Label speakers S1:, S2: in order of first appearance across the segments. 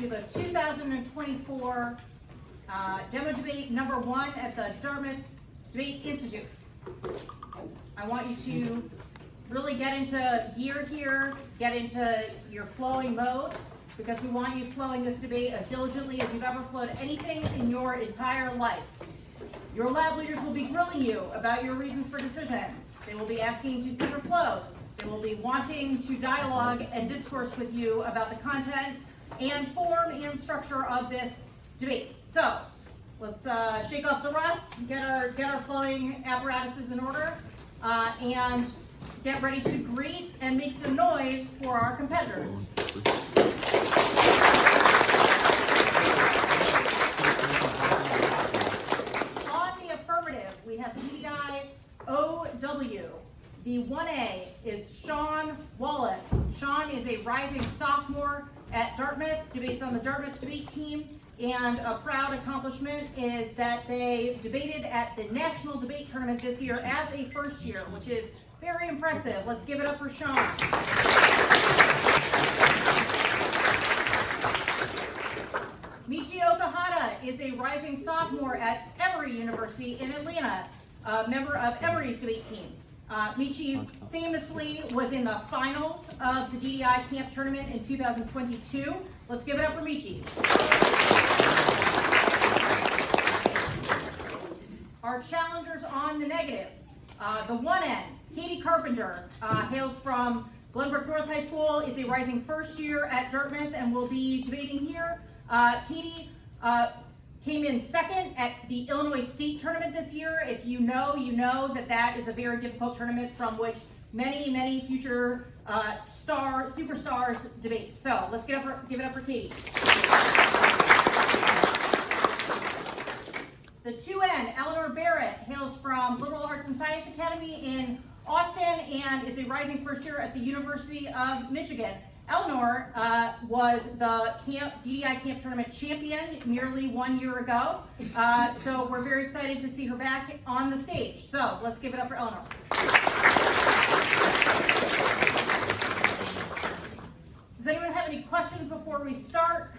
S1: to the 2024 demo debate number 1 at the Dartmouth Debate Institute. I want you to really get into gear here, get into your flowing mode, because we want you flowing this debate as diligently as you've ever flowed anything in your entire life. Your lab leaders will be grilling you about your reasons for decision. They will be asking to see your flows. They will be wanting to dialogue and discourse with you about the content and form and structure of this debate. So let's shake off the rust, get our flowing apparatuses in order, and get ready to greet and make some noise for our competitors. On the affirmative, we have DDI OW. The 1A is Sean Wallace. Sean is a rising sophomore at Dartmouth, debates on the Dartmouth debate team, and a proud accomplishment is that they debated at the National Debate Tournament this year as a first year, which is very impressive. Let's give it up for Sean. Michi Okahata is a rising sophomore at Emory University in Atlanta, a member of Emory's debate team. Michi famously was in the finals of the DDI camp tournament in 2022. Let's give it up for Michi. Our challengers on the negative. The 1N, Katie Carpenter, hails from Glenbrook North High School, is a rising first year at Dartmouth and will be debating here. Katie came in second at the Illinois State Tournament this year. If you know, you know that is a very difficult tournament from which many future superstars debate. So let's give it up for Katie. The 2N, Eleanor Barrett, hails from Liberal Arts and Science Academy in Austin and is a rising first year at the University of Michigan. Eleanor was the DDI camp tournament champion nearly 1 year ago, so we're very excited to see her back on the stage. So let's give it up for Eleanor. Does anyone have any questions before we start?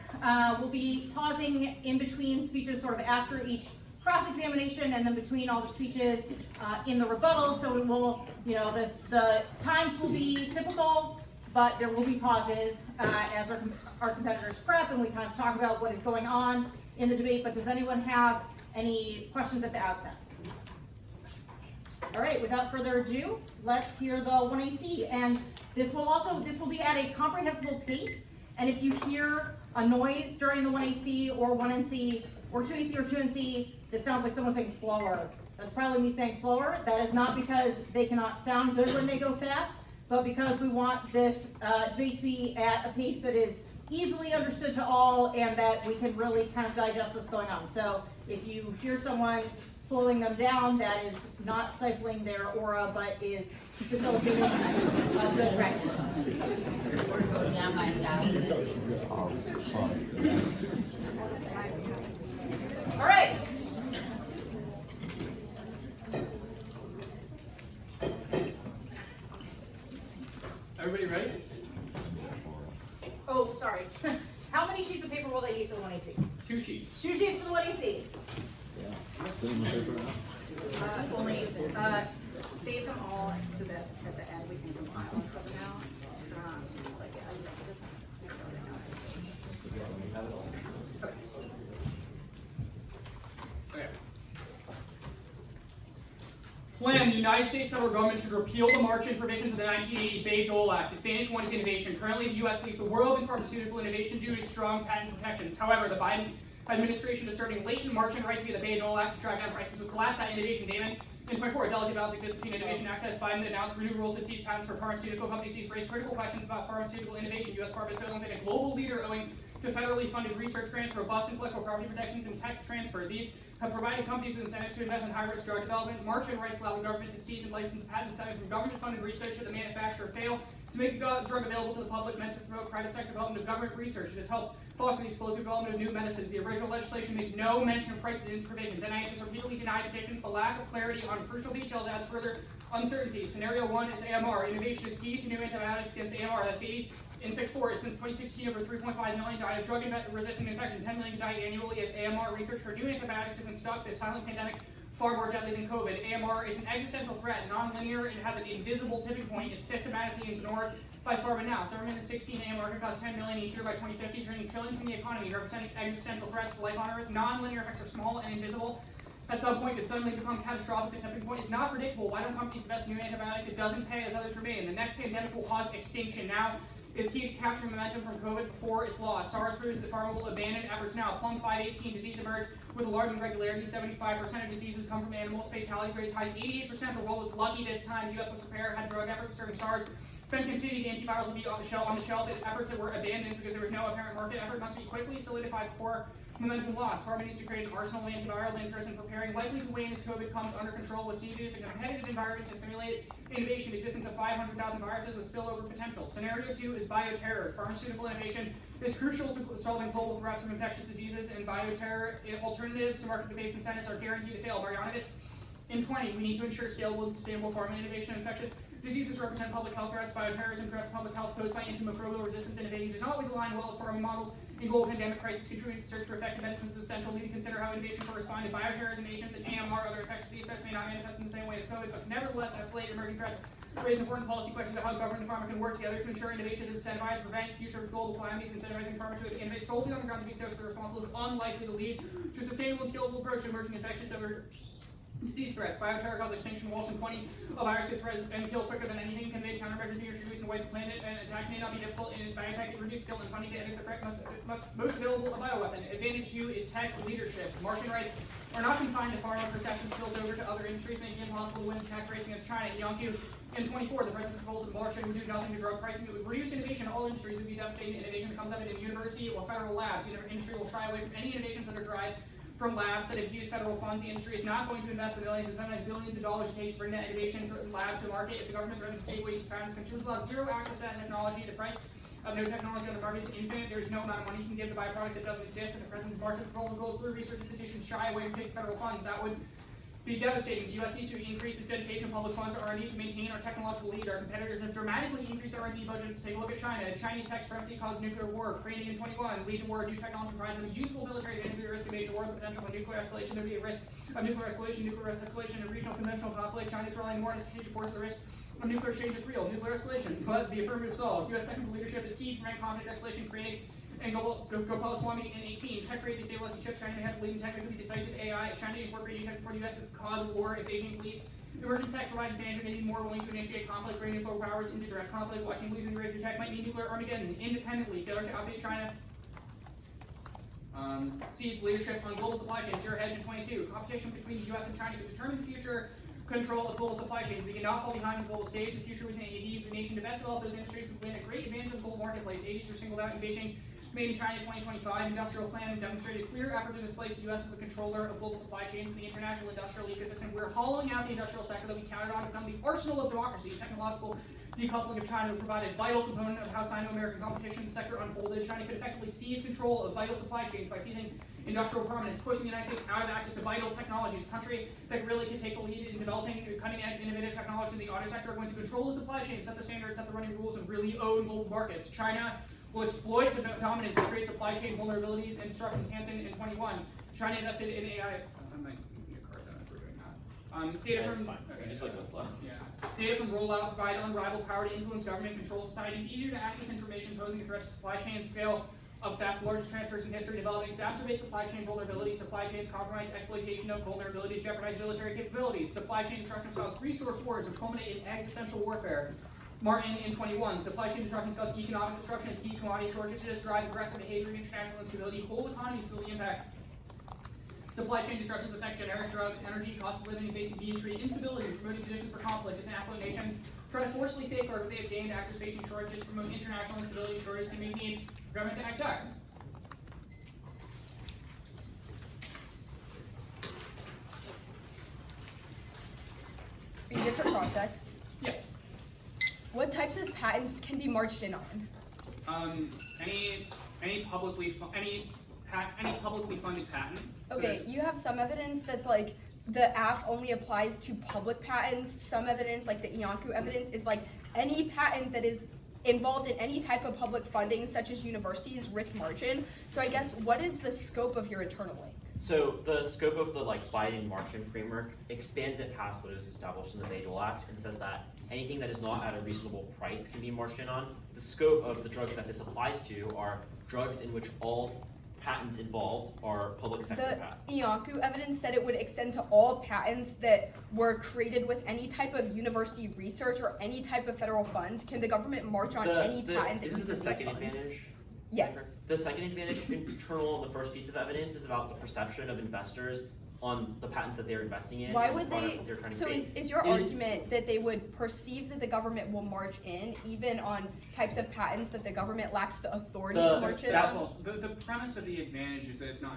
S1: We'll be pausing in between speeches sort of after each cross-examination and then between all the speeches in the rebuttal, so it will, the times will be typical, but there will be pauses as our competitors prep and we kind of talk about what is going on in the debate. But does anyone have any questions at the outset? All right, without further ado, let's hear the 1AC. And this will be at a comprehensible pace. And if you hear a noise during the 1AC or 1NC or 2AC or 2NC that sounds like someone saying slower, that's probably me saying slower. That is not because they cannot sound good when they go fast, but because we want this debate to be at a pace that is easily understood to all and that we can really kind of digest what's going on. So if you hear someone slowing them down, that is not stifling their aura, but is facilitating a good practice. All right.
S2: Everybody ready?
S1: Oh, sorry. How many sheets of paper will they need for the 1AC?
S2: 2 sheets.
S1: 2 sheets for the 1AC. Only save them all so that at the end we can compile something else.
S2: Okay. Plan: the United States federal government should repeal the march-in provisions of the 1980 Bayh-Dole Act. Advantage one is innovation. Currently, the U.S. leads the world in pharmaceutical innovation due to its strong patent protections. However, the Biden administration asserting latent march-in rights via the Bayh-Dole Act to drive down prices would collapse that innovation. Damon. In 24, a delicate balance exists between innovation access. Biden announced new rules to seize patents for pharmaceutical companies. These raise critical questions about pharmaceutical innovation. U.S. Pharma is failing a global leader owing to federally funded research grants, robust intellectual property protections, and tech transfer. These have provided companies with incentives to invest in high-risk drug development. March-in rights allow the government to seize and license patents stemming from government-funded research should the manufacturer fail to make the drug available to the public, meant to promote private sector development of government research. It has helped foster the explosive development of new medicines. The original legislation makes no mention of prices in its provisions. NIH has repeatedly denied petitions. The lack of clarity on crucial details adds further uncertainty. Scenario 1 is AMR. Innovation is key to new antibiotics against AMR. That's disease In 6.4, since 2016, over 3.5 million died of drug-resistant infection. 10 million die annually if AMR research for new antibiotics isn't stuck. This silent pandemic far more deadly than COVID. AMR is an existential threat, non-linear, and has an invisible tipping point. It's systematically ignored by pharma now. So remember that 16 AMR could cost 10 million each year by 2050, draining trillions from the economy, representing existential threats to life on Earth. Non-linear effects are small and invisible. At some point, could suddenly become catastrophic. The tipping point is not predictable. Why don't companies invest in new antibiotics? It doesn't pay as others remain. The next pandemic will cause extinction. Now is key to capturing momentum from COVID before it's lost. SARS proves that pharma will abandon efforts now. Plum 518 disease emerged with alarming regularity. 75% of diseases come from animals. Fatality rates high. 88%. The world was lucky this time. The U.S. was prepared, had drug efforts during SARS. Then continued antivirals will be on the shelf. Efforts that were abandoned because there was no apparent market effort must be quickly solidified before momentum lost. Pharma needs to create an arsenal of antiviral interest in preparing, likely to wane as COVID comes under control. What's needed is a competitive environment to simulate innovation. Existence of 500,000 viruses with spillover potential. Scenario 2 is bioterror. Pharmaceutical innovation is crucial to solving global threats from infectious diseases and bioterror. Alternatives to market-based incentives are guaranteed to fail. Marjanovic, in 20, we need to ensure scalable and sustainable pharma innovation. Infectious diseases represent public health threats. Bioterrorism threats public health posed by antimicrobial resistance innovation does not always align well with pharma models. In global pandemic crisis, contributing to search for effective medicines is essential. We need to consider how innovation will respond to bioterrorism agents and AMR. Other infectious disease threats may not manifest in the same way as COVID, but nevertheless escalate emerging threats. Raise important policy questions about how government and pharma can work together to ensure innovation is incentivized to prevent future global calamities. Incentivizing pharma to innovate solely on the grounds of being socially responsible is unlikely to lead to a sustainable and scalable approach to emerging infectious disease threats. Bioterror causes extinction. Walsh in 20. A virus could threat and kill quicker than anything. Conveyed countermeasures being introduced and wipe the planet. An attack may not be difficult. In biotech, it reduces skill and funding to edit the threat most available a bioweapon. Advantage 2 is tech leadership. Martian rights are not confined to pharma. Perception spills over to other industries, making it impossible to win the tech race against China. Yonku in 24. The president's proposal of Martian would do nothing to drug pricing. It would reduce innovation in all industries. It would be devastating. Innovation that comes out of it in university or federal labs. Industry will shy away from any innovations that are derived from labs that have used federal funds. The industry is not going to invest the millions and sometimes billions of dollars it takes to bring that innovation lab to market. If the government threatens to take away these patents, consumers will have zero access to that technology. The price of no technology on the market is infinite. There is no amount of money you can give to buy a product that doesn't exist. And the president's Martian proposal goes through, research institutions shy away from taking federal funds. That would be devastating. The U.S. needs to increase its dedication of public funds to R&D to maintain our technological lead. Our competitors have dramatically increased R&D budgets. Take a look at China. Chinese tech supremacy caused nuclear war. Creating in 21, lead to war. New technology provides them a useful military advantage. Be a risk of major war. The potential of nuclear escalation. There would be a risk of nuclear escalation, and regional conventional conflict. China's relying more on strategic force. The risk of nuclear exchange is real. Nuclear escalation, but the affirmative solves. U.S. technical leadership is key to prevent conflict escalation, creating and Gopalaswamy in 18. Tech rate destabilizing chips. China may have to lead in technically decisive AI. If China incorporated new tech before the U.S. could cause war if Beijing flees. Emerging tech provides advantage, may be more willing to initiate conflict, bring nuclear powers into direct conflict. Watching losing rates of tech might mean nuclear Armageddon independently. Failure to outpace China cedes leadership on global supply chains. Zero hedge in 22. Competition between the U.S. and China could determine the future control of global supply chains. We cannot fall behind the global stage. The future was in AVs. The nation to best develop those industries would win a great advantage in the global marketplace. AVs were singled out in Beijing's Made in China 2025 industrial plan and demonstrated clear effort to displace the U.S. as the controller of global supply chains in the international industrial ecosystem. We're hollowing out the industrial sector that we counted on to become the arsenal of democracy. Technological decoupling of China would provide a vital component of how Sino-American competition in the sector unfolded. China could effectively seize control of vital supply chains by seizing industrial prominence, pushing the United States out of access to vital technologies. A country that really could take the lead in developing cutting-edge, innovative technology in the auto sector are going to control the supply chain, set the standards, set the running rules, and really own global markets. China will exploit the dominance to create supply chain vulnerabilities and disruptions. Hansen in 21. China invested in AI. I might need a card then if we're doing that. Data from
S3: fine. Okay. Just like go slow.
S2: Yeah. Data from rollout provide unrivaled power to influence government and control society. It's easier to access information posing a threat to supply chain scale of theft, largest transfers in history, developing exacerbate supply chain vulnerabilities. Supply chains compromise exploitation of vulnerabilities, jeopardize military capabilities. Supply chain disruptions cause resource wars, which culminate in existential warfare. Martin in 21. Supply chain disruptions cause economic disruption and key commodity shortages, drive aggressive behavior, international instability, whole economies feel the impact. Supply chain disruptions affect generic drugs, energy, cost of living, and basic needs, create instability, promoting conditions for conflict. As affluent nations try to forcibly safeguard what they have gained, actors facing shortages, promote international instability, shortages can make need government to act back.
S4: Are you good for cross-ex?
S2: Yeah.
S4: What types of patents can be marched in on?
S2: Any publicly funded patent.
S4: Okay, you have some evidence that's like the AF only applies to public patents. Some evidence, like the Iancu evidence, is like any patent that is involved in any type of public funding, such as universities, risk margin. So I guess, what is the scope of your internal link?
S3: So the scope of the Biden margin framework expands it past what is established in the Bayh-Dole Act and says that anything that is not at a reasonable price can be marched in on. The scope of the drugs that this applies to are drugs in which all patents involved are public sector patents.
S4: The Iancu evidence said it would extend to all patents that were created with any type of university research or any type of federal funds. Can the government march on any patent that
S3: This is the
S4: uses
S3: second
S4: those funds?
S3: advantage.
S4: Yes.
S3: The second advantage internal, the first piece of evidence, is about the perception of investors on the patents that they're investing in.
S4: Why
S3: and
S4: would
S3: the products
S4: they?
S3: that they're trying to
S4: So
S3: make.
S4: is your argument that they would perceive that the government will march in even on types of patents that the government lacks the authority to march in
S2: That's
S4: on?
S2: false. The premise of the advantage is that it's not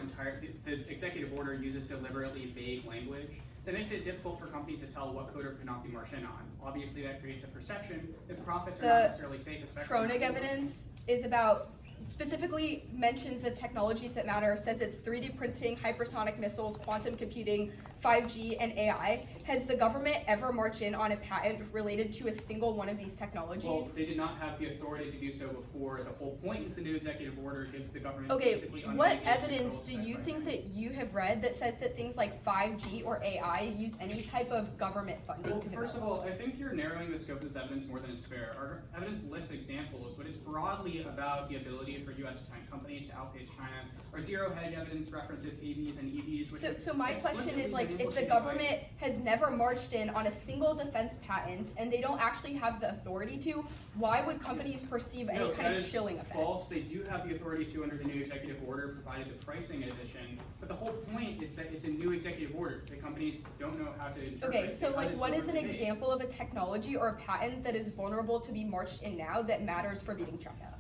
S2: the executive order uses deliberately vague language that makes it difficult for companies to tell what could or could not be marched in on. Obviously, that creates a perception that profits are not necessarily safe, especially.
S4: Kronig evidence is about, specifically mentions the technologies that matter, says it's 3D printing, hypersonic missiles, quantum computing, 5G, and AI. Has the government ever marched in on a patent related to a single one of these technologies?
S2: Well, they did not have the authority to do so before. The whole point is the new executive order gives the government
S4: Okay,
S2: basically
S4: what
S2: unmitigated
S4: evidence do
S2: control
S4: you
S2: of
S4: think
S2: pricing.
S4: that you have read that says that things like 5G or AI use any type of government funding
S2: Well,
S4: to
S2: first of
S4: develop?
S2: all, I think you're narrowing the scope of this evidence more than is fair. Our evidence lists examples, but it's broadly about the ability for U.S. companies to outpace China. Our zero hedge evidence references AVs and EVs, which
S4: So my question is, like, if the
S2: explicitly
S4: government has never marched in on a single defense patent and they don't actually have the authority to, why would companies perceive any
S2: No,
S4: kind
S2: that
S4: of
S2: is
S4: chilling effect?
S2: false. They do have the authority to under the new executive order, provided the pricing addition. But the whole point is that it's a new executive order. The companies don't know how to interpret
S4: Okay,
S2: it
S4: so
S2: because
S4: like,
S2: it's
S4: what is an
S2: already made.
S4: example of a technology or a patent that is vulnerable to be marched in now that matters for beating China?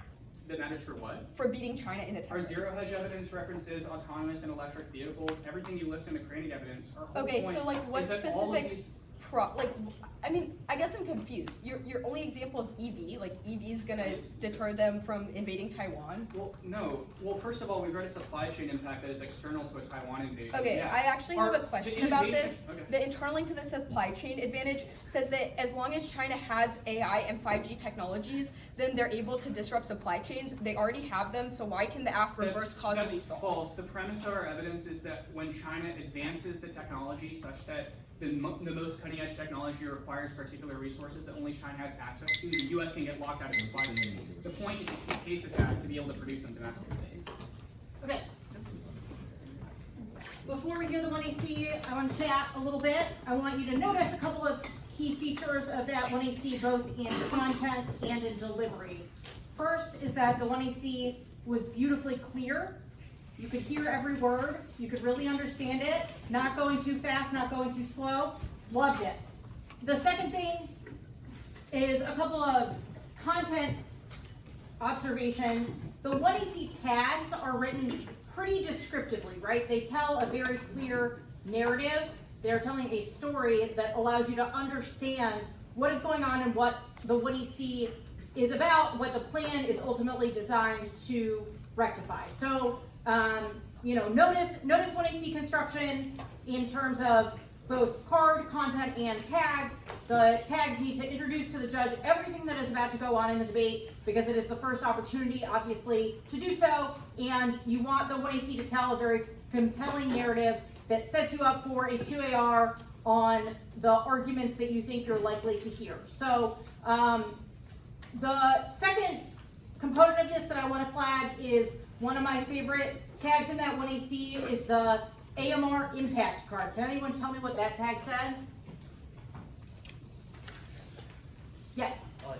S2: That matters for what?
S4: For beating China in the tech
S2: Our
S4: race?
S2: zero hedge evidence references autonomous and electric vehicles. Everything you list in the Kronig evidence. Our whole
S4: Okay,
S2: point
S4: so like, what
S2: is that all of
S4: specific
S2: these
S4: I mean, I guess I'm confused. Your only example is EV. Like, EV is gonna deter them from invading Taiwan.
S2: Well, no. Well, first of all, we've read a supply chain impact that is external to a Taiwan invasion.
S4: Okay,
S2: Yeah.
S4: I actually have a question about this.
S2: Okay.
S4: The internal link to the supply chain advantage says that as long as China has AI and 5G technologies, then they're able to disrupt supply chains. They already have them, so why can the AF reverse causally
S2: That's
S4: solve?
S2: false. The premise of our evidence is that when China advances the technology such that the most cutting edge technology requires particular resources that only China has access to, the U.S. can get locked out of supply chain. The point is to keep pace with that to be able to produce them domestically.
S1: Okay. Before we hear the 1AC, I want to chat a little bit. I want you to notice a couple of key features of that 1AC, both in content and in delivery. First is that the 1AC was beautifully clear. You could hear every word. You could really understand it. Not going too fast, not going too slow. Loved it. The second thing is a couple of content observations. The 1AC tags are written pretty descriptively, right? They tell a very clear narrative. They're telling a story that allows you to understand what is going on and what the 1AC is about, what the plan is ultimately designed to rectify. So, notice 1AC construction in terms of both card, content, and tags. The tags need to introduce to the judge everything that is about to go on in the debate because it is the first opportunity, obviously, to do so. And you want the 1AC to tell a very compelling narrative that sets you up for a 2AR on the arguments that you think you're likely to hear. So the second component of this that I want to flag is one of my favorite tags in that 1AC is the AMR impact card. Can anyone tell me what that tag said? Yeah.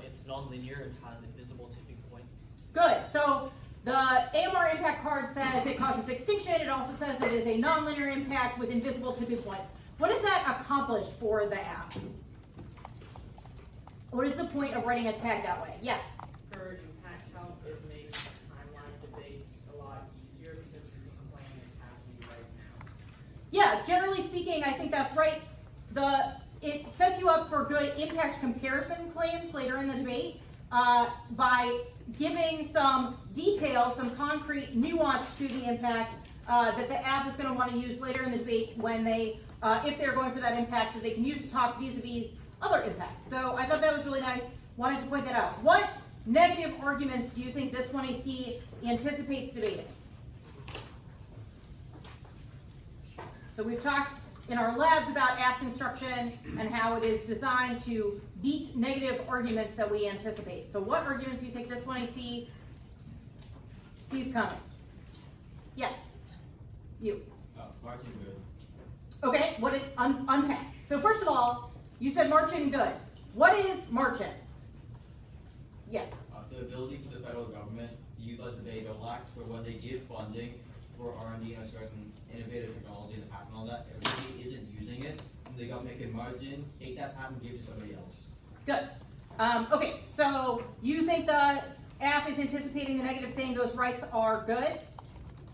S5: It's non-linear and has invisible tipping points.
S1: Good. So the AMR impact card says it causes extinction. It also says it is a nonlinear impact with invisible tipping points. What does that accomplish for the app? What is the point of writing a tag that way? Yeah.
S6: For impact count, it makes timeline debates a lot easier because you can plan is happening right now.
S1: Yeah, generally speaking, I think that's right. It sets you up for good impact comparison claims later in the debate by giving some detail, some concrete nuance to the impact that the app is going to want to use later in the debate when they, if they're going for that impact, that they can use to talk vis-a-vis other impacts. So I thought that was really nice. Wanted to point that out. What negative arguments do you think this 1AC anticipates debating? So we've talked in our labs about AF construction and how it is designed to beat negative arguments that we anticipate. So what arguments do you think this 1AC sees coming? Yeah, you.
S7: Marching good.
S1: Okay, what it unpack. So first of all, you said marching good. What is marching? Yeah.
S7: The ability for the federal government to utilize the Bayh-Dole Act for when they give funding for R&D and a certain innovative technology and the patent on that, everybody isn't using it, and the government can merge in, take that patent, give it to somebody else.
S1: Good. Okay, so you think the AF is anticipating the negative, saying those rights are good?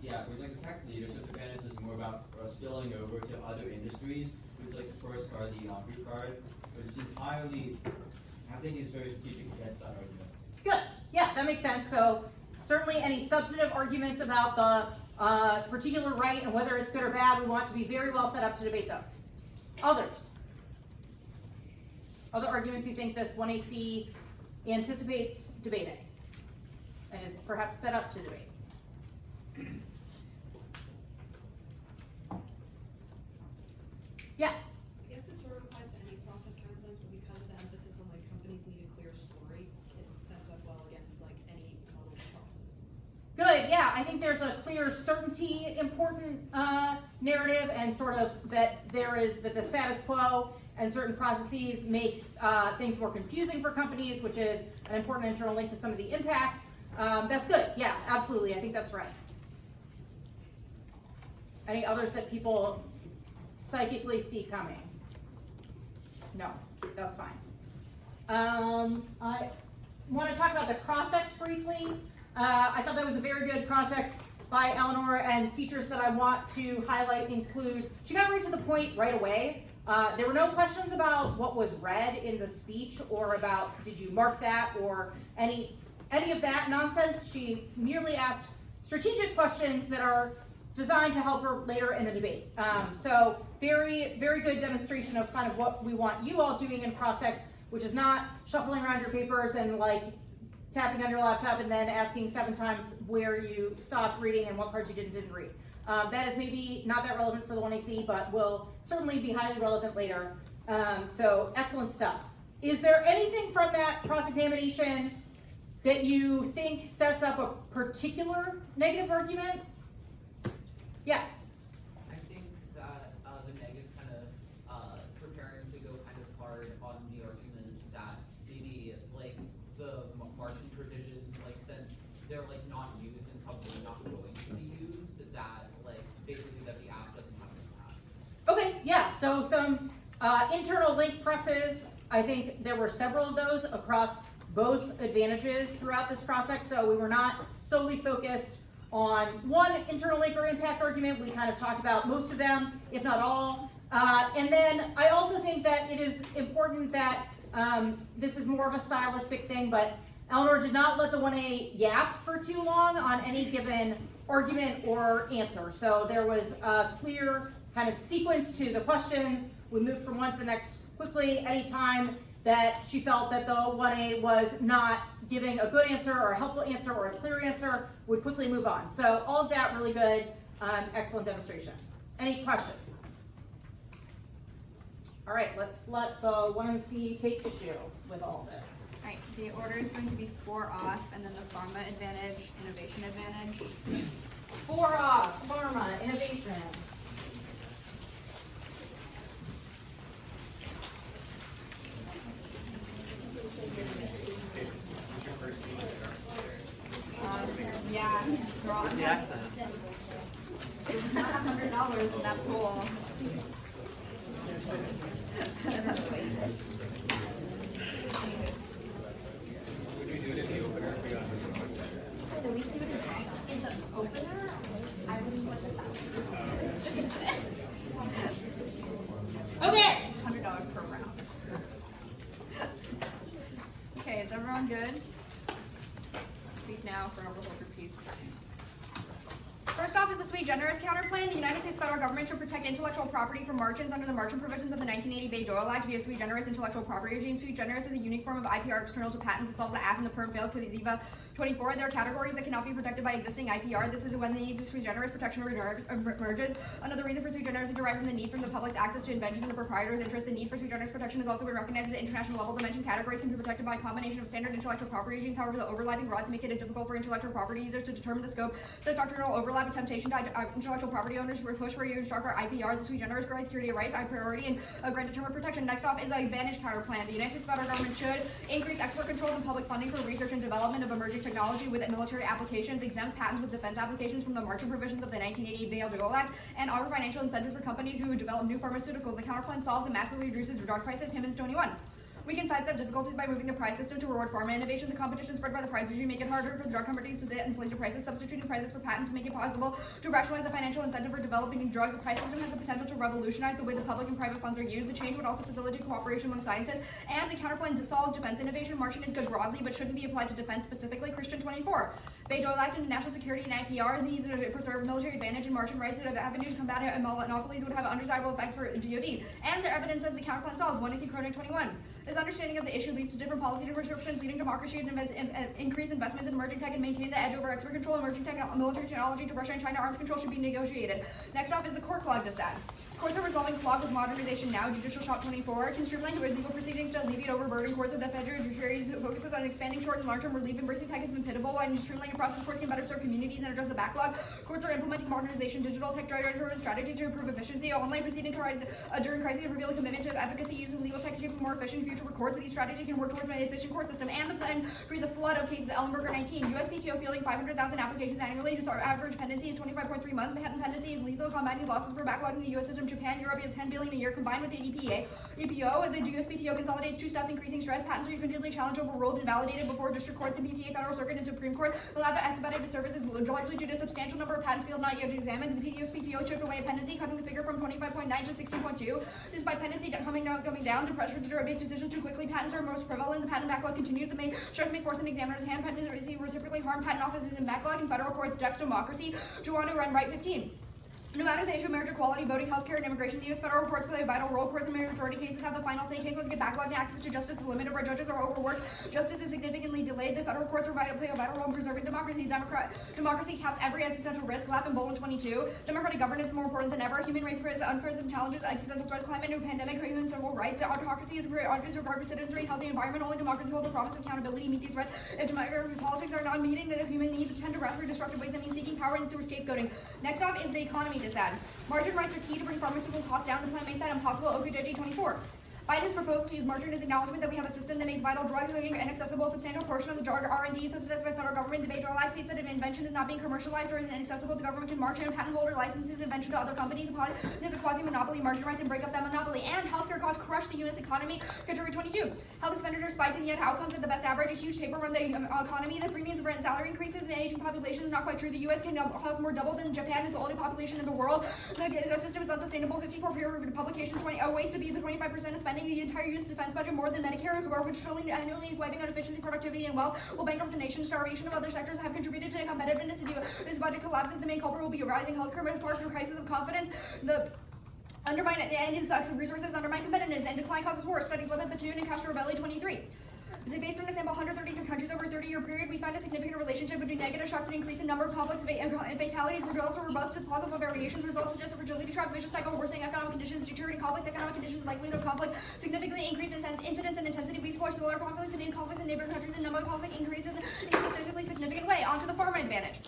S7: Yeah, whereas like the tax leadership advantage is more about spilling over to other industries, which like the first card, the Emory card, which is entirely, I think is very strategic against that argument.
S1: Good. Yeah, that makes sense. So certainly any substantive arguments about the particular right and whether it's good or bad, we want to be very well set up to debate those. Others? Other arguments you think this 1AC anticipates debating and is perhaps set up to debate? Yeah.
S8: I guess this sort of applies to any process counterclaims, but because of the emphasis on like companies need a clear story, it sets up well against like any model processes.
S1: Good, yeah, I think there's a clear certainty important narrative and sort of that that the status quo and certain processes make things more confusing for companies, which is an important internal link to some of the impacts. That's good, yeah, absolutely, I think that's right. Any others that people psychically see coming? No, that's fine. I want to talk about the cross-ex briefly. I thought that was a very good cross-ex by Eleanor, and features that I want to highlight include, she got right to the point right away. There were no questions about what was read in the speech or about did you mark that or any of that nonsense. She merely asked strategic questions that are designed to help her later in the debate. So very, very good demonstration of kind of what we want you all doing in cross-ex, which is not shuffling around your papers and like tapping on your laptop and then asking 7 times where you stopped reading and what parts you didn't read. That is maybe not that relevant for the 1AC, but will certainly be highly relevant later. So excellent stuff. Is there anything from that cross-examination that you think sets up a particular negative argument? Yeah.
S6: I think that the neg is kind of preparing to go kind of hard on the argument that maybe like the margin provisions, like since they're like not used and probably not going to be used, that like basically that the app doesn't have an impact.
S1: Okay, yeah, so some internal link presses, I think there were several of those across both advantages throughout this cross-ex, so we were not solely focused on one internal link or impact argument. We kind of talked about most of them, if not all. And then I also think that it is important that this is more of a stylistic thing, but Eleanor did not let the 1A yap for too long on any given argument or answer. So there was a clear kind of sequence to the questions. We moved from one to the next quickly. Anytime that she felt that the 1A was not giving a good answer or a helpful answer or a clear answer, would quickly move on. So all of that really good, excellent demonstration. Any questions? All right, let's let the 1C take issue with all of it.
S9: All right, the order is going to be 4 off, and then the pharma advantage, innovation advantage.
S1: 4 off, pharma, innovation.
S9: Yeah, draw.
S3: What's the accent?
S9: It's not $100 in that pool.
S10: Would you do it in the opener if we got
S9: So we see what it is. It's an opener. I wouldn't put it that.
S1: Okay.
S9: $100 per round. Okay, is everyone good? Speak now, forever hold your peace. First off is this week. sui generis counterplan, the United States federal government should protect intellectual property from marchants under the marchant provisions of the 1980 Bayh-Dole Act via sui generis intellectual property regime. Sui generis is a unique form of IPR external to patents. It solves the act and the perm fails because the Ziva 24. There are categories that cannot be protected by existing IPR. This is when the need for sui generis protection emerges. Another reason for sui generis is derived from the need from the public's access to inventions and the proprietor's interest. The need for sui generis protection has also been recognized as an international level. Dimension categories can be protected by a combination of standard intellectual property regimes. However, the overlapping broads make it difficult for intellectual property users to determine the scope. Such doctrinal overlap, a temptation to intellectual property owners to push for even stronger IPR. The sui generis grants security of rights, priority, and grant determined protection. Next off is the advantage counterplan. The United States federal government should increase export controls and public funding for research and development of emerging technology with military applications, exempt patents with defense applications from the marching provisions of the 1980 Bayh-Dole Act, and offer financial incentives for companies who develop new pharmaceuticals. The counterplan solves and massively reduces drug prices. Him and Stony 1. We can sidestep difficulties by moving the price system to reward pharma innovation. The competition spread by the price regime make it harder for the drug companies to set inflation prices. Substituting prices for patents make it possible to rationalize the financial incentive for developing new drugs. The price system has the potential to revolutionize the way the public and private funds are used. The change would also facilitate cooperation among scientists. And the counterplan dissolves defense innovation. Marching is good broadly, but shouldn't be applied to defense specifically. Christian 24. Bayh-Dole Act and national security and IPR needs to preserve military advantage and marching rights that have avenues to combat monopolies would have undesirable effects for DoD. And the evidence says the counterplan solves. 1 is Chronic 21. This understanding of the issue leads to different policy prescriptions, leading democracies to increase investments in emerging tech and maintain the edge over export control. Emerging tech and military technology to Russia and China arms control should be negotiated. Next off is the court clog dissent. Courts are resolving clog with modernization now. Judicial Shop 24 can streamline legal proceedings to alleviate overburden. Courts of the federal judiciary focuses on expanding short and long-term relief. Embracing tech has been pitiable, and streamlining process courts can better serve communities and address the backlog. Courts are implementing modernization, digital tech-driven strategies to improve efficiency. Online proceedings during crises reveal a commitment to efficacy using legal tech to make more efficient future for courts. These strategies can work towards an efficient court system. And the plan creates a flood of cases. Ellenberger 19. USPTO fielding 500,000 applications annually. Our average pendency is 25.3 months. Patent pendency is lethal, combating losses for backlog in the U.S. system. Japan, Europe is 10 billion a year combined with the EPO. The USPTO consolidates two steps, increasing stress. Patents are continually challenged, overruled, and validated before district courts and PTA, Federal Circuit, and Supreme Court. The lab of expedited services largely due to a substantial number of patents field not yet examined. The USPTO chipped away at pendency, cutting the figure from 25.9 to 16.2. Despite pendency coming down, the pressure to make decisions too quickly. Patents are most prevalent. The patent backlog continues. Stress may force an examiner's hand. Patent receive reciprocally harm. Patent offices in backlog. And federal courts ducks democracy. Joanna Run Right 15. No matter the issue of marriage equality, voting, healthcare, and immigration, the U.S. federal courts play a vital role. Courts in majority cases have the final say. Cases get backlogged and access to justice is limited where judges are overworked. Justice is significantly delayed. The federal courts play a vital role in preserving democracy. Democracy caps every existential risk. Lap and Bolin 22. Democratic governance is more important than ever. Human rights faces unprecedented challenges, existential threats, climate, new pandemic, human civil rights. The autocracy is regard for citizenry, healthy environment. Only democracy holds the promise of accountability to meet these threats. If democratic politics are not meeting the human needs, tend to rest through destructive ways. That means seeking power and through scapegoating. Next off is the economy dissent. Margin rights are key to bring pharmaceutical costs down. The plan makes that impossible. Okahata 24. Biden's proposal to use margin is acknowledgement that we have a system that makes vital drugs inaccessible. A substantial portion of the drug R&D subsidized by federal government. The Bayh-Dole Act states that if an invention is not being commercialized or is inaccessible, the government can margin a patent holder licenses invention to other companies. There's a quasi-monopoly, margin rights, and break up that monopoly. And healthcare costs crush the U.S. economy. Category 22. Health expenditures spike and yet outcomes at the best average. A huge taper on the economy. The premiums of rent and salary increases. The aging population is not quite true. The U.S. can cost more double than Japan is the oldest population in the world. The system is unsustainable. 54 peer-reviewed publications. Ways to be the 25% of spending the entire U.S. defense budget more than Medicare, which trillion annually is wiping out efficiency, productivity, and wealth. Will bankrupt the nation. Starvation of other sectors have contributed to competitiveness. If this budget collapses, the main culprit will be a rising healthcare spark, a crisis of confidence. The end in sucks of resources, undermine competitiveness, and decline causes war. Study Flippin' Batoon and Castro-Belli 23. Based on a sample of 133 countries over a 30-year period, we find a significant relationship between negative shocks and increase in number of complex fatalities. Results are robust with plausible variations. Results suggest a fragility trap, vicious cycle, worsening economic conditions, deteriorating complex economic conditions, likelihood of conflict, significantly increase in incidence and intensity. We explore similar conflicts and conflicts in neighboring countries, and number of conflict increases in a statistically significant way. On to the pharma advantage.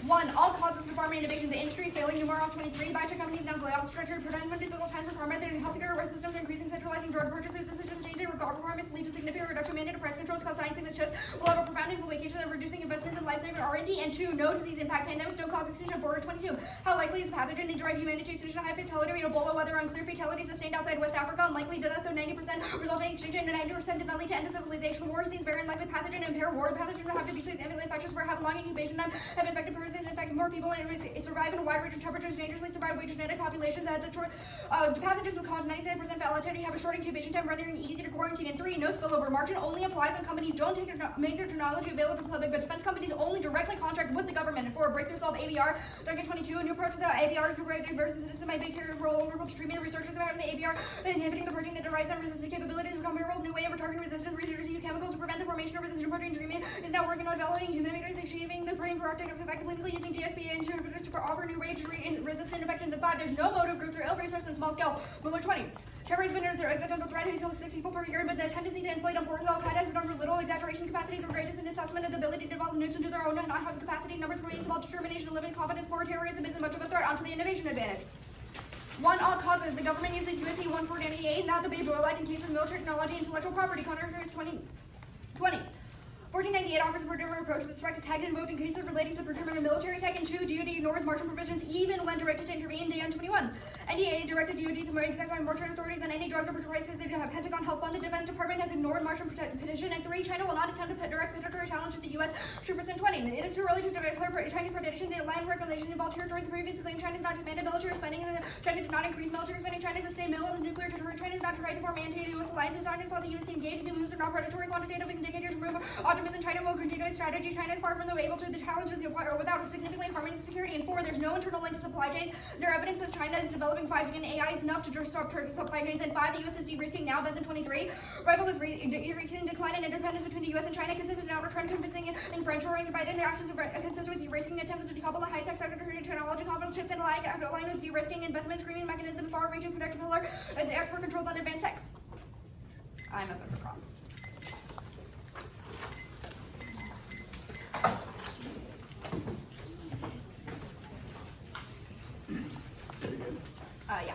S9: 1. All causes for pharma innovation. The industry is failing. Numerous 23. Biotech companies now layoffs structure. Predominant difficult times for pharma. Their healthcare systems are increasing, centralizing drug purchases. Decisions changing regard requirements lead to significant reduction mandated price controls, cause science and stress will have a profound implication of reducing investments in life-saving R&D. And 2. No disease impact. Pandemics don't cause extinction. Border 22. How likely is the pathogen to drive humanity to extinction? High fatality rate. Ebola, whether unclear. Fatality sustained outside West Africa. Unlikely to death, though 90% resulting in extinction, and 90% did not lead to end of civilization. War disease, very unlikely pathogen, impair war. Pathogen would have to be significantly infectious for have long incubation time, have infected persons, infect more people, and survive in a wide range of temperatures, dangerously survive with genetic populations. Pathogens will cause 97% volatility have a short incubation time, rendering it easy to quarantine. And 3, no spillover. Margin only applies when companies don't make their technology available to the public, but defense companies only directly contract with the government. And 4, breakthrough solve ABR. Document 22, a new approach to the ABR incorporated versus system by big carrier role over treatment. Researchers about the ABR inhibiting the protein that derives and resistant capabilities of comparable new way of targeting resistant. Researchers use chemicals to prevent the formation of resistant protein. Treatment is now working on developing human mechanisms achieving the brain protective effect clinically using GSP and inhibitors to offer new ways to treat resistant infections. And 5, there's no motive groups or ill resource in small scale. Mueller 20. Terror has been under existential threat who kills 6 people per year, but the tendency to inflate importance of Al-Qaeda has done for little exaggeration capacities of greatest in assessment of the ability to develop nukes into their own and not have the capacity, numbers, remains about determination, living confidence for terrorism isn't much of a threat onto the innovation advantage. 1. All causes. The government uses USA 1498, not the Bay Doyle Act in case of military technology, intellectual property. Contractors 20. 1498 offers a different approach with respect to tag and vote in cases relating to procurement of military tech. And 2, DoD ignores margin provisions even when directed to intervene. Day on 21. NDA directed DoD to execute on margin authorities on any drugs or prices they have Pentagon help fund. The Defense Department has ignored margin petition. And 3, China will not attempt to direct predatory challenge to the U.S. troopers in 20. It is too early to declare Chinese predation. The land regulations involve territories previously claimed China is not demanded military spending, and China did not increase military spending. China is a state middle and nuclear territory. China is not trying to form anti-U.S. alliances. China saw the U.S. engage in the moves are not predatory. Quantitative indicators remove optimism. China will continue its strategy. China is far from able to the challenges or without significantly harming security. And 4, there's no internal link to supply chains. There evidence says China is developing 5G and AI is enough to disrupt supply chains. And 5, the U.S. is de-risking now. Benson 23. Rival is increasing decline in interdependence between the U.S. and China. Consistent downward trend convincing in French or Biden. The actions are consistent with de-risking attempts to decouple the high-tech sector to technology, confidence chips, and align with de-risking investment screening mechanism, far-reaching protective pillar, and the export controls on advanced tech. I'm up for cross. Yeah.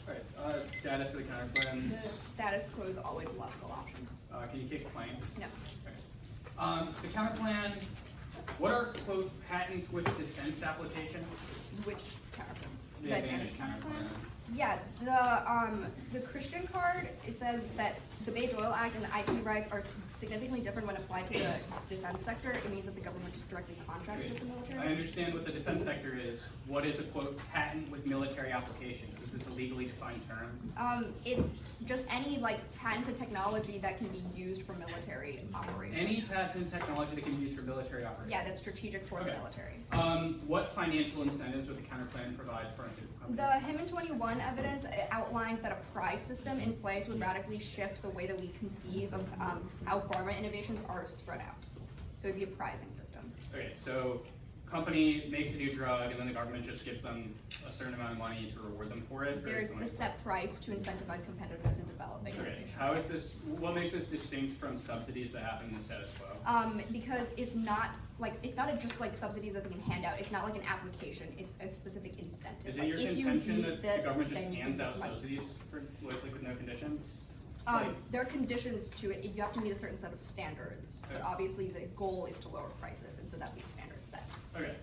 S2: Alright, status of the counterclaim.
S9: The status quo is always a logical option.
S2: Can you kick claims?
S9: No.
S2: Okay. The counterclaim, what are, quote, patents with defense application?
S9: Which counterclaim?
S2: The advantage counterclaim.
S9: Yeah, the Christian card, it says that the Bay-Doyle Act and the IP rights are significantly different when applied to the defense sector. It means that the government just directly contracts with the military.
S2: I understand what the defense sector is. What is a, quote, patent with military applications? Is this a legally defined term?
S9: It's just any, like, patented technology that can be used for military operations.
S2: Any patented technology that can be used for military operations?
S9: Yeah, that's strategic for the military.
S2: What financial incentives would the counterclaim provide pharmaceutical companies?
S9: The Hammond 21 evidence outlines that a prize system in place would radically shift the way that we conceive of how pharma innovations are spread out. So it'd be a pricing system.
S2: Okay, so company makes a new drug and then the government just gives them a certain amount of money to reward them for it?
S9: There's a set price to incentivize competitiveness in developing innovations.
S2: How is this, what makes this distinct from subsidies that happen in the status quo?
S9: Because it's not just like subsidies that they can hand out. It's not like an application. It's a specific incentive.
S2: Is it your
S9: if
S2: contention
S9: you
S2: that
S9: this,
S2: the government just
S9: then you
S2: hands
S9: can
S2: out
S9: get money.
S2: subsidies for, with no conditions?
S9: There are conditions to it. You have to meet a certain set of standards. But obviously the goal is to lower prices, and so that meets standards set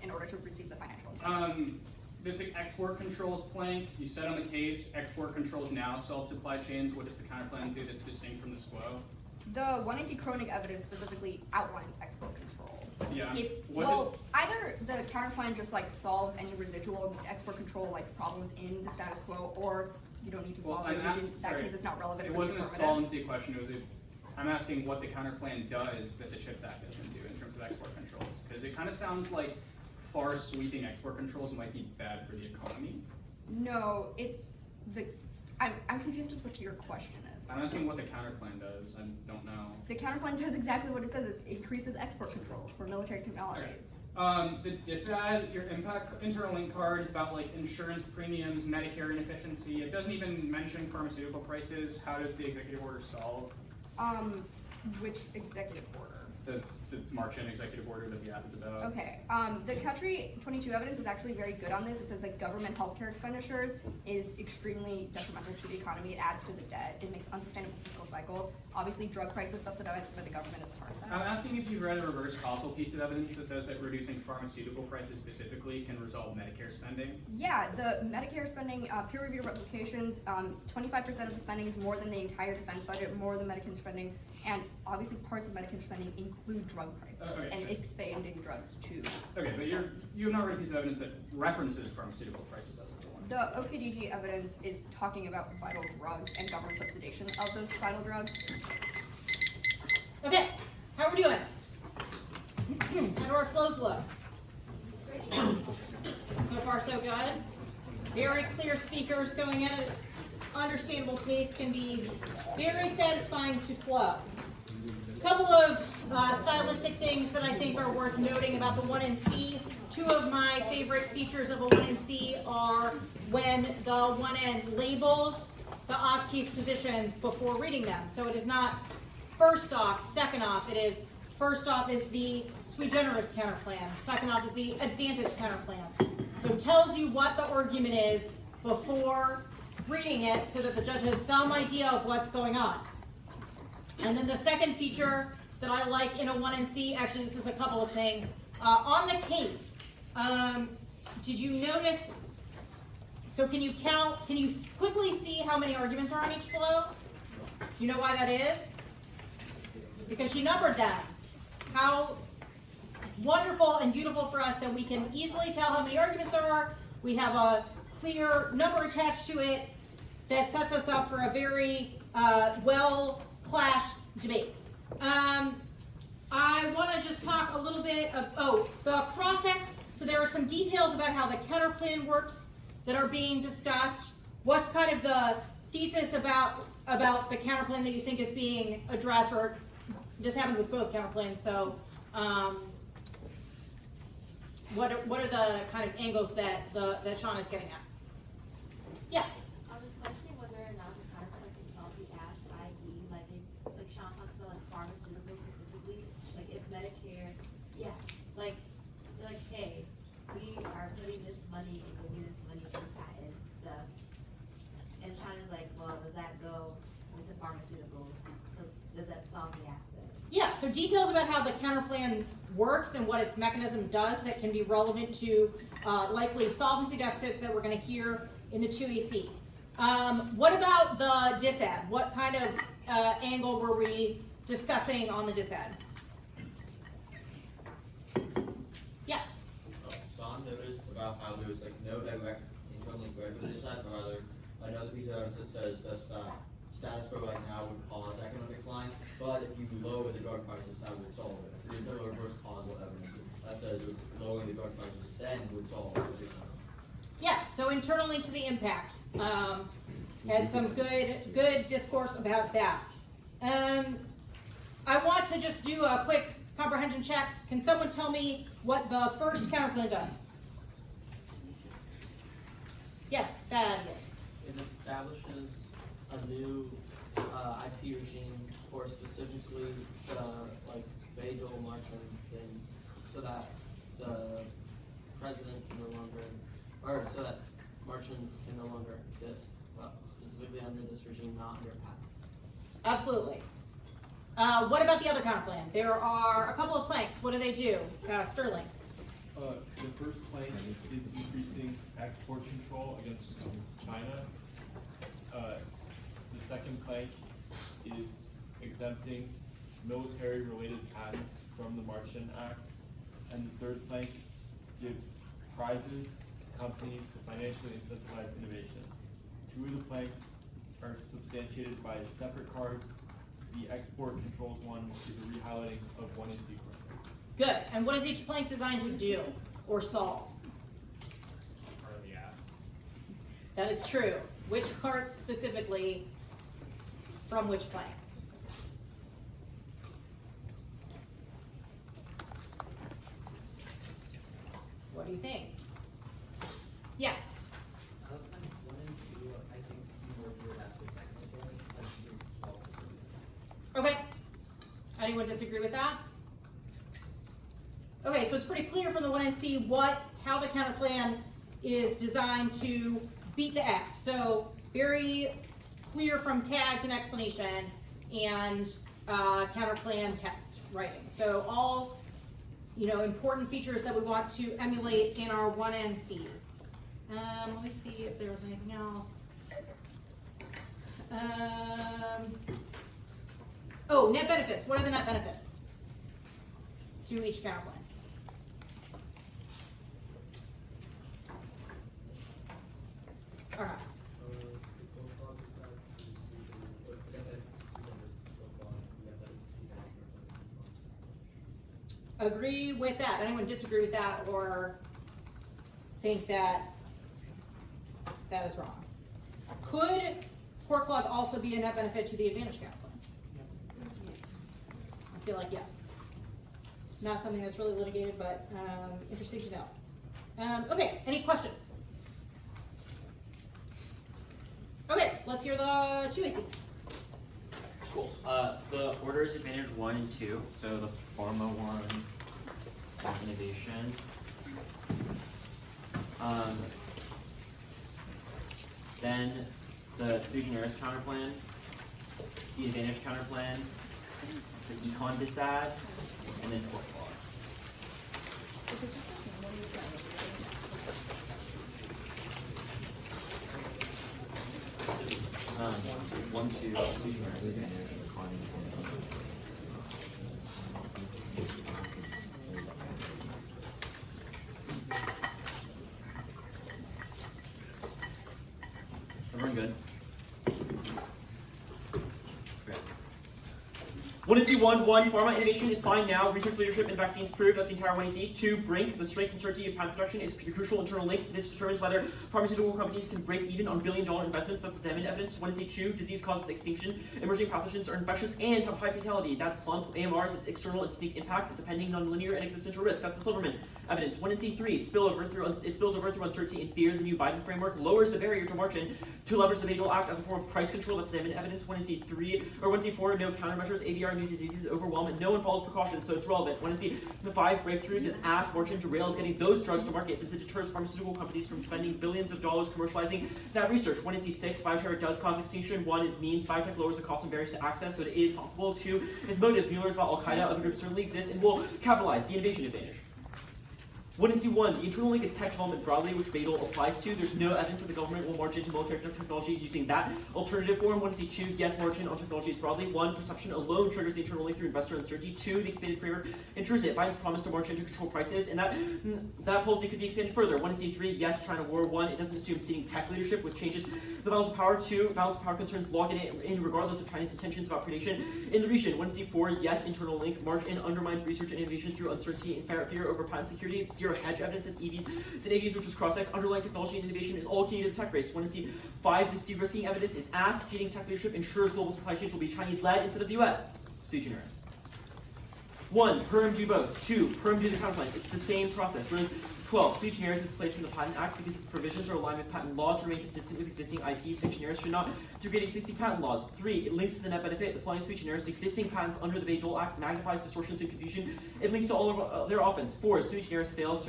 S9: in order to receive the financial incentive.
S2: This export controls plank, you said on the case, export controls now solve supply chains. What does the counterplan do that's distinct from the SQO?
S9: The 1AC Kronig evidence specifically outlines export control.
S2: Yeah.
S9: Either the counterplan just like solves any residual export control like problems in the status quo, or you don't need to solve it, which in that case it's not relevant.
S2: It wasn't a solvency question, I'm asking what the counterplan does that the CHIPS Act doesn't do in terms of export controls. Because it kind of sounds like far sweeping export controls might be bad for the economy.
S9: No, it's the, I'm confused as to what your question is.
S2: I'm asking what the counterplan does, I don't know.
S9: The counterplan does exactly what it says, it increases export controls for military technologies.
S2: The DISAD, your impact interlink card is about like insurance premiums, Medicare inefficiency. It doesn't even mention pharmaceutical prices. How does the executive order solve?
S9: Which executive order?
S2: The March-in executive order that the app is about.
S9: Okay, the Country 22 evidence is actually very good on this. It says that government healthcare expenditures is extremely detrimental to the economy. It adds to the debt. It makes unsustainable fiscal cycles. Obviously, drug prices subsidized by the government is part of that.
S2: I'm asking if you've read a reverse causal piece of evidence that says that reducing pharmaceutical prices specifically can resolve Medicare spending.
S9: Yeah, the Medicare spending, peer-reviewed replications, 25% of the spending is more than the entire defense budget, more than Medicare spending, and obviously parts of Medicare spending include drug prices and expanding drugs too.
S2: Okay, but you have not read a piece of evidence that references pharmaceutical prices as a one.
S9: the OKDG evidence is talking about vital drugs and government subsidization of those vital drugs.
S1: Okay, how are we doing? How do our flows look? So far, so good. Very clear speakers going at an understandable pace can be very satisfying to flow. A couple of stylistic things that I think are worth noting about the 1NC. Two of my favorite features of a 1NC are when the 1N labels the off-keys positions before reading them. So it is not first off, second off. It is first off is the sui generis counterplan. Second off is the advantage counterplan. So it tells you what the argument is before reading it so that the judge has some idea of what's going on. And then the second feature that I like in a 1NC, actually this is a couple of things. On the case, did you notice, so can you quickly see how many arguments are on each flow? Do you know why that is? Because she numbered them. How wonderful and beautiful for us that we can easily tell how many arguments there are. We have a clear number attached to it that sets us up for a very well-clashed debate. I want to just talk a little bit of, the cross-ex. So there are some details about how the counterplan works that are being discussed. What's kind of the thesis about the counterplan that you think is being addressed, or this happened with both counterplans, so what are the kind of angles that Sean is getting at? Yeah.
S11: I was questioning whether or not the counterplan can solve the ask, i.e., like Sean talks about like pharmaceuticals specifically, like if Medicare, like hey, we are putting this money and giving this money to patent stuff, and Sean is like, well, does that go into pharmaceuticals? Does that solve the ask?
S1: Yeah, so details about how the counterplan works and what its mechanism does that can be relevant to likely solvency deficits that we're going to hear in the 2EC. What about the disad? What kind of angle were we discussing on the disad? Yeah.
S7: Sean noticed about how there's like no direct internally grade with this side, but rather another piece of evidence that says just that status quo right now would cause economic decline, but if you lower the drug prices, that would solve it. So there's no reverse causal evidence that says lowering the drug prices then would solve it.
S1: Yeah, so internally to the impact. Had some good discourse about that. I want to just do a quick comprehension check. Can someone tell me what the first counterplan does? Yes, that is.
S5: It establishes a new IP regime for specifically the Bay-Dole Martin thing, so that the president can no longer, or so that Martin can no longer exist, specifically under this regime, not under patent.
S1: Absolutely. What about the other counterplan? There are a couple of planks. What do? Sterling.
S12: The first plank is increasing export control against China. The second plank is exempting military-related patents from the Marchand Act. And the third plank gives prizes to companies to financially incentivize innovation. Two of the planks are substantiated by separate cards. The export controls one is a rehighlighting of 1NC.
S1: Good. And what is each plank designed to do or solve?
S2: Part of the app.
S1: That is true. Which part specifically from which plank? What do you think? Yeah.
S6: One and two, I think, seem more geared at the second one.
S1: Okay. Anyone disagree with that? Okay, so it's pretty clear from the 1NC how the counterplan is designed to beat the F. So very clear from tags and explanation and counterplan text writing. So all important features that we want to emulate in our 1NCs. Let me see if there was anything else. Net benefits. What are the net benefits to each counterplan? agree with that? Anyone disagree with that or think that that is wrong? Could pork log also be a net benefit to the advantage counterclaim? I feel like yes. Not something that's really litigated, but interesting to know. Okay, any questions? Okay, let's hear the 2AC.
S3: Cool. The orders advantage 1 and 2. So the pharma one, innovation. Then the sui generis counterplan, the advantage counterplan, the econ disad, and then pork law. One, two, sui generis, econ. Everyone good? Okay. 1 and C1, 1, pharma innovation is fine now. Research leadership in vaccines prove that's the entire 1AC. 2, Brink, the strength and certainty of patent protection is a crucial internal link. This determines whether pharmaceutical companies can break even on billion-dollar investments. That's examined evidence. 1 and C2, disease causes extinction. Emerging pathogens are infectious and have high fatality. That's Plump. AMRs, its external and distinct impact. It's a pending, non-linear, and existential risk. That's the Silverman evidence. 1 and C3, it spills over through uncertainty and fear. The new Biden framework lowers the barrier to margin to leverage the Behavioral Act as a form of price control. That's examined evidence. 1 and C3 or 1 and C4, no countermeasures. ADR, new diseases, overwhelm, and no one follows precautions, so it's relevant. 1 and C5, breakthroughs is aft margin derails getting those drugs to market since it deters pharmaceutical companies from spending billions of dollars commercializing that research. 1 and C6, biotech does cause extinction. 1 is means biotech lowers the cost and barriers to access, so it is possible. 2 is motive. Mueller's about Al-Qaeda, other groups certainly exist and will capitalize the innovation advantage. 1 and C1, the internal link is tech development broadly, which Badal applies to. There's no evidence that the government will march into military technology using that alternative form. 1 and C2, yes, margin on technologies broadly. 1, perception alone triggers the internal link through investor uncertainty. 2, the expanded framework ensures it. Biden's promise to march into control prices, and that policy could be expanded further. 1 and C3, yes, China war. 1, it doesn't assume ceding tech leadership, which changes the balance of power. 2, balance of power concerns lock it in regardless of China's intentions about predation in the region. 1 and C4, yes, internal link. Margin undermines research and innovation through uncertainty and fear over patent security. 0, hedge evidence is EVs and AVs, which is cross-sex. Underlying technology and innovation is all key to the tech race. 1 and C5, this de-risking evidence is aft. Ceding tech leadership ensures global supply chains will be Chinese-led instead of the US. Sui generis. 1, perm do both. 2, perm do the counterplan. It's the same process. 12, sui generis is placed in the Patent Act because its provisions are aligned with patent law to remain consistent with existing IP. Sui generis should not degrade existing patent laws. 3, it links to the net benefit. Applying sui generis to existing patents under the Bayh-Dole Act magnifies distortions and confusion. It links to all of their offense. 4, sui generis fails.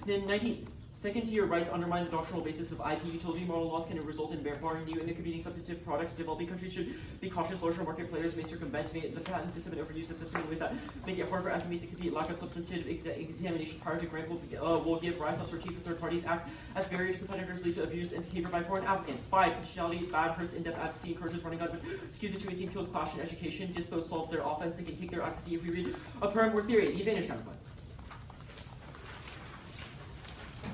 S3: 19, second-tier rights undermine the doctrinal basis of IP utility. Model laws can result in barring new and competing substantive products. Developing countries should be cautious. Larger market players may circumvent the patent system and overuse the system in ways that make it hard for SMEs to compete. Lack of substantive examination prior to grant will give rise to uncertainty for third parties. Act as barriers to competitors, lead to abuse and behavior by foreign applicants. 5, conditionality is bad, hurts in-depth advocacy, encourages running out, skews the 2AC kills clash in education. Dispo solves their offense. They can take their advocacy if we read a perm or theory. The advantage counterplan.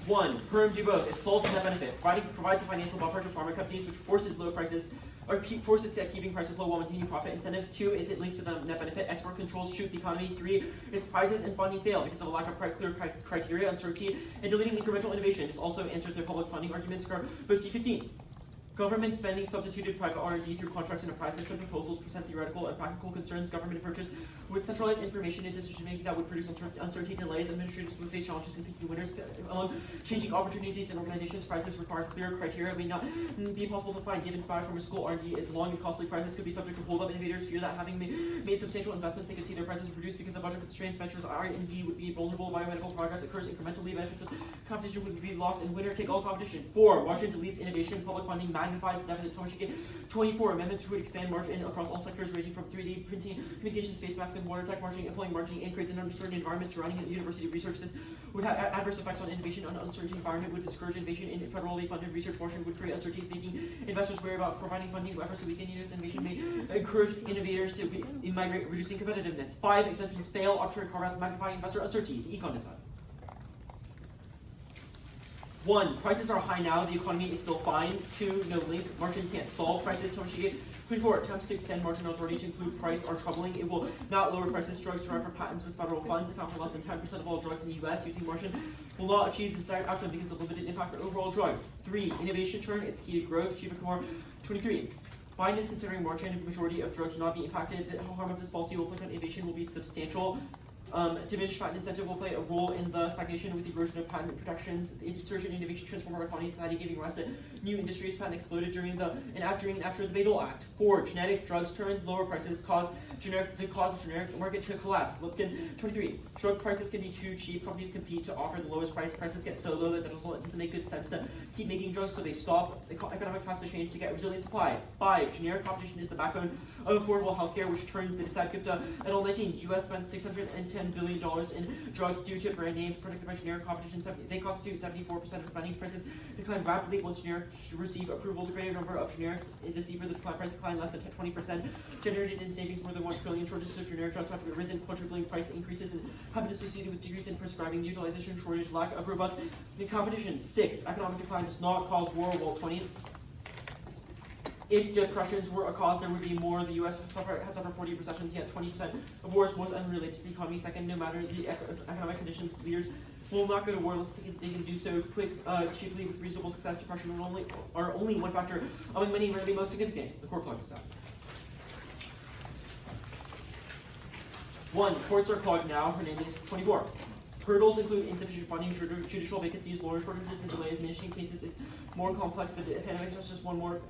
S3: 1, perm do both. It solves the net benefit. Provides a financial buffer to pharma companies, which forces low prices, or forces keeping prices low while maintaining profit incentives. 2 is it links to the net benefit. Export controls shoot the economy. 3 is prizes and funding fail because of a lack of clear criteria, uncertainty, and deleting incremental innovation. This also answers their public funding arguments. Go C15. Government spending substituted private R&D through contracts and a price system. Proposals present theoretical and practical concerns. Government approaches would centralize information and decision-making that would produce uncertainty delays. Administrators would face challenges in picking winners. Changing opportunities in organizations. Prices require clear criteria. It may not be possible to find given biopharmaceutical R&D is long and costly. Prices could be subject to hold-up. Innovators fear that having made substantial investments, they could see their prices reduced because of budget constraints. Ventures R&D would be vulnerable. Biomedical progress occurs incrementally. Benefits of competition would be lost in winner-take-all competition. 4, Washington deletes innovation. Public funding magnifies deficit. 24, amendments would expand margin across all sectors ranging from 3D printing, communications, space masks, and water tech margin, employing margin, and creates an uncertain environment surrounding university research. This would have adverse effects on innovation. An uncertain environment would discourage innovation in federally funded research. Margin would create uncertainties, making investors wary about providing funding. Efforts to weaken U.S. innovation may encourage innovators to migrate, reducing competitiveness. 5, exemptions fail. Arbitrary carve-outs magnify investor uncertainty. The econ design. 1, prices are high now, the economy is still fine. 2, no link, margin can't solve prices. 24, attempts to extend margin authority to include price are troubling. It will not lower prices. Drugs derived from patents with federal funds account for less than 10% of all drugs in the U.S. using margin will not achieve the desired outcome because of limited impact on overall drugs. 3, innovation turn, it's key to growth. Chief Kumar. 23, Biden is considering margin. The majority of drugs will not be impacted. The harm of this policy will inflict on innovation will be substantial. Diminished patent incentive will play a role in the stagnation with the erosion of patent protections. The insurgent innovation transformed our economy and society, giving rise to new industries. Patent exploded during and after the Bayh-Dole Act. 4, genetic drugs turned lower prices cause the generic market to collapse. Lipkin. 23, drug prices can be too cheap. Companies compete to offer the lowest price. Prices get so low that it doesn't make good sense to keep making drugs, so they stop. Economics has to change to get resilient supply. 5, generic competition is the backbone of affordable healthcare, which turns the Desad Gupta et al. 19. U.S. spent $610 billion in drugs due to brand name predicted by generic competition. They constitute 74% of spending. Prices decline rapidly once generics receive approval. The greater number of generics deceive the price decline less than 20%. Generated in savings more than $1 trillion. Shortages of generic drugs have risen, quadrupling price increases and have been associated with decrease in prescribing, utilization, shortage, lack of robust competition. 6, economic decline does not cause war. Wall 20. If depressions were a cause, there would be more. The U.S. had suffered 40 recessions, yet 20% of wars most unrelated to the economy. Second, no matter the economic conditions, leaders will not go to war unless they can do so cheaply with reasonable success. Depression are only one factor among many, rarely most significant. The core plug is that. 1, courts are clogged now. Her name is 24. Hurdles include insufficient funding, judicial vacancies, lawyer shortages, and delays. Managing cases is more complex. The pandemic is just one more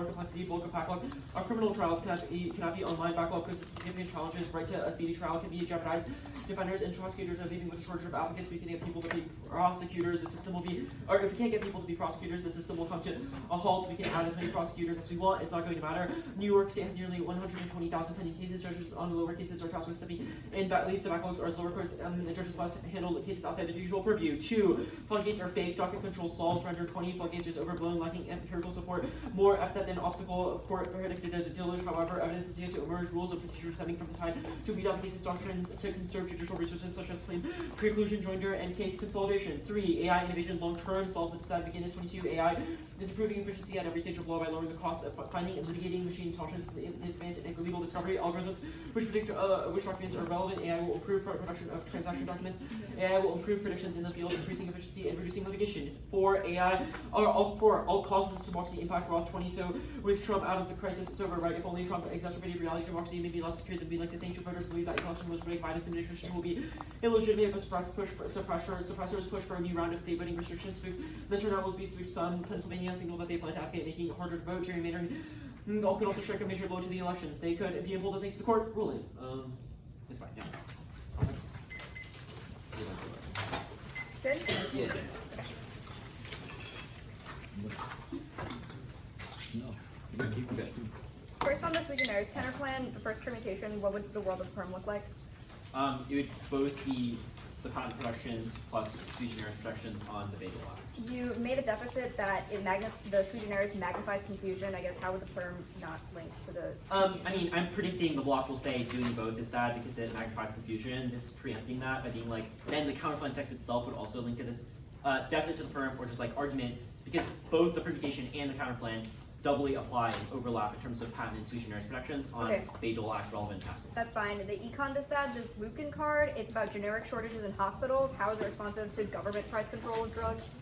S3: complexity. Bulk of backlog. Our criminal trials cannot be online. Backlog poses significant challenges. Right to a speedy trial can be jeopardized. Defenders and prosecutors are leaving with a shortage of applicants. We can get people to be prosecutors. The system will be, or if we can't get people to be prosecutors, the system will come to a halt. We can add as many prosecutors as we want. It's not going to matter. New York stands nearly 120,000 pending cases. Judges on the lower cases are tasked with stepping in. That leads to backlogs or lower courts. The judges must handle cases outside the usual purview. 2, floodgates are fake. Docket control stalls. Render 20. Floodgates is overblown, lacking empirical support. More epithet than obstacle. Court predicted a deluge. However, evidence is yet to emerge. Rules of procedure stemming from the time to weed out cases. Doctrines to conserve judicial resources such as claim preclusion, joinder, and case consolidation. 3, AI innovation long term solves the Desad begin. 22, AI is improving efficiency at every stage of law by lowering the cost of finding and litigating machine intelligence advanced and legal discovery algorithms which predict which documents are relevant. AI will improve production of transaction documents. AI will improve predictions in the field, increasing efficiency and reducing litigation. 4, all causes of democracy impact Roth 20. So with Trump out of the crisis, it's over, right? If only Trump exacerbated reality, democracy may be less secure than we like to think. Voters believe that election was rigged. Biden's administration will be illegitimate, but suppressors push for a new round of state voting restrictions. The turnout will be swift. Some Pennsylvania signal that they plan to advocate making it harder to vote. Gerrymandering could also strike a major blow to the elections. They could be able to thanks to the court ruling. It's fine. Yeah.
S9: Good?
S3: Yeah.
S9: First on the sui generis counterplan, the first permutation, what would the world of perm look like?
S3: It would both be the patent protections plus sui generis protections on the Bayh-Dole Act.
S9: You made a deficit that the sui generis magnifies confusion. I guess how would the perm not link to the
S3: I mean, I'm predicting the block will say doing both is bad because it magnifies confusion. This is preempting that by being like, then the counterplan text itself would also link to this deficit to the perm, or just like argument, because both the permutation and the counterplan doubly apply and overlap in terms of patent and sui generis protections on Bayh-Dole Act relevant patents.
S9: That's fine. The econ Desad, this Lucan card, it's about generic shortages in hospitals. How is it responsive to government price control of drugs?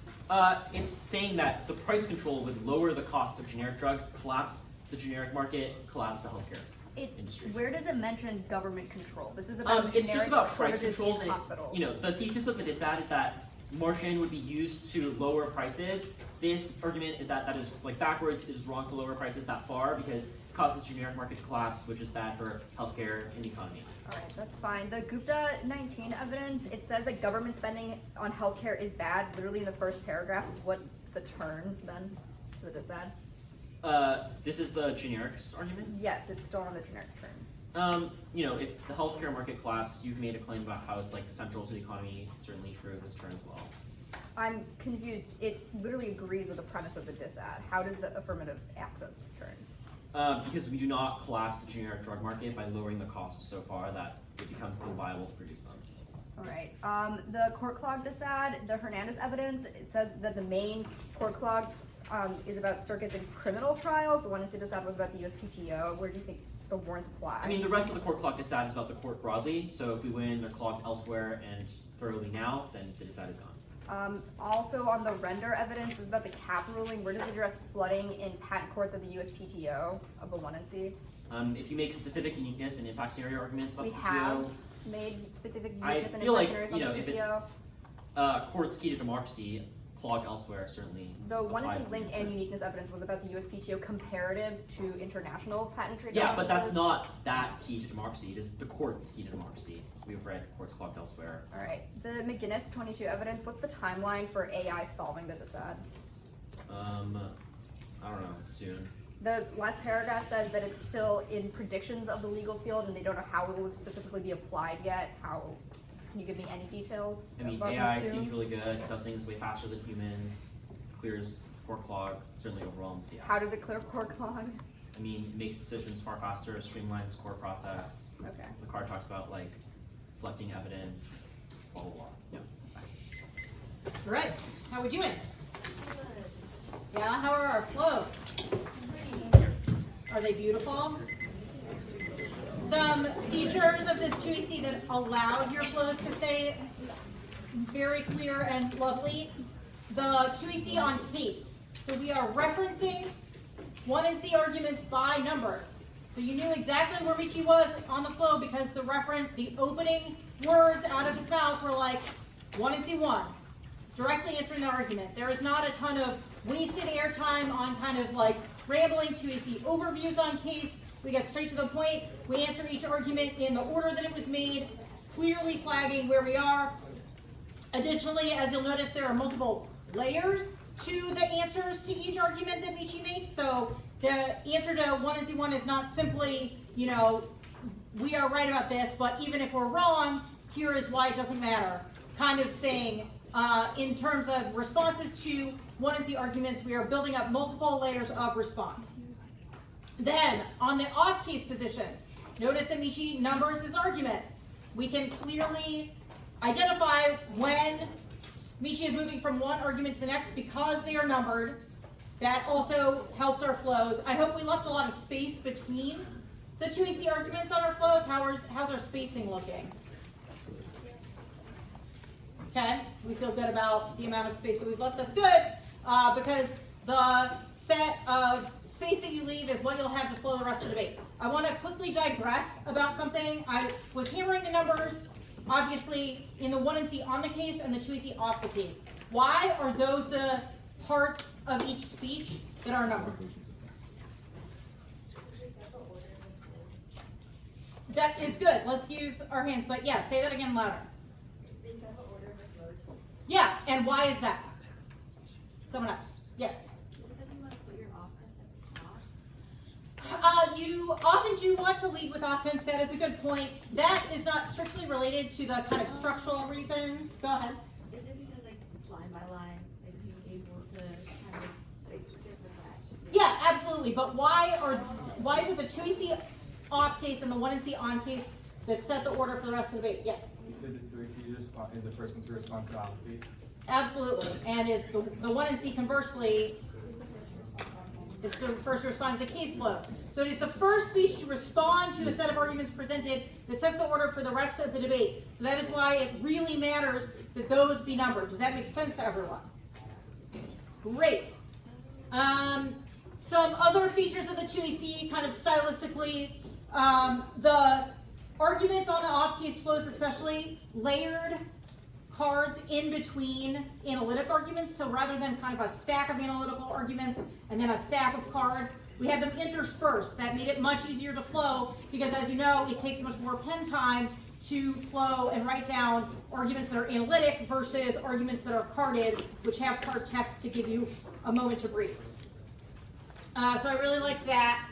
S3: It's saying that the price control would lower the cost of generic drugs, collapse the generic market, collapse the healthcare industry.
S9: Where does it mention government control? This is about
S3: it's just
S9: generic
S3: about price
S9: shortages
S3: controls
S9: in hospitals.
S3: You know, the thesis of the Desad is that margin would be used to lower prices. This argument is that is like backwards. It is wrong to lower prices that far because it causes generic market to collapse, which is bad for healthcare and the economy.
S9: All right, that's fine. The Gupta 19 evidence, it says that government spending on healthcare is bad. Literally in the first paragraph. What's the turn then to the Desad?
S3: This is the generics argument?
S9: Yes, it's still on the generics turn.
S3: You know, if the healthcare market collapsed, you've made a claim about how it's like central to the economy. Certainly true of this turn as well.
S9: I'm confused. It literally agrees with the premise of the Desad. How does the affirmative access this turn?
S3: Because we do not collapse the generic drug market by lowering the cost so far that it becomes unviable to produce them.
S9: All right. The court clog disad, the Hernandez evidence, it says that the main court clog is about circuits in criminal trials. The one in disad was about the USPTO. Where do you think the warrants apply?
S3: I mean, the rest of the court clock disad is about the court broadly. So if we win, they're clogged elsewhere and thoroughly now, then the disad is gone.
S9: Also on the render evidence, this is about the cap ruling. Where does it address flooding in patent courts of the USPTO of the 1 and C?
S3: If you make specific uniqueness and impact scenario arguments about
S9: We
S3: the
S9: have
S3: PTO,
S9: made specific
S3: I
S9: uniqueness and
S3: feel
S9: impact
S3: like,
S9: scenarios on
S3: you know,
S9: the
S3: if it's
S9: PTO.
S3: court's key to democracy, clogged elsewhere certainly
S9: The 1 and
S3: applies
S9: C link
S3: to
S9: and
S3: it.
S9: uniqueness evidence was about the USPTO comparative to international patent treaty
S3: Yeah, but that's
S9: offices.
S3: not that key to democracy. It is the court's key to democracy. We've read courts clogged elsewhere.
S9: All right. The McGinnis 22 evidence, what's the timeline for AI solving the disad?
S3: I don't know, soon.
S9: The last paragraph says that it's still in predictions of the legal field and they don't know how it will specifically be applied yet. How, can you give me any details?
S3: I mean,
S9: about
S3: AI
S9: soon?
S3: seems really good, does things way faster than humans, clears court clog, certainly overwhelms the
S9: How does it clear court clog?
S3: I mean, it makes decisions far faster, streamlines the court process.
S9: Okay.
S3: The card talks about like selecting evidence, blah blah blah. Yeah.
S1: All right, how we doing? Yeah, how are our flows? Are they beautiful? Some features of this 2EC that allowed your flows to stay very clear and lovely. The 2EC on case. So we are referencing 1 and C arguments by number. So you knew exactly where Michi was on the flow because the opening words out of his mouth were like 1 and C1, directly answering the argument. There is not a ton of wasted airtime on kind of like rambling 2AC overviews on case. We get straight to the point. We answer each argument in the order that it was made, clearly flagging where we are. Additionally, as you'll notice, there are multiple layers to the answers to each argument that Michi makes. So the answer to 1 and C1 is not simply, you know, we are right about this, but even if we're wrong, here is why it doesn't matter, kind of thing. In terms of responses to 1 and C arguments, we are building up multiple layers of response. Then, on the off-case positions, notice that Michi numbers his arguments. We can clearly identify when Michi is moving from one argument to the next because they are numbered. That also helps our flows. I hope we left a lot of space between the 2EC arguments on our flows. How's our spacing looking? Okay, we feel good about the amount of space that we've left. That's good because the set of space that you leave is what you'll have to flow the rest of the debate. I want to quickly digress about something. I was hammering the numbers, obviously, in the 1 and C on the case and the 2EC off the case. Why are those the parts of each speech that are numbered? That is good. Let's use our hands. But yeah, say that again louder. Yeah, and why is that? Someone else. Yes. You often do want to lead with offense. That is a good point. That is not strictly related to the kind of structural reasons. Go ahead.
S11: Is it because like it's line by line, like being able to kind of like stick with that?
S1: Yeah, absolutely. But why is it the 2EC off case and the 1 and C on case that set the order for the rest of the debate? Yes.
S10: Because the 2AC is the first one to respond to all please.
S1: Absolutely. And is the 1 and C conversely is to first respond to the case flows. So it is the first speech to respond to a set of arguments presented that sets the order for the rest of the debate. So that is why it really matters that those be numbered. Does that make sense to everyone? Great. Some other features of the 2EC, kind of stylistically, the arguments on the off-case flows especially layered cards in between analytic arguments. So rather than kind of a stack of analytical arguments and then a stack of cards, we have them interspersed. That made it much easier to flow because, as you know, it takes much more pen time to flow and write down arguments that are analytic versus arguments that are carded, which have card text to give you a moment to breathe. So I really liked that.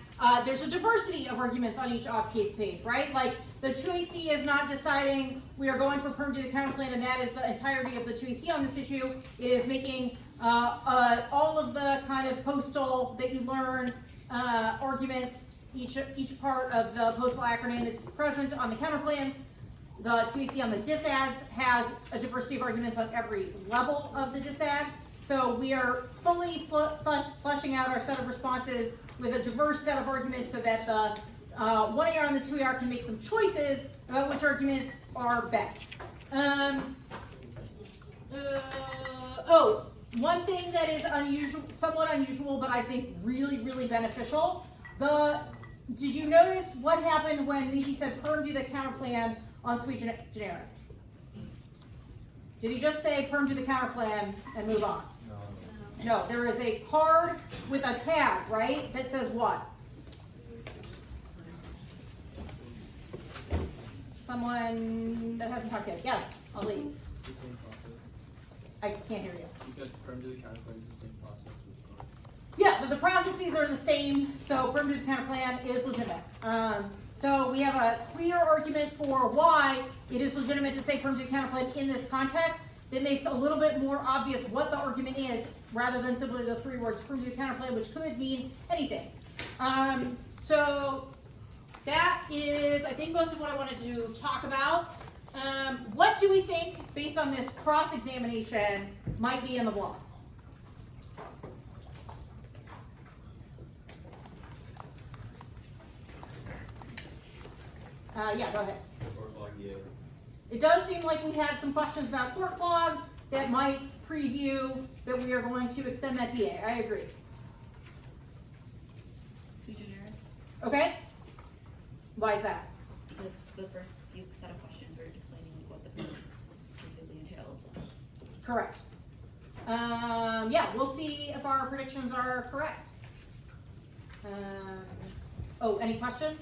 S1: There's a diversity of arguments on each off-case page, right? Like the 2EC is not deciding we are going for perm to the counterplan, and that is the entirety of the 2EC on this issue. It is making all of the kind of postal that you learn arguments. Each part of the postal acronym is present on the counterplans. The TUC on the disads has a diversity of arguments on every level of the disad. So we are fully fleshing out our set of responses with a diverse set of arguments so that the 1AR and the 2AR can make some choices about which arguments are best. One thing that is unusual, somewhat unusual, but I think really, really beneficial. Did you notice what happened when Michi said perm do the counterplan on sui generis? Did he just say perm do the counterplan and move on? No, there is a card with a tag, right, that says what? Someone that hasn't talked yet. Yes, I'll leave.
S5: It's the same process.
S1: I can't hear you.
S5: You said perm to the counterplan is the same process with card.
S1: Yeah, the processes are the same, so perm to the counterplan is legitimate. So we have a clear argument for why it is legitimate to say perm to the counterplan in this context that makes a little bit more obvious what the argument is rather than simply the 3 words perm to the counterplan, which could mean anything. So that is, I think, most of what I wanted to talk about. What do we think, based on this cross-examination, might be in the blog? Yeah, go ahead. It does seem like we had some questions about court log that might preview that we are going to extend that DA. I agree.
S8: Sui generis,
S1: Okay? Why is that?
S8: because the first few set of questions were explaining what the perm basically entailed.
S1: Correct. Yeah, we'll see if our predictions are correct. Any questions?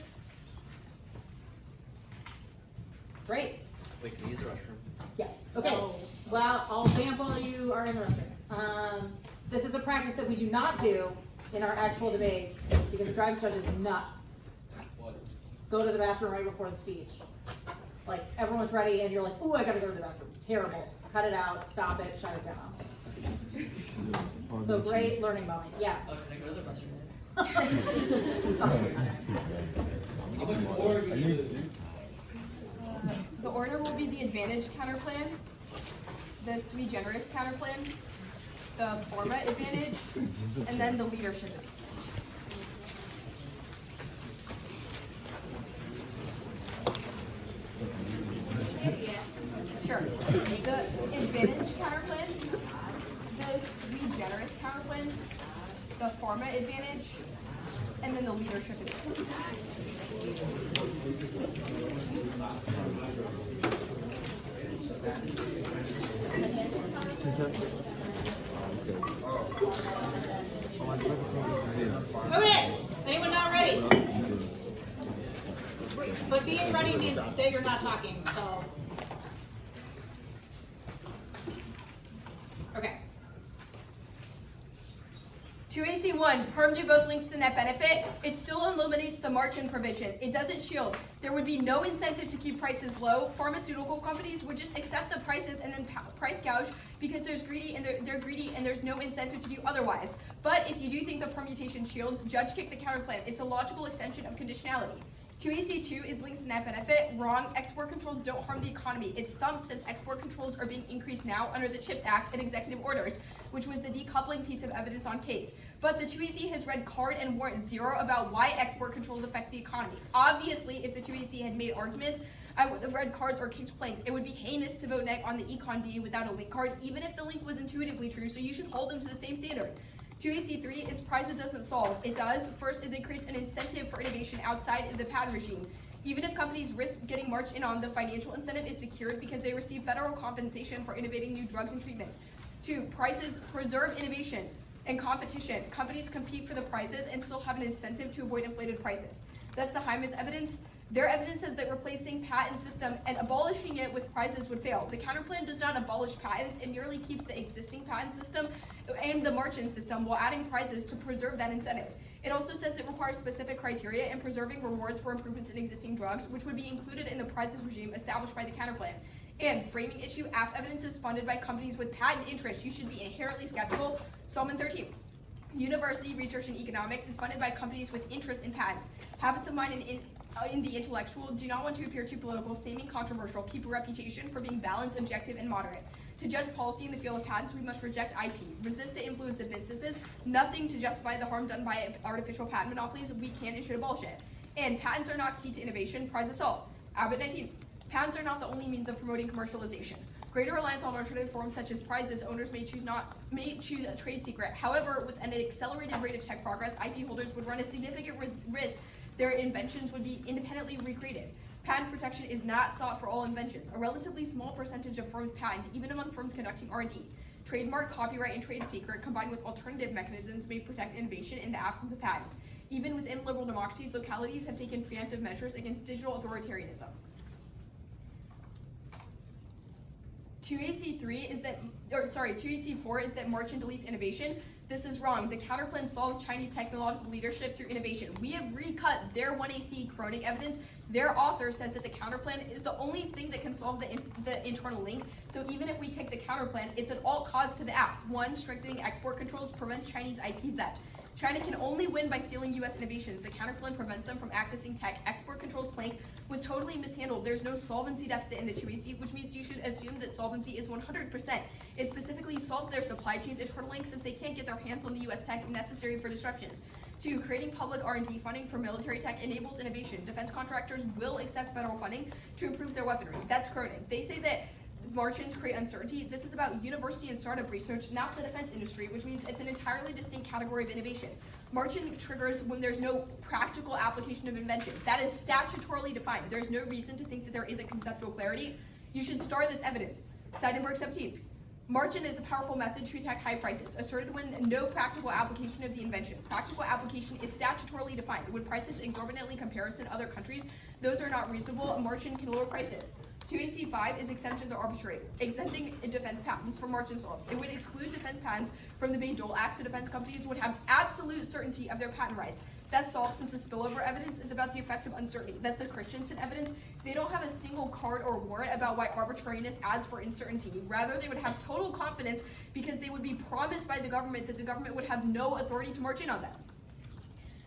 S1: Great.
S3: Wait, can you use the restroom?
S1: Yeah, okay.
S8: No.
S1: Well, I'll vamp while you are in the restroom. This is a practice that we do not do in our actual debates because the driver's judge is nuts.
S5: What?
S1: Go to the bathroom right before the speech. Like, everyone's ready and you're like, ooh, I gotta go to the bathroom. Terrible. Cut it out, stop it, shut it down. So great learning moment, yes.
S6: Can I go to the restroom?
S4: The order will be the advantage counterplan, the sui generis counterplan, the forma advantage, and then the leadership. Sure. The advantage counterplan, the sui generis counterplan, the forma advantage, and then the leadership advantage.
S1: Okay, anyone not ready? But being ready means that you're not talking, so. Okay.
S4: 2AC1, perm do both links to the net benefit. It still eliminates the margin provision. It doesn't shield. There would be no incentive to keep prices low. Pharmaceutical companies would just accept the prices and then price gouge because they're greedy and there's no incentive to do otherwise. But if you do think the permutation shields, judge kick the counterplan. It's a logical extension of conditionality. 2AC2 is links to net benefit. Wrong. Export controls don't harm the economy. It's thumped since export controls are being increased now under the CHIPS Act and executive orders, which was the decoupling piece of evidence on case. But the 2AC has read card and warrant 0 about why export controls affect the economy. Obviously, if the 2AC had made arguments, I would have read cards or kicked planks. It would be heinous to vote neg on the econ D without a link card, even if the link was intuitively true, so you should hold them to the same standard. 2AC3 is prize it doesn't solve. It does. First is it creates an incentive for innovation outside of the patent regime. Even if companies risk getting marched in on, the financial incentive is secured because they receive federal compensation for innovating new drugs and treatments. 2, prizes preserve innovation and competition. Companies compete for the prizes and still have an incentive to avoid inflated prices. That's the Hymas evidence. Their evidence says that replacing patent system and abolishing it with prizes would fail. The counterplan does not abolish patents, it merely keeps the existing patent system and the margin system while adding prizes to preserve that incentive. It also says it requires specific criteria and preserving rewards for improvements in existing drugs, which would be included in the prizes regime established by the counterplan. And framing issue, AF evidence is funded by companies with patent interests. You should be inherently skeptical. Solomon 13. University research in economics is funded by companies with interest in patents. Habits of mind and in the intellectual, do not want to appear too political, seeming controversial, keep a reputation for being balanced, objective, and moderate. To judge policy in the field of patents, we must reject IP, resist the influence of businesses, nothing to justify the harm done by artificial patent monopolies. We can and should abolish it. And patents are not key to innovation, prize us all. Abbott 19. Patents are not the only means of promoting commercialization. Greater reliance on alternative forms such as prizes, owners may choose a trade secret. However, with an accelerated rate of tech progress, IP holders would run a significant risk their inventions would be independently recreated. Patent protection is not sought for all inventions. A relatively small percentage of firms patent, even among firms conducting R&D. Trademark, copyright, and trade secret combined with alternative mechanisms may protect innovation in the absence of patents. Even within liberal democracies, localities have taken preemptive measures against digital authoritarianism. 2AC4 is that march and deletes innovation. This is wrong. The counterplan solves Chinese technological leadership through innovation. We have recut their 1AC chroning evidence. Their author says that the counterplan is the only thing that can solve the internal link. So even if we take the counterplan, it's an alt cause to the app. 1, strengthening export controls prevents Chinese IP theft. China can only win by stealing U.S. innovations. The counterplan prevents them from accessing tech. Export controls plank was totally mishandled. There's no solvency deficit in the 2AC, which means you should assume that solvency is 100%. It specifically solves their supply chains internal links since they can't get their hands on the U.S. tech necessary for disruptions. 2, creating public R&D funding for military tech enables innovation. Defense contractors will accept federal funding to improve their weaponry. That's croning. They say that margins create uncertainty. This is about university and startup research, not the defense industry, which means it's an entirely distinct category of innovation. Margin triggers when there's no practical application of invention. That is statutorily defined. There's no reason to think that there isn't conceptual clarity. You should star this evidence. Seidenberg 17. Margin is a powerful method to attack high prices, asserted when no practical application of the invention. Practical application is statutorily defined. When prices exorbitantly comparison other countries, those are not reasonable. Margin can lower prices. 2AC5 is exemptions are arbitrary, exempting defense patents from margin solves. It would exclude defense patents from the Bayh-Dole Act, so defense companies would have absolute certainty of their patent rights. That's solved since the spillover evidence is about the effects of uncertainty. That's the Christensen evidence. They don't have a single card or warrant about why arbitrariness adds for uncertainty. Rather, they would have total confidence because they would be promised by the government that the government would have no authority to march in on them.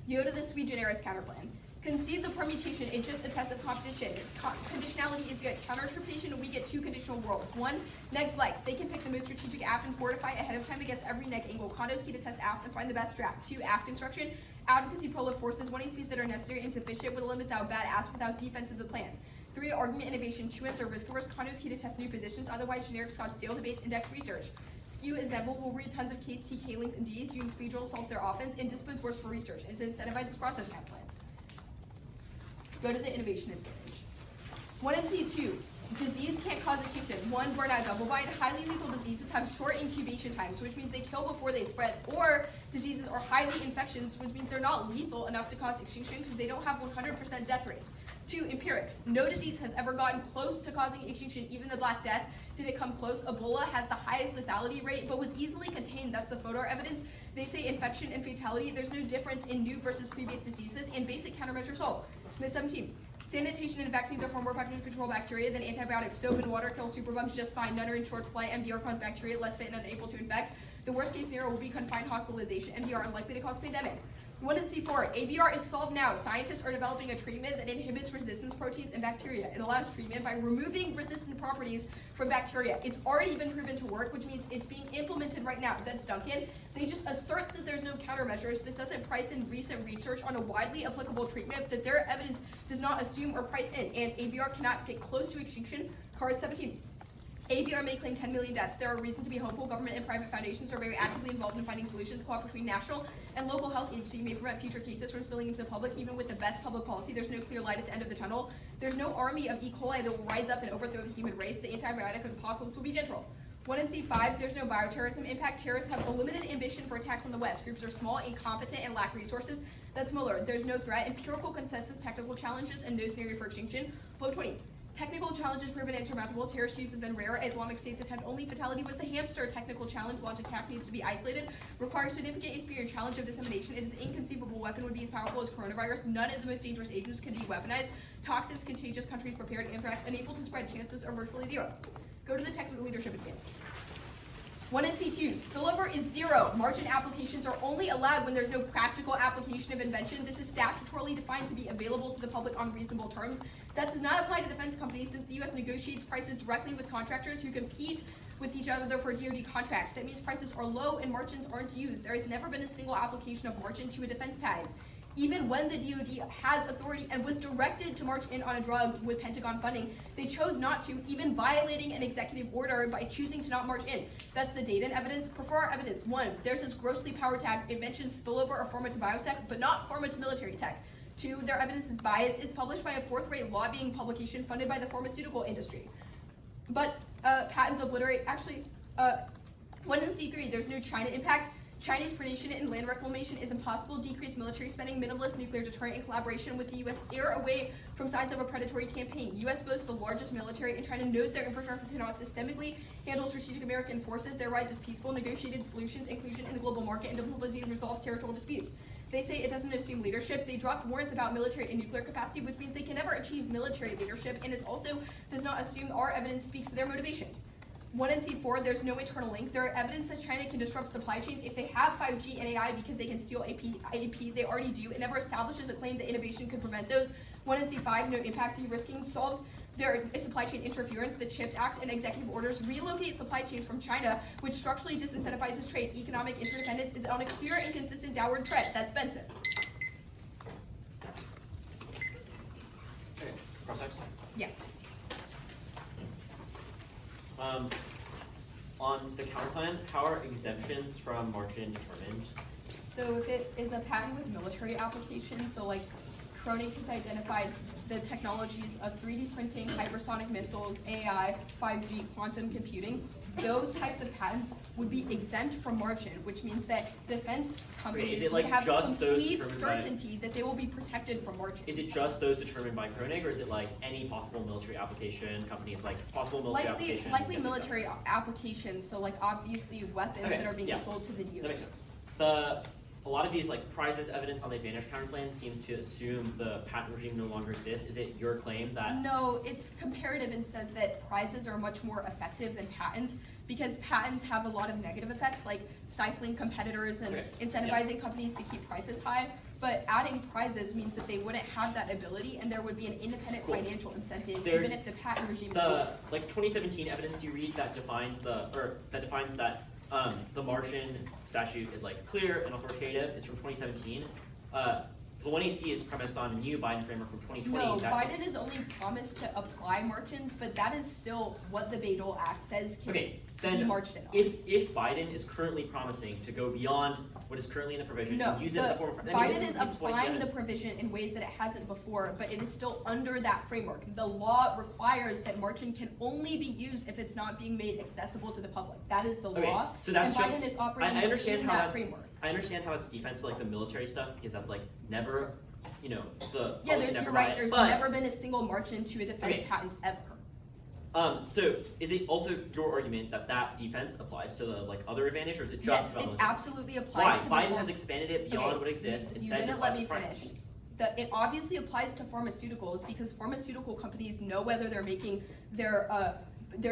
S4: You go to the sui generis counterplan. Concede the permutation, it just a test of competition. Conditionality is good. Counterinterpretation, we get 2 conditional worlds. 1, neg flex. They can pick the most strategic aft and fortify ahead of time against every neg angle. Condos key to test afts and find the best strap. 2, aft construction. Advocacy prolif forces 1ACs that are necessary and sufficient with limits out bad ass without defense of the plan. 3, argument innovation. 2, answer risk averse. Condos key to test new positions. Otherwise, generics cause stale debates, index research. Skew is Neville will read tons of case TK links and Ds. Doing speed drill solves their offense and dispose worse for research. It incentivizes process kind plans. Go to the innovation advantage. 1MC2, disease can't cause extinction. 1, burnout double bind. Highly lethal diseases have short incubation times, which means they kill before they spread. Or diseases are highly infectious, which means they're not lethal enough to cause extinction because they don't have 100% death rates. 2, empirics. No disease has ever gotten close to causing extinction. Even the Black Death didn't come close. Ebola has the highest lethality rate, but was easily contained. That's the photo evidence. They say infection and fatality. There's no difference in new versus previous diseases, and basic countermeasures solved. Smith 17. Sanitation and vaccines are far more effective to control bacteria than antibiotics. Soap and water kill superbugs just fine. None are in short supply. MDR cause bacteria less fit and unable to infect. The worst case scenario will be confined hospitalization. MDR unlikely to cause pandemic. 1 and C4, ABR is solved now. Scientists are developing a treatment that inhibits resistance proteins in bacteria. It allows treatment by removing resistant properties from bacteria. It's already been proven to work, which means it's being implemented right now. That's Duncan. They just assert that there's no countermeasures. This doesn't price in recent research on a widely applicable treatment that their evidence does not assume or price in, and ABR cannot get close to extinction. Cars 17. ABR may claim 10 million deaths. There are reasons to be hopeful. Government and private foundations are very actively involved in finding solutions. Co-op between national and local health agencies may prevent future cases from spilling into the public. Even with the best public policy, there's no clear light at the end of the tunnel. There's no army of E. coli that will rise up and overthrow the human race. The antibiotic apocalypse will be gentle. 1 and C5, there's no bioterrorism. Impact terrorists have a limited ambition for attacks on the West. Groups are small, incompetent, and lack resources. That's Mueller. There's no threat. Empirical consensus, technical challenges, and no scenario for extinction. Flow 20. Technical challenges proven insurmountable. Terrorist use has been rare. Islamic State's attempt only fatality was the hamster. Technical challenge. Launch attack needs to be isolated. Requires significant experience. Challenge of dissemination. It is inconceivable. Weapon would be as powerful as coronavirus. None of the most dangerous agents can be weaponized. Toxins, contagious, countries prepared. Anthrax unable to spread. Chances are virtually 0. Go to the technical leadership advantage. 1 in C2, spillover is 0. Margin applications are only allowed when there's no practical application of invention. This is statutorily defined to be available to the public on reasonable terms. That does not apply to defense companies since the U.S. negotiates prices directly with contractors who compete with each other for DoD contracts. That means prices are low and margins aren't used. There has never been a single application of margin to a defense patent. Even when the DoD has authority and was directed to march in on a drug with Pentagon funding, they chose not to, even violating an executive order by choosing to not march in. That's the data and evidence. Prefer our evidence. 1, there's this grossly power tag. It mentions spillover or pharma to biotech, but not pharma to military tech. 2, their evidence is biased. It's published by a 4th-rate lobbying publication funded by the pharmaceutical industry. But patents obliterate, 1 in C3, there's no China impact. Chinese predation in land reclamation is impossible. Decreased military spending, minimalist nuclear deterrent in collaboration with the U.S. Steer away from signs of a predatory campaign. U.S. boasts the largest military, and China knows their infrastructure cannot systemically handle strategic American forces. Their rise is peaceful, negotiated solutions, inclusion in the global market, and diplomacy resolves territorial disputes. They say it doesn't assume leadership. They dropped warrants about military and nuclear capacity, which means they can never achieve military leadership, and it also does not assume our evidence speaks to their motivations. 1 in C4, there's no internal link. There are evidence that China can disrupt supply chains if they have 5G and AI because they can steal IP. They already do. It never establishes a claim that innovation could prevent those. 1 in C5, no impact de-risking solves their supply chain interference. The CHIPS Act and executive orders relocate supply chains from China, which structurally disincentivizes trade. Economic interdependence is on a clear and consistent downward trend. That's Benson.
S3: Okay, cross-ex?
S4: Yeah.
S3: On the counterplan, how are exemptions from margin determined?
S4: So if it is a patent with military applications, so like Kronig has identified the technologies of 3D printing, hypersonic missiles, AI, 5G, quantum computing, those types of patents would be exempt from margin, which means that defense companies
S3: Is it
S4: would
S3: like
S4: have
S3: just those
S4: complete
S3: determined by-
S4: certainty that they will be protected from margin.
S3: Is it just those determined by Kronig, or is it like any possible military application, companies like possible military application?
S4: Likely
S3: gets
S4: military applications, so like obviously weapons
S3: Okay,
S4: that are being
S3: yeah.
S4: sold to the DoD.
S3: That makes sense. A lot of these like prizes evidence on the advantage counterplan seems to assume the patent regime no longer exists. Is it your claim that?
S4: No, it's comparative and says that prizes are much more effective than patents because patents have a lot of negative effects like stifling competitors and
S3: Okay,
S4: incentivizing companies to keep prices high. But adding prizes means that they wouldn't have that ability and there would be an independent
S3: Cool.
S4: financial incentive
S3: There's
S4: even if the patent regime is
S3: The like 2017 evidence you read that defines that the margin statute is like clear and authoritative is from 2017. The 1AC is premised on a new Biden framework from 2020.
S4: No,
S3: that
S4: Biden is only promised to apply margins, but that is still what the Bayh-Dole Act says can
S3: Okay,
S4: be
S3: then
S4: marched in on.
S3: if Biden is currently promising to go beyond what is currently in the provision
S4: No,
S3: and use it as a form of,
S4: Biden
S3: this
S4: is
S3: what he
S4: applying the
S3: says.
S4: provision in ways that it hasn't before, but it is still under that framework. The law requires that margin can only be used if it's not being made accessible to the public. That is the
S3: Okay,
S4: law,
S3: so that's
S4: and
S3: just
S4: Biden is operating
S3: I understand
S4: within
S3: how
S4: that
S3: that's
S4: framework.
S3: I understand how it's defense to like the military stuff because that's like never, the
S4: Yeah,
S3: public
S4: you're
S3: never
S4: right.
S3: buy it.
S4: There's
S3: But-
S4: never been a single margin to a defense
S3: Okay.
S4: patent ever.
S3: So is it also your argument that defense applies to the like other advantage, or is it just
S4: Yes,
S3: about
S4: it
S3: military?
S4: absolutely
S3: Why?
S4: applies to the
S3: Biden
S4: form-
S3: has expanded it beyond
S4: Okay,
S3: what exists and
S4: you
S3: says it
S4: didn't let
S3: applies
S4: me
S3: to price.
S4: finish. It obviously applies to pharmaceuticals because pharmaceutical companies know whether they're making their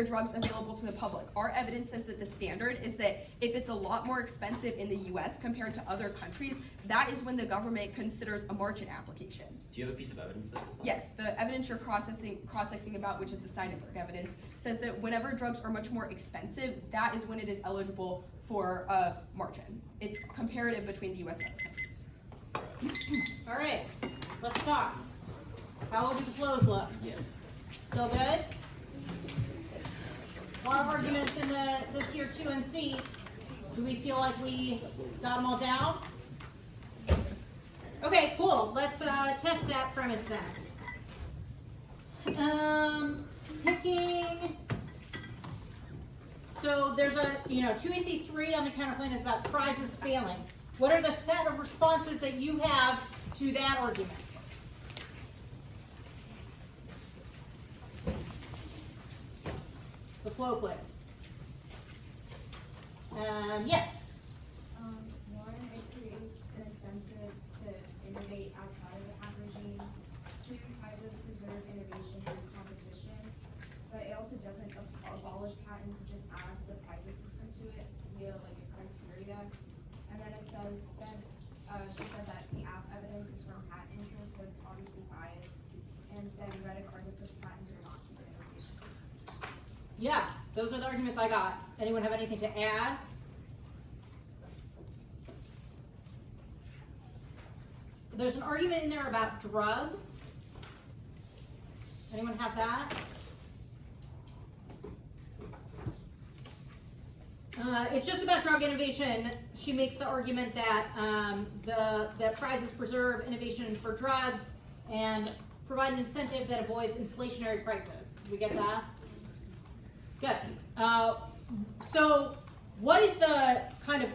S4: drugs available to the public. Our evidence says that the standard is that if it's a lot more expensive in the US compared to other countries, that is when the government considers a margin application.
S3: Do you have a piece of evidence that says that?
S4: Yes, the evidence you're cross-sexing about, which is the Seidenberg evidence, says that whenever drugs are much more expensive, that is when it is eligible for a margin. It's comparative between the US and other countries.
S1: All right, let's talk. How do the flows look?
S3: Yeah.
S1: Still good? A lot of arguments in this here 2 and C. Do we feel like we got them all down? Okay, cool. Let's test that premise then. Picking. So there's a 2AC3 on the counterplan is about prizes failing. What are the set of responses that you have to that argument? The flow quiz. Yes.
S13: One, it creates an incentive to innovate outside of the patent regime. 2, prizes preserve innovation through competition. But it also doesn't abolish patents, it just adds the prizes system to to it via like a criteria. And then it says, then she said that the app evidence is from patent interest, so it's obviously biased. And then Reddit argues that patents are not keeping innovation.
S1: Yeah, those are the arguments I got. Anyone have anything to add? There's an argument in there about drugs. Anyone have that? It's just about drug innovation. She makes the argument that the prizes preserve innovation for drugs and provide an incentive that avoids inflationary prices. Do we get that? Good. So what is the kind of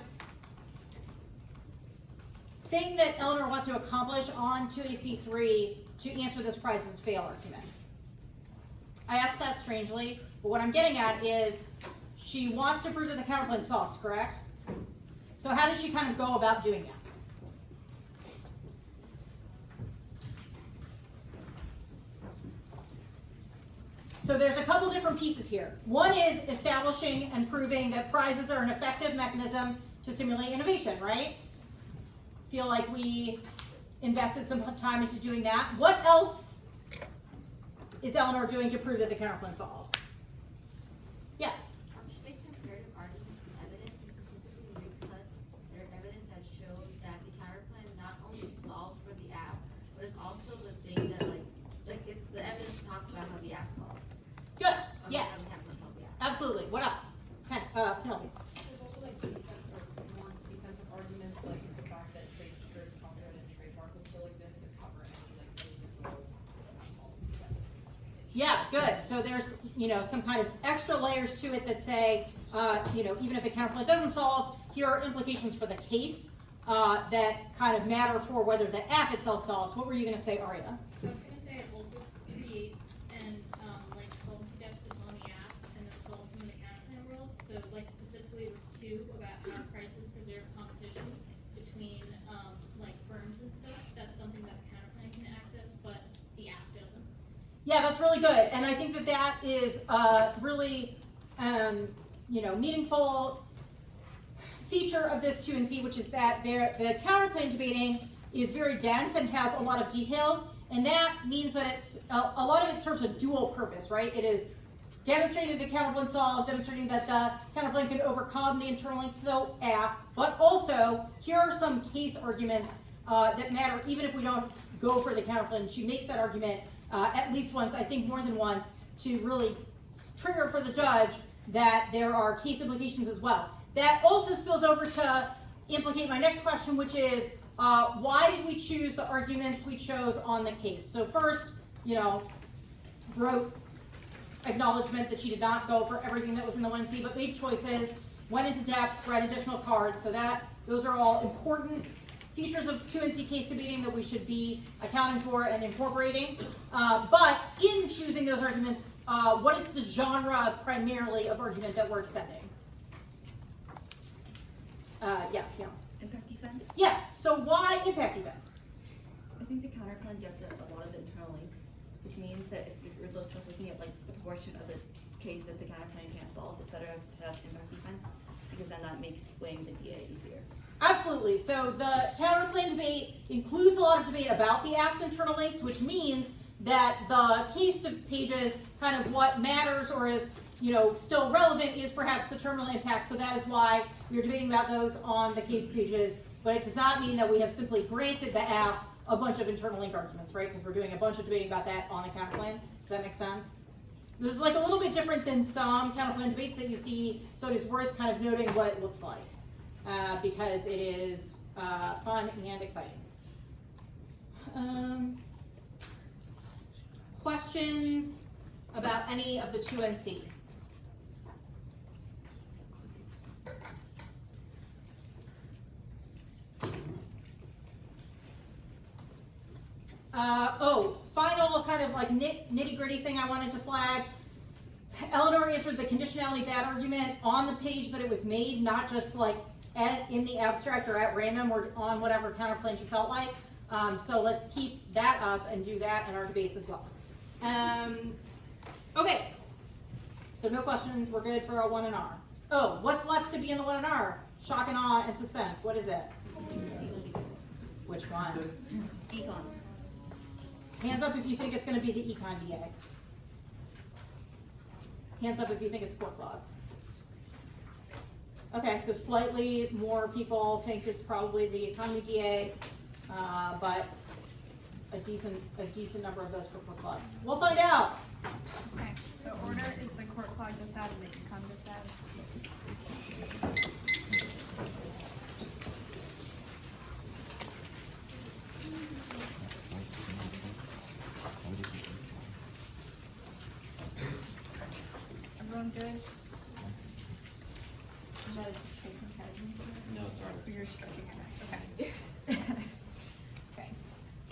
S1: thing that Eleanor wants to accomplish on 2AC3 to answer this prizes fail argument? I asked that strangely, but what I'm getting at is she wants to prove that the counterplan solves, correct? So how does she kind of go about doing that? So there's a couple different pieces here. One is establishing and proving that prizes are an effective mechanism to stimulate innovation, right? Feel like we invested some time into doing that. What else is Eleanor doing to prove that the counterplan solves? Yeah.
S11: She makes comparative arguments and evidence, and specifically recuts their evidence that shows that the counterplan not only solves for the app, but it's also the thing that the evidence talks about how the app solves.
S1: Good. Yeah.
S11: How the counterplan solves the app.
S1: Absolutely. What else? Penelope.
S8: There's also like more defensive arguments, like the fact that trade secrets, copyright, and trademark will still exist to cover any like individual
S1: Yeah, good. So there's, some kind of extra layers to it that say, even if the counterplan doesn't solve, here are implications for the case that kind of matter for whether the app itself solves. What were you going to say, Aria?
S14: I was going to say it also creates and solves steps on the app and then solves them in the counterplan world. So specifically with 2 about how prices preserve competition between firms and stuff. That's something that the counterplan can access, but the app doesn't.
S1: Yeah, that's really good. And I think that that is a really, meaningful feature of this 2NC, which is that the counterclaim debating is very dense and has a lot of details. And that means that it's a lot of it serves a dual purpose, right? It is demonstrating that the counterplan solves, demonstrating that the counterplan can overcome the internal links to the app, but also here are some case arguments that matter even if we don't go for the counterplan. She makes that argument at least once, I think more than once, to really trigger for the judge that there are case implications as well. That also spills over to implicate my next question, which is why did we choose the arguments we chose on the case? So first, wrote acknowledgement that she did not go for everything that was in the 1C, but made choices, went into depth, read additional cards, so those are all important features of 2NC case debating that we should be accounting for and incorporating. But in choosing those arguments, what is the genre primarily of argument that we're extending?
S9: Impact defense?
S1: Yeah, so why impact defense?
S9: I think the counterplan gets at a lot of the internal links, which means that if you're just looking at the portion of the case that the counterplan can't solve, it's better to have impact defense, because then that makes weighing the DA easier.
S1: Absolutely. So the counterclaim debate includes a lot of debate about the app's internal links, which means that the case pages, kind of what matters or is still relevant is perhaps the terminal impact. So that is why we are debating about those on the case pages. But it does not mean that we have simply granted the app a bunch of internal link arguments, right? Because we're doing a bunch of debating about that on the counterclaim. Does that make sense? This is a little bit different than some counterclaim debates that you see, so it is worth kind of noting what it looks like. Because it is fun and exciting. Questions about any of the 2NC? Final kind of nitty-gritty thing I wanted to flag. Eleanor answered the conditionality bad argument on the page that it was made, not just in the abstract or at random or on whatever counterplane she felt like. So let's keep that up and do that in our debates as well. Okay, so no questions, we're good for a 1 and R. Oh, what's left to be in the 1R? Shock and awe and suspense. What is it? Which one?
S11: Econs.
S1: Hands up if you think it's going to be the econ DA. Hands up if you think it's court log. Okay, so slightly more people think it's probably the economy DA, but a decent number of those for court log. We'll find out.
S9: Okay, the order is the court clog decide and the econ decide. Everyone good? Is that a shaking head?
S3: No, sorry.
S9: You're stroking your neck. Okay. Okay.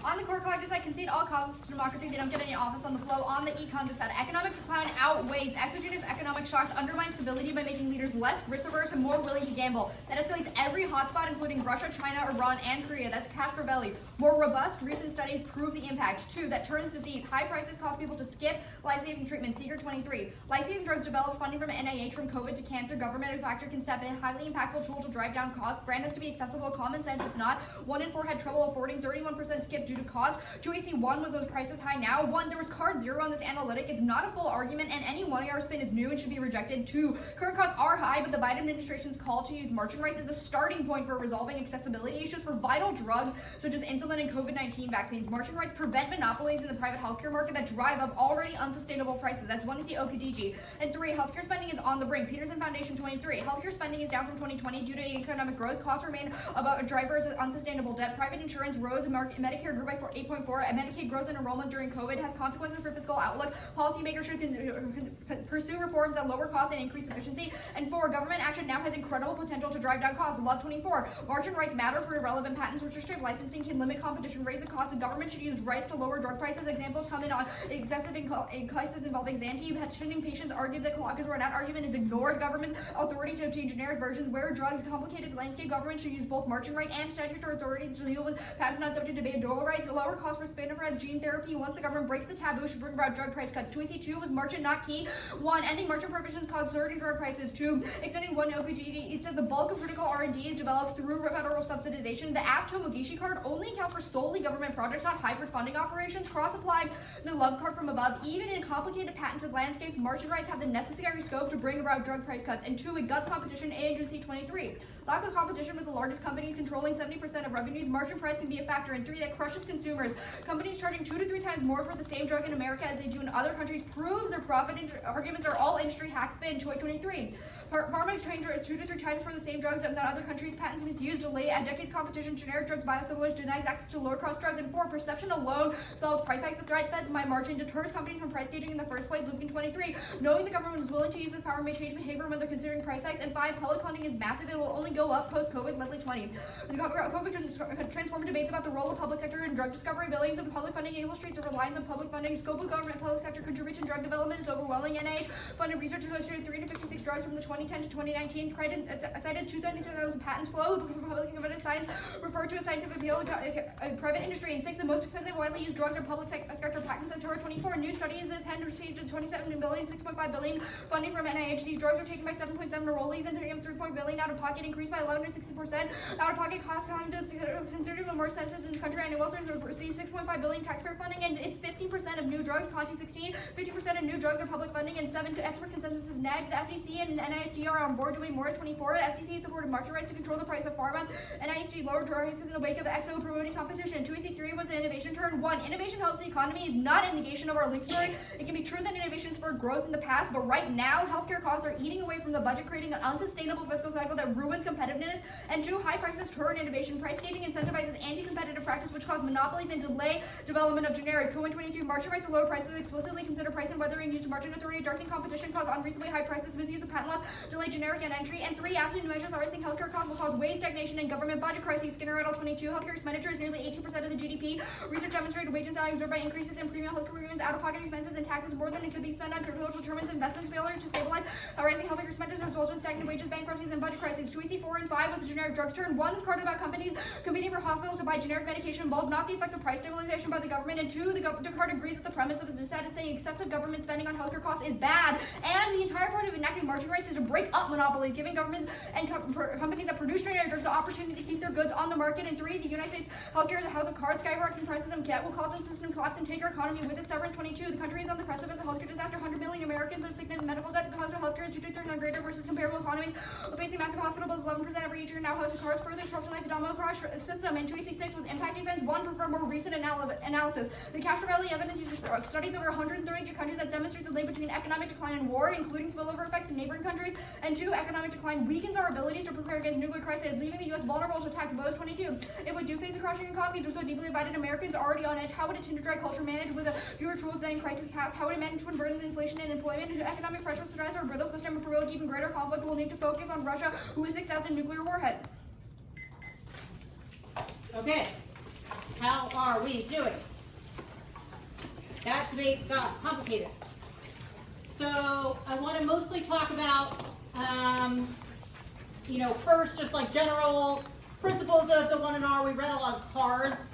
S9: On the court clock decide, concede all causes to democracy. They don't get any office on the flow. On the econ decide, economic decline outweighs exogenous economic shocks, undermines stability by making leaders less risk-averse and more willing to gamble. That escalates every hotspot, including Russia, China, Iran, and Korea. That's Castro Belli. More robust recent studies prove the impact. 2, that turns disease. High prices cause people to skip life-saving treatment. Seeger 23. Life-saving drugs developed funding from NIH from COVID to cancer. Government factor can step in. Highly impactful tool to drive down costs. Brand has to be accessible. Common sense. If not, 1 in 4 had trouble affording. 31% skipped due to cost. 2AC1 was those prices high now. 1, there was card 0 on this analytic. It's not a full argument, and any 1AR spin is new and should be rejected. 2, current costs are high, but the Biden administration's call to use margin rights is the starting point for resolving accessibility issues for vital drugs such as insulin and COVID-19 vaccines. Margin rights prevent monopolies in the private healthcare market that drive up already unsustainable prices. That's 1 is the Okahata. And 3, healthcare spending is on the brink. Peterson Foundation 23. Healthcare spending is down from 2020 due to economic growth. Costs remain about drivers of unsustainable debt. Private insurance rose. Medicare grew by 8.4. And Medicaid growth and enrollment during COVID has consequences for fiscal outlook. Policymakers should pursue reforms that lower costs and increase efficiency. And 4, government action now has incredible potential to drive down costs. Love 24. Margin rights matter for irrelevant patents. Restrictive licensing can limit competition, raise the cost. The government should use rights to lower drug prices. Examples come in on excessive cases involving Xanti. Petitioning patients argue that because where that argument is ignored, government authority to obtain generic versions. Where drugs complicated landscape, government should use both margin right and statutory authority to deal with patents not subject to debate. Rights, lower cost for spinifras, gene therapy. Once the government breaks the taboo, should bring about drug price cuts. 2AC2 was margin not key. 1, ending margin provisions cause surging drug prices. 2, extending 1 OPGD. It says the bulk of critical R&D is developed through federal subsidization. The app Tomogishi card only accounts for solely government projects, not hybrid funding operations. Cross-applied the love card from above. Even in complicated patented landscapes, margin rights have the necessary scope to bring about drug price cuts. And 2, it guts competition. Agency 23. Lack of competition with the largest companies controlling 70% of revenues. Margin price can be a factor. And 3, that crushes consumers. Companies charging 2 to 3 times more for the same drug in America as they do in other countries proves their profit arguments are all industry hack spin. Choi 23. Pharma change 2 to 3 times for the same drugs in other countries. Patents misuse, delay, and decades competition. Generic drugs, biosimilars, denies access to lower cost drugs. And 4, perception alone solves price hikes. The threat feds my margin deters companies from price gauging in the first place. Lupin 23. Knowing the government is willing to use this power may change behavior when they're considering price hikes. And 5, public funding is massive. It will only go up post-COVID. Ledley 20. COVID transformed debates about the role of public sector in drug discovery. Billions of public funding illustrates the reliance on public funding. Scope of government public sector contribution in drug development is overwhelming. NIH funded research associated 356 drugs from the 2010 to 2019. Cited 292,000 patents flow. Public and government science referred to a scientific appeal of private industry. And 6, the most expensive widely used drugs are public sector patents. And 24, new studies intend to receive 27 billion, 6.5 billion funding from NIH. These drugs are taken by 7.7 enrollees and 3.0 billion out of pocket, increased by 1160%. Out of pocket costs considerably more expensive in the country, and it also receives 6.5 billion taxpayer funding, and it's 15% of new drugs. Conti 16, 50% of new drugs are public funding, and 7, expert consensus is neg. The FTC and NIST are on board doing more at 24. The FTC supported market rights to control the price of pharma. NIST lowered prices in the wake of the XO promoting competition. 2AC3 was the innovation turn. 1, innovation helps the economy is not a negation of our leak story. It can be true that innovation spurred growth in the past, but right now, healthcare costs are eating away from the budget, creating an unsustainable fiscal cycle that ruins competitiveness. And 2, high prices turn innovation. Price gauging incentivizes anti-competitive practice, which cause monopolies and delay development of generic. 23, margin rights to lower prices explicitly consider price and weathering, use margin authority, darkening competition, cause unreasonably high prices, misuse of patent laws, delay generic and entry. And 3, absolute measures are raising healthcare costs will cause wage stagnation and government budget crises. Skinner et al. 22, healthcare expenditures nearly 18% of the GDP. Research demonstrated wages are absorbed by increases in premium healthcare premiums, out-of-pocket expenses, and taxes more than it could be spent on social determinants, investments, failure to stabilize. Rising healthcare expenditures results in stagnant wages, bankruptcies, and budget crises. 2AC 4 and 5 was the generic drugs turn. 1 is carded about companies competing for hospitals to buy generic medication involved, not the effects of price stabilization by the government. government, and 2, the card agrees with the premise of the dissent, saying excessive government spending on healthcare costs is bad, and the entire point of enacting margin rights is to break up monopolies, giving governments and companies that produce generic drugs the opportunity to keep their goods on the market, and 3, the United States healthcare is a house of cards, skyrocketing prices and debt will cause a system collapse and take our economy with it. Severance 22, the country is on the precipice of a healthcare disaster. 100 million Americans are sick in medical debt. The cost of healthcare is 2 to 3 greater versus comparable economies, facing massive hospital bills 11% every year. Now house of cards further disruption like the domino crash system, and 2AC6 was impact events 1 for more recent analysis. The Castro-Valley evidence uses studies over 132 countries that demonstrate the link between economic decline and war, including spillover effects in neighboring countries, and 2, economic decline weakens our abilities to prepare against nuclear crisis, leaving the U.S. vulnerable to attack. Bose 22. If we do face a crashing economy, we're so deeply divided, Americans are already on edge. How would a Tinder-dry culture manage with fewer tools than in crisis past? How would it manage to convert inflation and employment into economic pressures to drive our brittle system and provoke even greater conflict? We'll need to focus on Russia, who has 6,000 nuclear warheads.
S1: Okay, how are we doing? That debate got complicated. So I want to mostly talk about, first just like general principles of the 1NR. We read a lot of cards.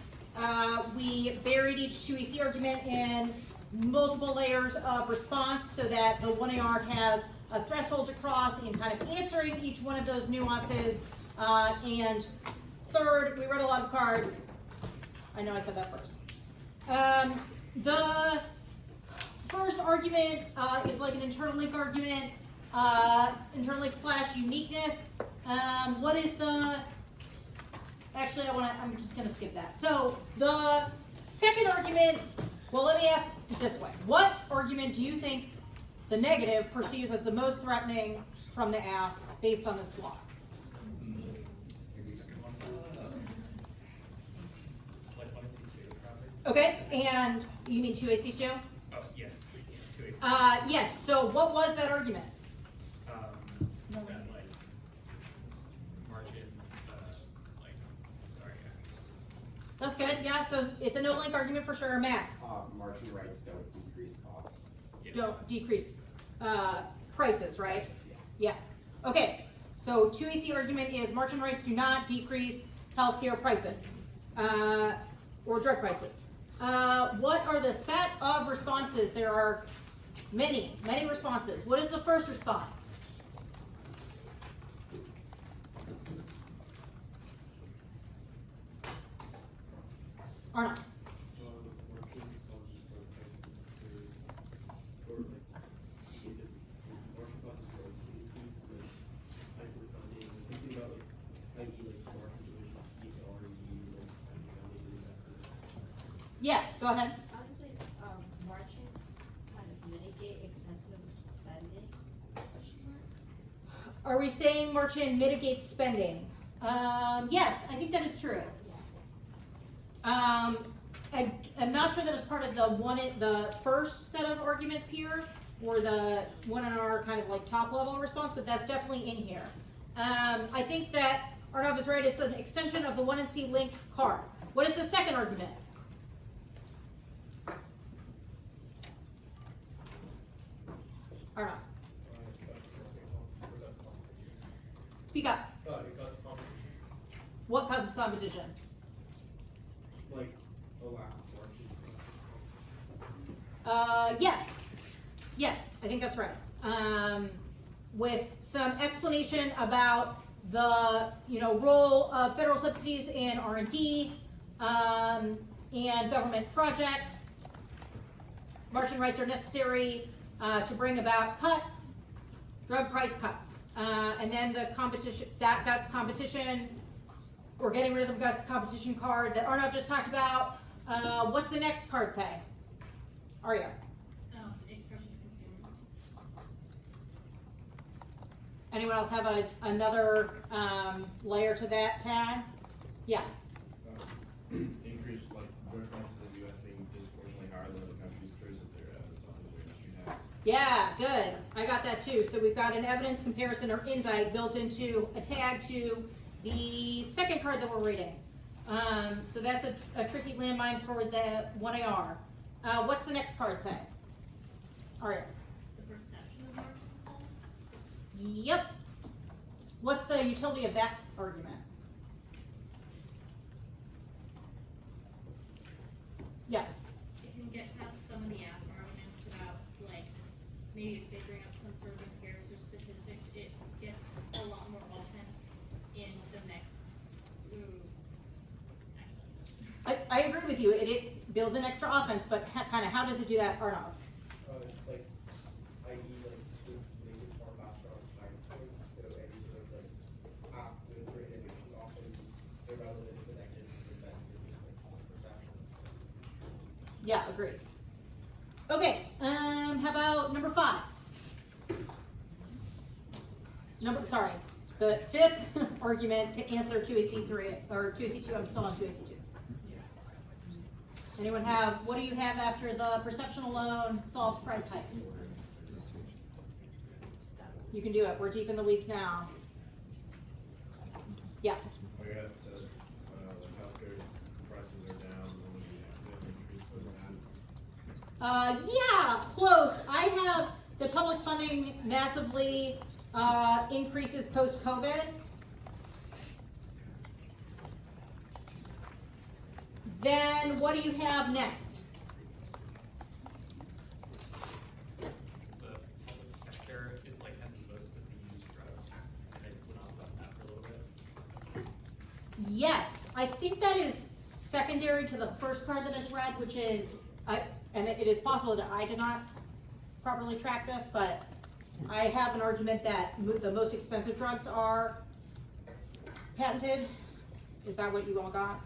S1: We buried each 2EC argument in multiple layers of response so that the 1AR has a threshold to cross in kind of answering each one of those nuances. And third, we read a lot of cards. I know I said that first. The first argument is like an internal link argument, internal link / uniqueness. What is the, actually I'm just gonna skip that. So the second argument, well, let me ask it this way. What argument do you think the negative perceives as the most threatening from the AF based on this block? Okay, and you mean 2AC2?
S2: Oh, yes, 2AC2.
S1: Yes, so what was that argument?
S2: That, margins,
S1: That's good, yeah, so it's a no-link argument for sure. Max?
S15: Margin rights don't decrease costs.
S2: Yes.
S1: Don't decrease prices, right? Yeah. Okay, so 2AC argument is margin rights do not decrease healthcare prices or drug prices. What are the set of responses? There are many responses. What is the first response? Arnold. Yeah, go ahead.
S11: I would say margins kind of mitigate excessive spending.
S1: Are we saying merchant mitigates spending? Yes, I think that is true. I'm not sure that it's part of the first set of arguments here, or the 1NR kind of like top level response, but that's definitely in here. I think that Arnav is right. It's an extension of the 1NC link card. What is the second argument? Arnav. Speak up.
S12: It causes competition.
S1: What causes competition?
S12: Like a lack of margin.
S1: Yes, I think that's right. With some explanation about the role of federal subsidies in R&D and government projects. Margin rights are necessary to bring about cuts, drug price cuts, and then the competition. That's competition. Or getting rid of the competition card that Arnav just talked about. What's the next card say? Arya.
S14: It crushes consumers.
S1: Anyone else have another layer to that tag? Yeah.
S12: Increased drug prices in the U.S. being disproportionately higher than other countries because of their industry tax.
S1: Yeah, good. I got that too. So we've got an evidence comparison or indite built into a tag to the second card that we're reading. So that's a tricky landmine for the 1AR. What's the next card say? Arya.
S14: The perception of margin assault.
S1: Yep. What's the utility of that argument?
S14: It on the app arguments about like maybe figuring out some sort of empirics or statistics, it gets a lot more offense in the next.
S1: I agree with you. It builds an extra offense, but kind of how does it do that, Arnaud?
S16: It's like, i.e. like, to make it more faster on time point, so any sort of like app with for innovation often is irrelevant if it actually prevent just like perception.
S1: Yeah, agreed. Okay, how about number 5? Sorry, the 5th argument to answer 2AC3, or 2AC2, I'm still on 2AC2. Anyone have, what do you have after the perception alone solves price hikes? You can do it, we're deep in the weeds now. Yeah.
S17: I got, healthcare prices are down, when we have increased those
S1: Yeah, close. I have the public funding massively increases post-COVID. Then what do you have next?
S18: The public sector is like has most of the used drugs, and I went off about that for a little bit.
S1: Yes, I think that is secondary to the first card that is read, which is, and it is possible that I did not properly track this, but I have an argument that the most expensive drugs are patented. Is that what you all got?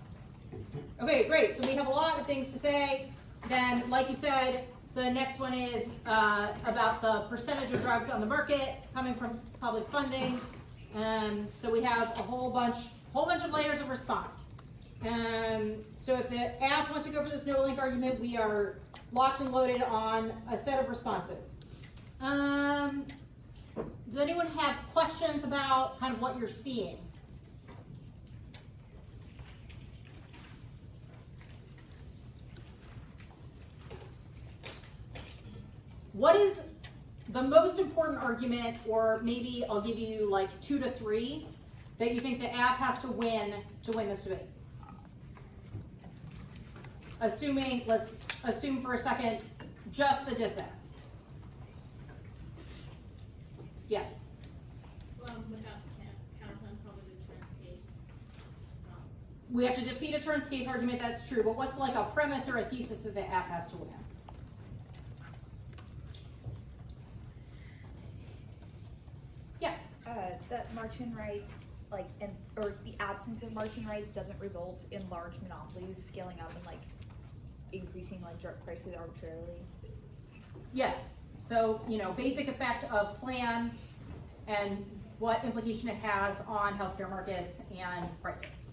S1: Okay, great. So we have a lot of things to say. Then, like you said, the next one is about the percentage of drugs on the market coming from public funding. So we have a whole bunch of layers of response. So if the app wants to go for this no link argument, we are locked and loaded on a set of responses. Does anyone have questions about kind of what you're seeing? What is the most important argument, or maybe I'll give you like 2 to 3, that you think the app has to win this debate? Let's assume for a second, just the dissent. Yeah.
S14: Without counterclaim, probably the Turns case.
S1: We have to defeat a Turns case argument, that's true, but what's like a premise or a thesis that the app has to win? Yeah.
S19: That marching rights, or the absence of marching rights doesn't result in large monopolies scaling up and increasing drug prices arbitrarily.
S1: Yeah. So, basic effect of plan and what implication it has on healthcare markets and prices.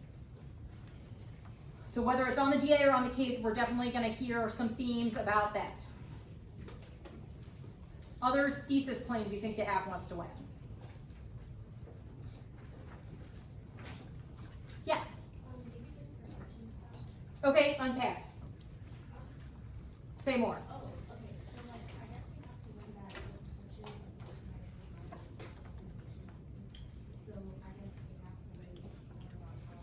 S1: So whether it's on the DA or on the case, we're definitely going to hear some themes about that. Other thesis claims you think the app wants to win? Yeah. Okay, unpack. Say more.
S11: Oh, okay. So I guess we have to look at so I guess we have to wait more about how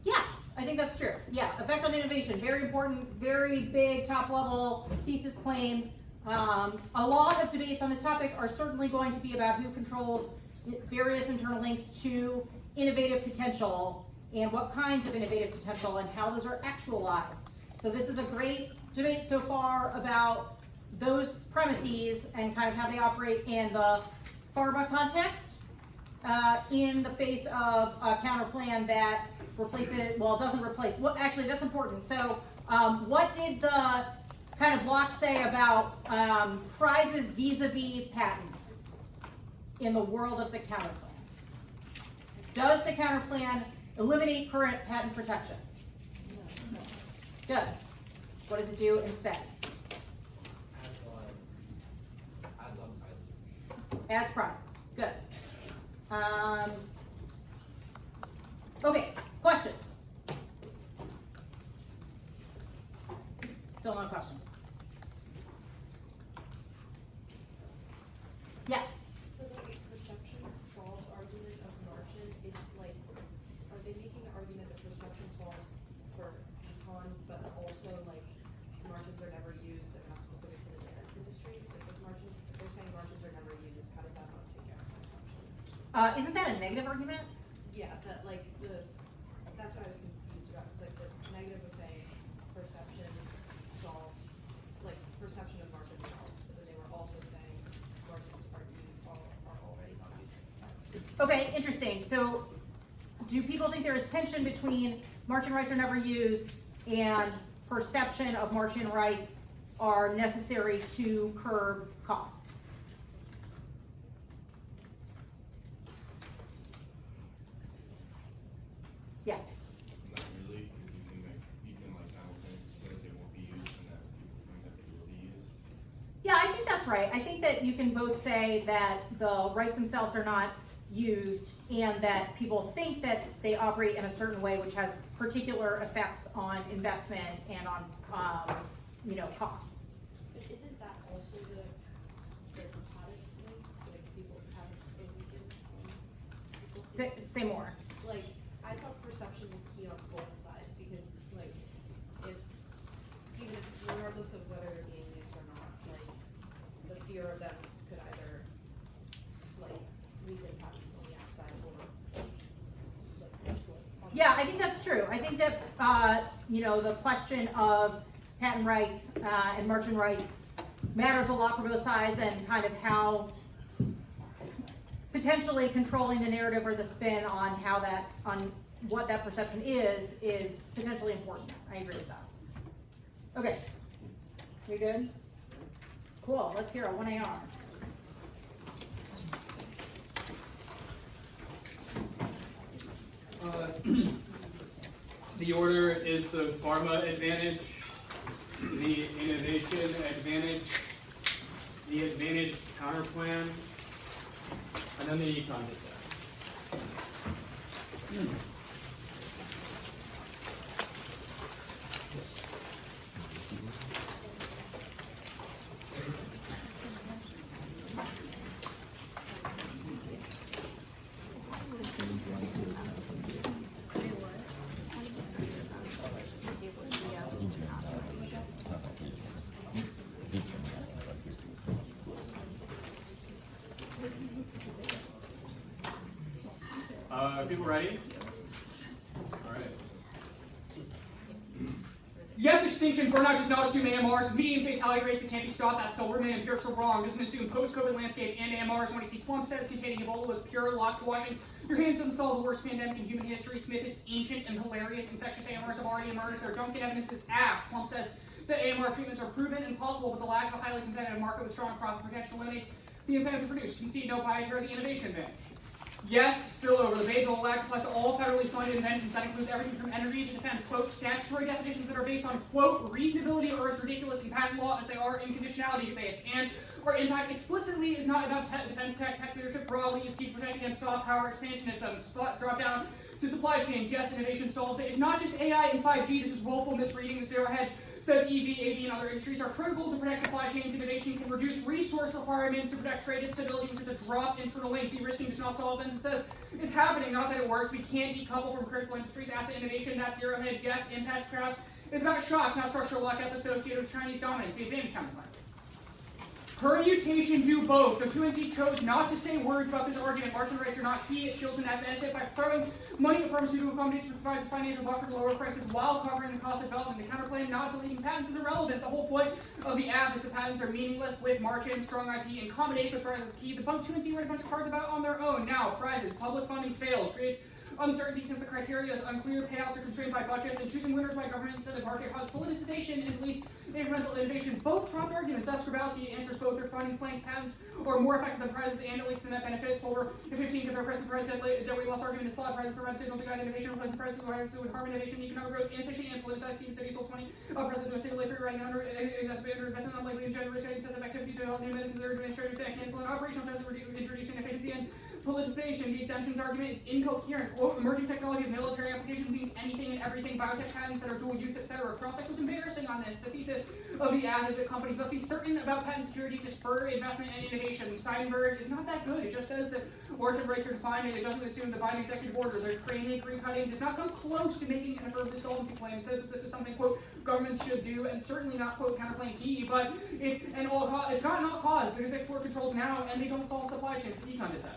S1: Yeah, I think that's true. Yeah, effect on innovation, very important, very big, top level thesis claim. A lot of debates on this topic are certainly going to be about who controls various internal links to innovative potential and what kinds of innovative potential and how those are actualized. So this is a great debate so far about those premises and kind of how they operate in the pharma context in the face of a counter plan that replaces, well, it doesn't replace, actually that's important. So what did the kind of block say about prizes vis-a-vis patents in the world of the counter plan? Does the counter plan eliminate current patent protections? No. Good. What does it do instead? Adds prizes. Good. Okay, questions? Still no questions? Yeah.
S8: For the perception solves argument of margin, it's are they making an argument that perception solves for
S1: Isn't that a negative argument?
S8: Yeah, that like that's what I was confused about, because like the negative was saying perception solves, like perception of market solves, but then they were also saying markets are already not used.
S1: Okay, interesting. So do people think there is tension between marching rights are never used and perception of marching rights are necessary to curb costs? Yeah.
S17: Not really, because you can like simultaneously say that they won't be used and that people think that they will be used.
S1: Yeah, I think that's right. I think that you can both say that the rights themselves are not used and that people think that they operate in a certain way which has particular effects on investment and on costs.
S8: But isn't that also the hottest thing, like people haven't spoken to?
S1: Say more.
S8: Like, I thought perception was key on both sides, because like, even if regardless of whether they're being used or not, like, the fear of them could either like weaken patents on the outside or like.
S1: Yeah, I think that's true. I think that the question of patent rights and marching rights matters a lot for both sides, and kind of how potentially controlling the narrative or the spin on what that perception is potentially important. I agree with that. Okay, we good? Cool. Let's hear a 1AR.
S2: The order is the pharma advantage, the innovation advantage, the advantage counterplan, and then the econ dissent. People ready? All right. Yes, extinction, burnout does not assume AMRs. Median fatality rates that can't be stopped. That's Silverman. Empirical wrong. Doesn't assume post-COVID landscape and AMRs. When you see Plum says containing Ebola was pure locked washing, your hands doesn't solve the worst pandemic in human history. Smith is ancient and hilarious. Infectious AMRs have already emerged. Their Duncan evidence is aft. Plum says that AMR treatments are proven and possible, but the lack of a highly competitive market with strong profit protection eliminates the incentive to produce. Concede no bias or the innovation advantage. Yes, spillover. The Bayh-Dole Act applies to all federally funded inventions. That includes everything from energy to defense. Quote, statutory definitions that are based on, quote, reasonability are as ridiculous in patent law as they are in conditionality debates. And our impact explicitly is not about defense tech leadership broadly is key to protect against soft power expansionism. Drop down to supply chains. Yes, innovation solves it. It's not just AI and 5G. This is woeful misreading. The Zero Hedge says EV, AV, and other industries are critical to protect supply chains. Innovation can reduce resource requirements to protect trade and stability, which is a drop internal link. De-risking does not solve it. It says it's happening, not that it works. We can't decouple from critical industries. Asset innovation, that's Zero Hedge. Yes, impact crowds. It's about shocks, not structural lockouts associated with Chinese dominance. The advantage counterplan. Permutation do both. The 2NC chose not to say words about this argument. Marching rights are not key. It shields the net benefit by throwing money at pharmaceutical companies, which provides a financial buffer to lower prices while covering the cost of development. The counterclaim not deleting patents is irrelevant. The whole point of the app is the patents are meaningless with margin, strong IP, in combination with prizes key. The bunk 2NC write a bunch of cards about on their own. Now, prizes. Public funding fails. Creates uncertainty since the criteria is unclear, payouts are constrained by budgets, and choosing winners by government instead of market causes politicization and leads incremental innovation. Both dropped arguments. That's Grabowski answers both. Their funding planks patents are more effective than prizes and at least the net benefits. Over in 15 different present price that weight loss argument is flawed. Prizes provide signal to guide innovation, replacing prices with harm innovation, economic growth, inefficient and politicized. Stephen said he sold 20 prizes to a single free writing under exacerbated investment, unlikely and general risk, excessive activity to develop new medicines that are administrative, technical, and operational trends that introduce inefficiency and politicization. The exemptions argument is incoherent. Quote, emerging technology of military applications means anything and everything. Biotech patents that are dual use, etc. Cross-sex was embarrassing on this. The thesis of the ad is that companies must be certain about patent security to spur investment and innovation. Steinberg is not that good. It just says that marching rights are defined and it doesn't assume the Biden executive order. The crane cutting does not come close to making an affirmative solvency claim. It says that this is something, quote, governments should do, and certainly not, quote, counterplaying key, but it's not an all cause because export controls now and they don't solve supply chains. The econ dissent.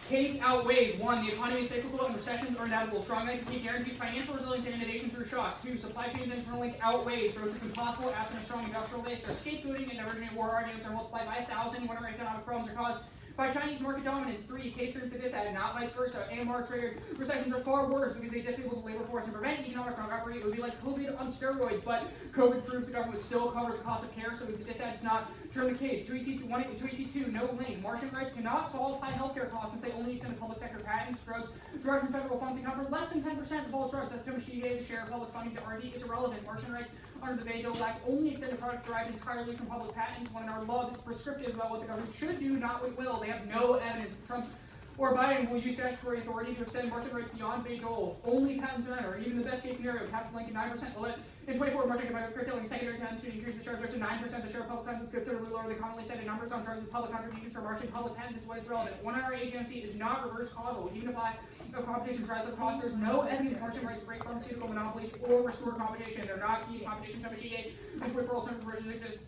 S2: case outweighs 1, the economy is cyclical and recessions are inevitable. Strong economy guarantees financial resilience and innovation through shocks. 2, supply chains interlink outweighs growth is impossible absent a strong industrial base. Their scapegoating and divergent war arguments are multiplied by 1,000 when our economic problems are caused by Chinese market dominance. 3, case proof that this ad, not vice versa. AMR triggered recessions are far worse because they disable the labor force and prevent economic recovery. It would be like COVID on steroids, but COVID proves the government would still cover the cost of care, so if this ad does not turn the case. 2, no lane. Martian rights cannot solve high healthcare costs since they only extend to public sector patents. Drugs from federal funds account for less than 10% of all drugs. That's Michi, the share of public funding to R&D is irrelevant. Martian rights under the Bayh-Dole Act only extend to products derived entirely from public patents. When our law is prescriptive about what the government should do, not what it will. They have no evidence that Trump or Biden will use statutory authority to extend Martian rights beyond Bayh-Dole. Only patents matter, or even the best case scenario, caps blanket 9%. Will it? In 24, Martian by curtailing secondary patents to increase the share of drugs to 9%. The share of public patents is considerably lower than commonly cited numbers on drugs with public contributions for Martian public patents is what is relevant. 1 hour agency is not reverse causal. Even if competition tries to cost, there's no evidence Martian rights break pharmaceutical monopolies or restore competition. They're not key to competition. Michi, and 24 alternative versions exist.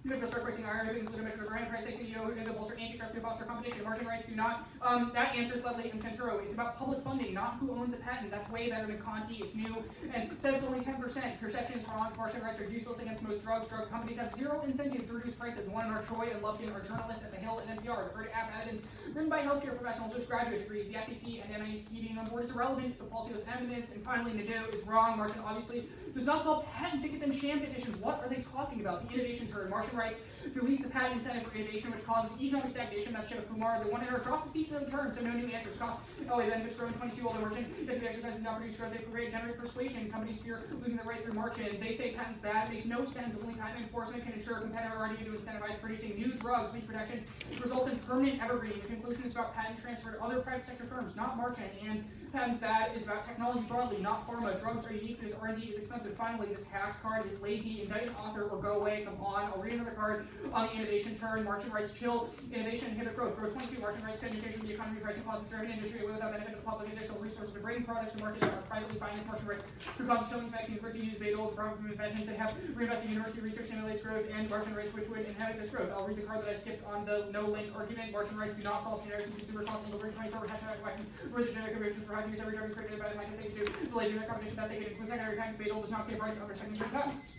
S2: Because start pricing iron, include a measure of brand price, CEO, and to bolster antitrust to foster competition. Martian rights do not. That answers Ledley and Centro. It's about public funding, not who owns the patent. That's way better than Conti. It's new and says only 10%. Perception is wrong. Martian rights are useless against most drugs. Drug companies have zero incentive to reduce prices. One in our Troy and Lupton are journalists at the Hill and NPR. Refer to app evidence written by healthcare professionals with graduate degrees. The FTC and NIST being on board is irrelevant. The policy was evidence. And finally, Nadeau is wrong. Martian obviously does not solve patent tickets and sham petitions. What are they talking about? The innovation turn. Martian rights delete the patent incentive for innovation, which causes economic stagnation. That's Shiva Kumar. The one error drops the thesis of the turn, so no new answers. Cost benefits growing 22, although Martian does be exercising not produce growth. They create generate persuasion. Companies fear losing the right through Martian. They say patents bad. It makes no sense. Only patent enforcement can ensure a competitor R&D to incentivize producing new drugs. Weak protection results in permanent evergreen. The conclusion is about patent transfer to other private sector firms, not Martian. And patents bad is about technology broadly, not pharma. Drugs are unique because R&D is expensive. Finally, this hacked card is lazy. Indict an author or go away. Come on. I'll read another card on the innovation turn. Martian rights kill innovation, inhibit growth. Growth 22. Martian rights cut innovation, the economy, pricing clauses, driven industry away without benefit of the public. Additional resources to bring products to market that are privately financed. Martian rights through cost chilling effect. University use Bayh-Dole, the problem from inventions, and have reinvested university research stimulates growth, and Martian rights which would inhibit this growth. I'll read the card that I skipped on the no link argument. Martian rights do not solve generics and consumer costs. Single bring 24 hashtag waxing. For the generic conviction for how to use every drug is created by the like they do. Delay generic competition that they get into secondary patents. Bayh-Dole does not give rights under secondary patents.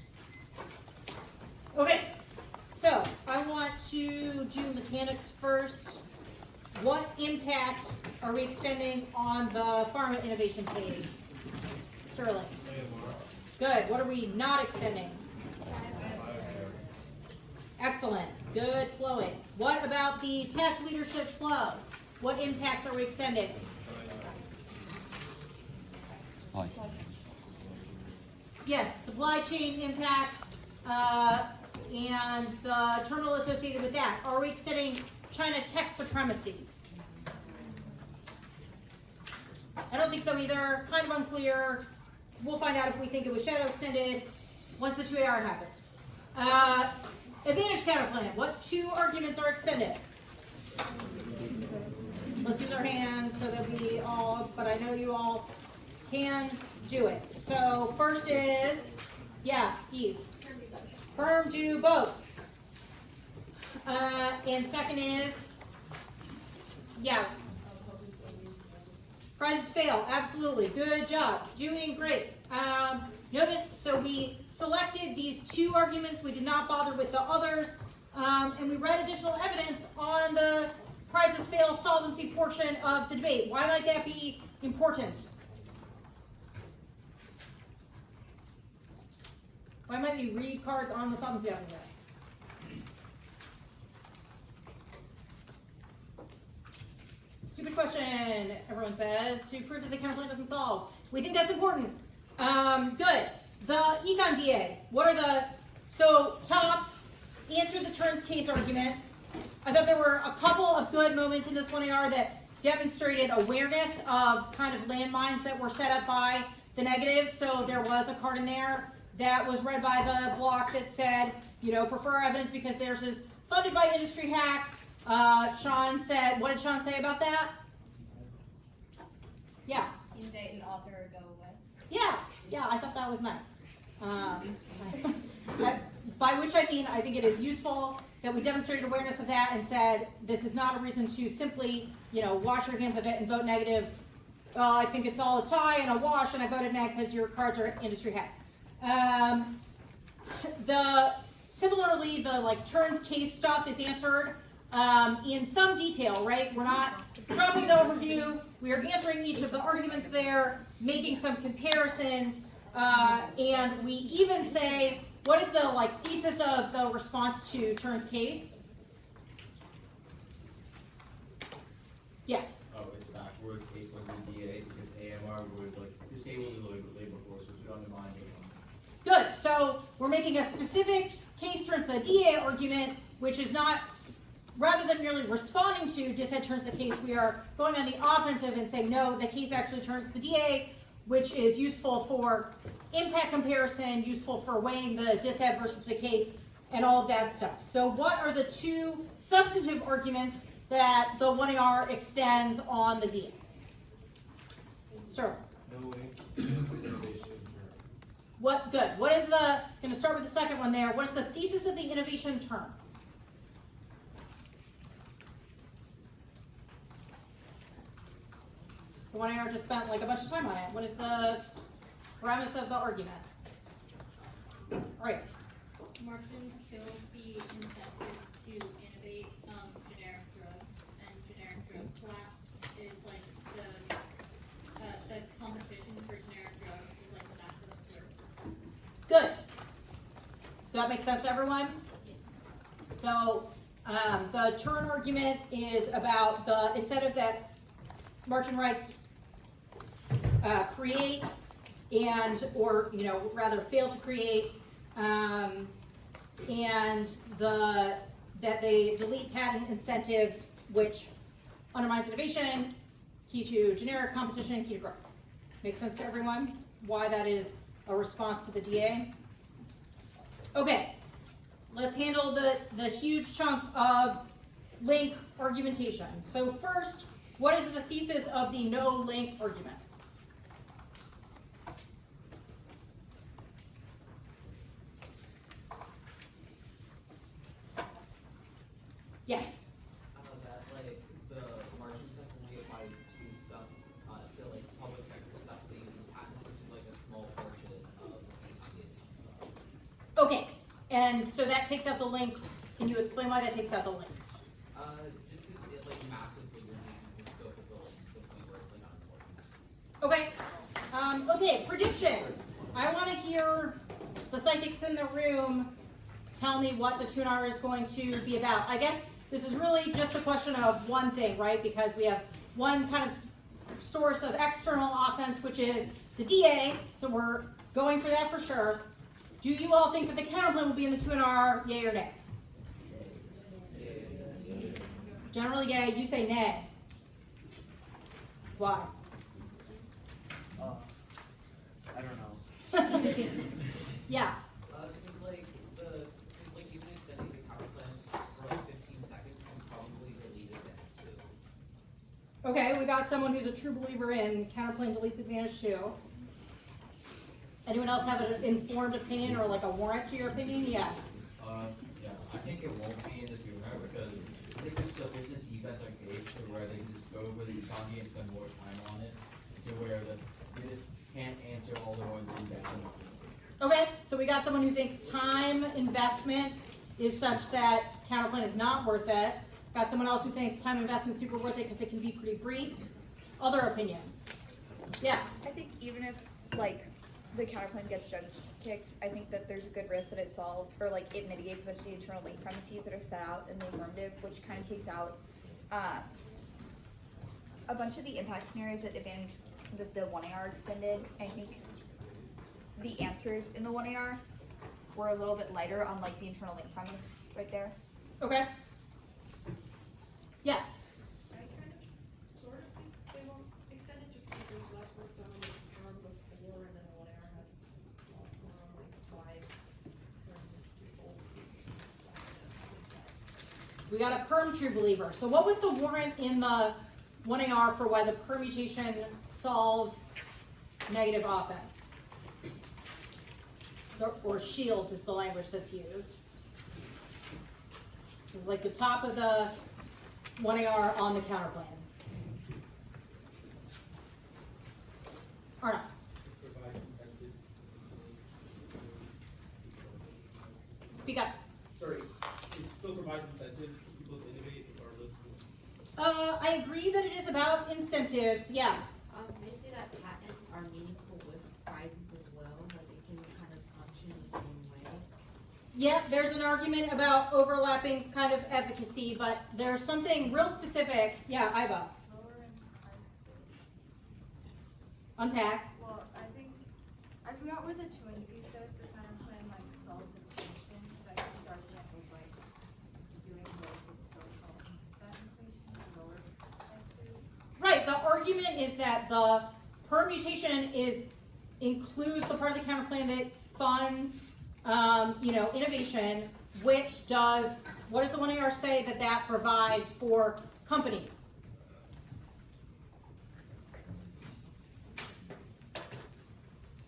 S1: Okay, so I want to do mechanics first. What impact are we extending on the pharma innovation page? Sterling. Good. What are we not extending? Excellent. Good flowing. What about the tech leadership flow? What impacts are we extending? Yes, supply chain impact and the terminal associated with that. Are we extending China tech supremacy? I don't think so either. Kind of unclear. We'll find out if we think it was shadow extended once the 2AR happens. Advantage counterplan. What 2 arguments are extended? Let's use our hands so that we all, but I know you all can do it. So first is, yeah, Eve. Firm do both. And second is, yeah. Prizes fail, absolutely. Good job. Doing great. Notice, so we selected these 2 arguments. We did not bother with the others. And we read additional evidence on the prizes fail solvency portion of the debate. Why might that be important? Why might we read cards on the solvency argument? Stupid question, everyone says, to prove that the counterplan doesn't solve. We think that's important. Good. The econ DA. What are the, so top, answer the turns case arguments. I thought there were a couple of good moments in this 1AR that demonstrated awareness of kind of landmines that were set up by the negative. So there was a card in there that was read by the block that said, you know, prefer evidence because theirs is funded by industry hacks. Sean said, what did Sean say about that? Yeah.
S9: Indict an author or go away.
S1: Yeah, I thought that was nice. By which I mean, I think it is useful that we demonstrated awareness of that and said, this is not a reason to simply, wash your hands of it and vote negative. I think it's all a tie and a wash, and I voted neg because your cards are industry hacks. Similarly, the turns case stuff is answered in some detail, right? We're not dropping the overview. We are answering each of the arguments there, making some comparisons, and we even say, what is the thesis of the response to turns case? Yeah.
S7: Oh, it's backwards, case when the DA, because AMR would disable the labor force, which would undermine it.
S1: Good. So we're making a specific case turns the DA argument, which is not, rather than merely responding to dishead turns the case, we are going on the offensive and saying, no, the case actually turns the DA, which is useful for impact comparison, useful for weighing the dishead versus the case, and all of that stuff. So what are the two substantive arguments that the 1AR extends on the DA? Sir?
S10: No link to innovation.
S1: What, good. What is the, going to start with the second one there. What is the thesis of the innovation term? The 1AR just spent a bunch of time on it. What is the premise of the argument? All right.
S14: Martin kills the incentive to innovate generic drugs, and generic drug collapse is the competition for generic drugs is the back of the curve.
S1: Good. Does that make sense to everyone? So the turn argument is about the incentive that Martin writes create or rather fail to create, and that they delete patent incentives, which undermines innovation, key to generic competition, key to growth. Make sense to everyone? Why that is a response to the DA? Okay, let's handle the huge chunk of link argumentation. So first, what is the thesis of the no link argument? Yes.
S6: That the margin stuff only applies to stuff to public sector stuff that uses patents, which is a small portion of the
S1: Okay, and so that takes out the link. Can you explain why that takes out the link?
S6: just because it massively reduces the scope of the link to the point where it's unimportant.
S1: Okay. Okay, predictions. I want to hear the psychics in the room tell me what the 2R is going to be about. I guess this is really just a question of one thing, right? Because we have one kind of source of external offense, which is the DA, so we're going for that for sure. Do you all think that the counterplan will be in the 2R, yay or nay? Generally yay, you say nay. Why?
S5: I don't know.
S1: Yeah.
S6: Because even extending the power plan for 15 seconds can probably delete advantage too.
S1: Okay, we got someone who's a true believer in counterplane deletes advantage 2. Anyone else have an informed opinion or a warrant to your opinion? Yeah.
S7: Yeah, I think it won't be in the 200 because I think there's sufficient defense on case to where they can just go over the economy and spend more time on it to where they just can't answer all the ones in that.
S1: Okay, so we got someone who thinks time investment is such that counterplane is not worth it. Got someone else who thinks time investment is super worth it because it can be pretty brief. Other opinions? Yeah.
S19: I think even if the counterplan gets judge kicked, I think that there's a good risk that it solves or it mitigates a bunch of the internal link premises that are set out in the affirmative, which kind of takes out a bunch of the impact scenarios that the 1AR extended. I think the answers in the 1AR were a little bit lighter on the internal link premise right there.
S1: Okay. Yeah.
S8: I kind of sort of think they won't extend it just because there's less work done on the term before, and then the 1AR had more 5 people.
S1: We got a perm true believer. So what was the warrant in the 1AR for why the permutation solves negative offense? Or shields is the language that's used. This is like the top of the 1AR on the counter plan. Arna.
S16: Provide incentives.
S1: Speak up.
S16: Sorry, it still provides incentives for people to innovate regardless.
S1: I agree that it is about incentives, yeah.
S11: They say that patents are meaningful with prizes as well, that they can kind of function in the same way.
S1: Yeah, there's an argument about overlapping kind of efficacy, but there's something real specific. Yeah, Iva. Unpack.
S13: Well, I think, I forgot what the truancy says, the kind of plan like solves inflation, but I think the argument was like doing both would still solve that inflation, lower prices.
S1: Right, the argument is that the permutation includes the part of the counter plan that funds, innovation, which does, what does the 1AR say that provides for companies?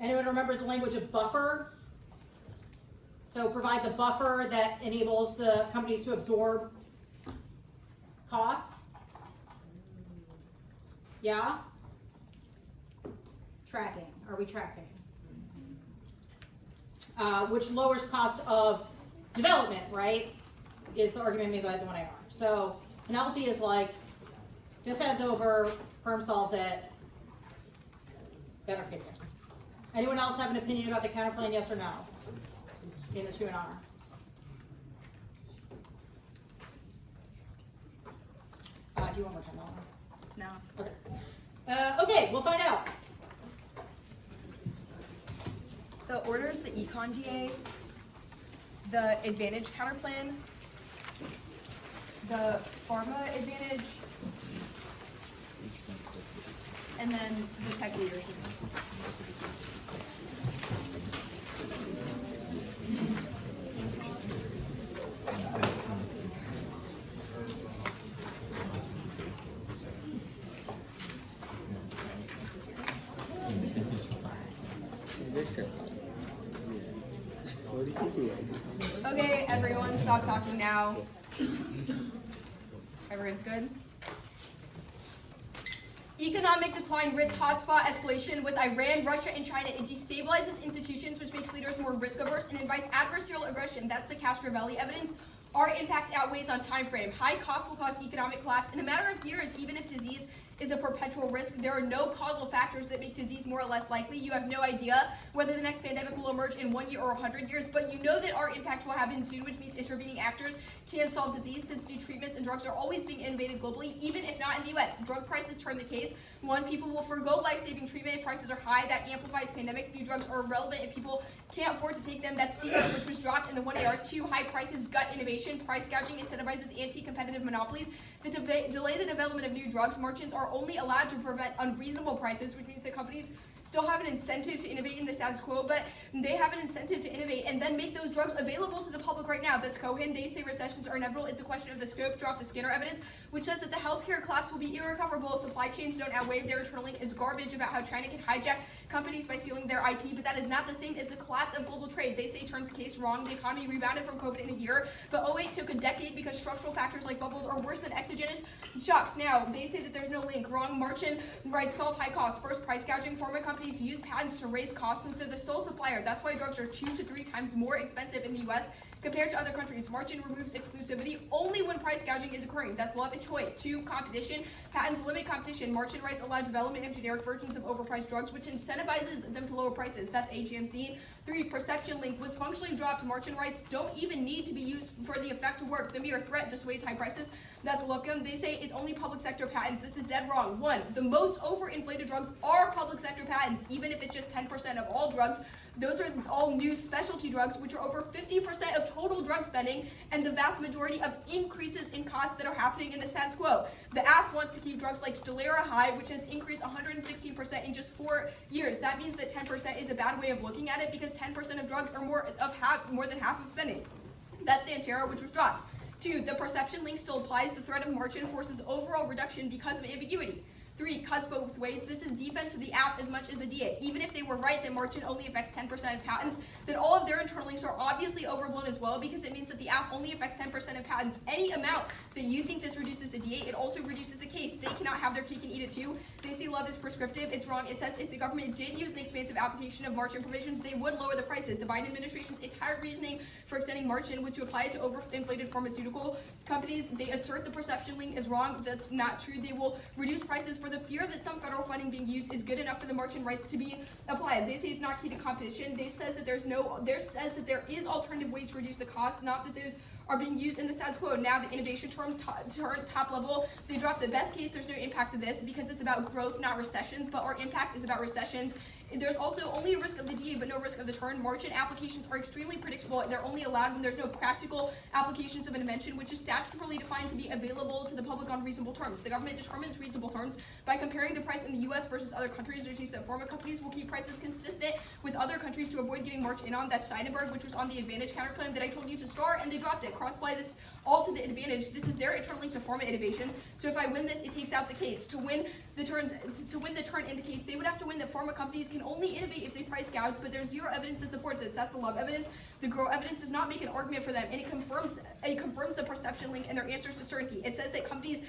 S1: Anyone remember the language of buffer? So provides a buffer that enables the companies to absorb costs. Yeah? Tracking. Are we tracking? Which lowers costs of development, right? Is the argument made by the 1AR. So Penelope is like, just adds over, perm solves it, better figure. Anyone else have an opinion about the counterplan, yes or no? In the 2 and R. Do you want more time, Eleanor?
S4: No.
S1: Okay. Okay, we'll find out.
S4: The orders, the econ DA, the advantage counterplan, the pharma advantage, and then the tech leadership. Okay, everyone, stop talking now. Everyone's good? Economic decline risks hotspot escalation with Iran, Russia, and China. It destabilizes institutions, which makes leaders more risk-averse and invites adversarial aggression. That's the Castro-Valley evidence. Our impact outweighs on time frame. High costs will cause economic collapse in a matter of years, even if disease is a perpetual risk. There are no causal factors that make disease more or less likely. You have no idea whether the next pandemic will emerge in 1 year or 100 years, but you know that our impact will happen soon, which means intervening actors can solve disease, since new treatments and drugs are always being innovated globally, even if not in the US. Drug prices turn the case. 1, people will forego life-saving treatment if prices are high. That amplifies pandemics. New drugs are irrelevant if people can't afford to take them. That's CERO, which was dropped in the 1AR. 2, high prices gut innovation. Price gouging incentivizes anti-competitive monopolies that delay the development of new drugs. Merchants are only allowed to prevent unreasonable prices, which means that companies still have an incentive to innovate in the status quo, but they have an incentive to innovate and then make those drugs available to the public right now. That's Cohen. They say recessions are inevitable. It's a question of the scope. Drop the Skinner evidence, which says that the healthcare collapse will be irrecoverable. Supply chains don't outweigh their turtling is garbage about how China can hijack companies by stealing their IP, but that is not the same as the collapse of global trade. They say turns case wrong. The economy rebounded from COVID in a year, but 08 took a decade because structural factors like bubbles are worse than exogenous shocks. Now, they say that there's no link. Wrong. Marchin writes solve high costs. First, price gouging. Pharma companies use patents to raise costs since they're the sole supplier. That's why drugs are 2 to 3 times more expensive in the US compared to other countries. Marchin removes exclusivity only when price gouging is occurring. That's love and choice. 2, competition. Patents limit competition. Marchin rights allow development of generic versions of overpriced drugs, which incentivizes them to lower prices. That's AGMC. 3, perception link was functionally dropped. Marchin rights don't even need to be used for the effect to work. The mere threat dissuades high prices. That's Locum. They say it's only public sector patents. This is dead wrong. 1, the most overinflated drugs are public sector patents, even if it's just 10% of all drugs. Those are all new specialty drugs, which are over 50% of total drug spending, and the vast majority of increases in costs that are happening in the status quo. The AF wants to keep drugs like Stelara high, which has increased 116% in just 4 years. That means that 10% is a bad way of looking at it, because 10% of drugs are more than half of spending. That's Santera, which was dropped. 2, the perception link still applies. The threat of Marchin forces overall reduction because of ambiguity. 3 cuts both ways. This is defense of the app as much as the DA. Even if they were right that margin only affects 10% of patents, then all of their internal links are obviously overblown as well, because it means that the app only affects 10% of patents. Any amount that you think this reduces the DA, it also reduces the case. They cannot have their cake and eat it too. They say love is prescriptive. It's wrong. It says if the government did use an expansive application of margin provisions, they would lower the prices. The Biden administration's entire reasoning for extending margin was to apply it to overinflated pharmaceutical companies. They assert the perception link is wrong. That's not true. They will reduce prices for the fear that some federal funding being used is good enough for the margin rights to be applied. They say it's not key to competition. They says that there is alternative ways to reduce the cost, not that those are being used in the status quo. Now the innovation term top level, they drop the best case. There's no impact of this because it's about growth, not recessions, but our impact is about recessions. There's also only a risk of the DA, but no risk of the turn. Margin applications are extremely predictable. They're only allowed when there's no practical applications of an invention, which is statutorily defined to be available to the public on reasonable terms. The government determines reasonable terms by comparing the price in the U.S. versus other countries, which means that pharma companies will keep prices consistent with other countries to avoid getting marched in on. That's Steinberg, which was on the advantage counterclaim that I told you to start, and they dropped it. Cross-apply this all to the advantage. This is their internal link to pharma innovation. So if I win this, it takes out the case. To win the turn in the case, they would have to win that pharma companies can only innovate if they price gouge, but there's zero evidence that supports it. That's the love evidence. The grow evidence does not make an argument for them, and it confirms the perception link and their answers to certainty. It says that companies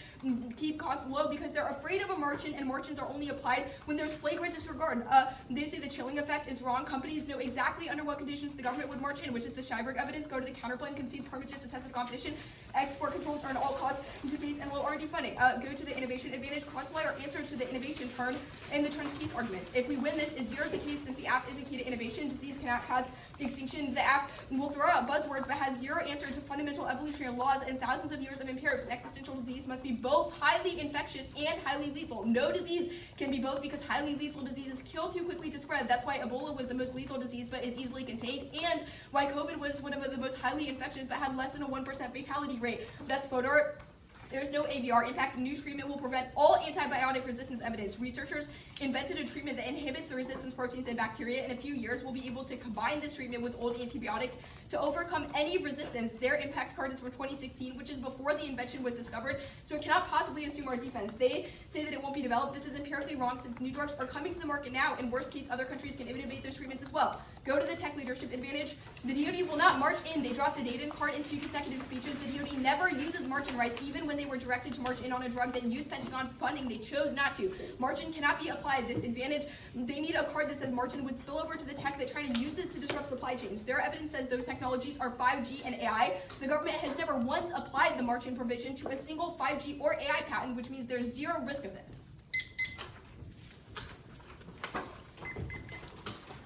S4: keep costs low because they're afraid of a margin, and margins are only applied when there's flagrant disregard. They say the chilling effect is wrong. Companies know exactly under what conditions the government would march in, which is the Steinberg evidence. Go to the counterplan, concede permits to test of competition. Export controls are at all costs to base and low R&D funding. Go to the innovation advantage. Cross-apply our answer to the innovation turn and the turn's case arguments. If we win this, it zeroes the case since the app isn't key to innovation. Disease cannot cause extinction. The app will throw out buzzwords but has zero answer to fundamental evolutionary laws and thousands of years of empirics. An existential disease must be both highly infectious and highly lethal. No disease can be both because highly lethal diseases kill too quickly to spread. That's why Ebola was the most lethal disease but is easily contained, and why COVID was one of the most highly infectious but had less than a 1% fatality rate. That's photo art. There's no AVR. In fact, a new treatment will prevent all antibiotic resistance evidence. Researchers invented a treatment that inhibits the resistance proteins in bacteria. In a few years, we'll be able to combine this treatment with old antibiotics to overcome any resistance. Their impact card is from 2016, which is before the invention was discovered, so it cannot possibly assume our defense. They say that it won't be developed. This is empirically wrong since new drugs are coming to the market now. In worst case, other countries can innovate those treatments as well. Go to the tech leadership advantage. The DoD will not march in. They dropped the data card in 2 consecutive speeches. The DoD never uses margin rights, even when they were directed to march in on a drug that used Pentagon funding. They chose not to. Margin cannot be applied. This advantage, they need a card that says margin would spill over to the tech that try to use it to disrupt supply chains. Their evidence says those technologies are 5G and AI. The government has never once applied the margin provision to a single 5G or AI patent, which means there's zero risk of this.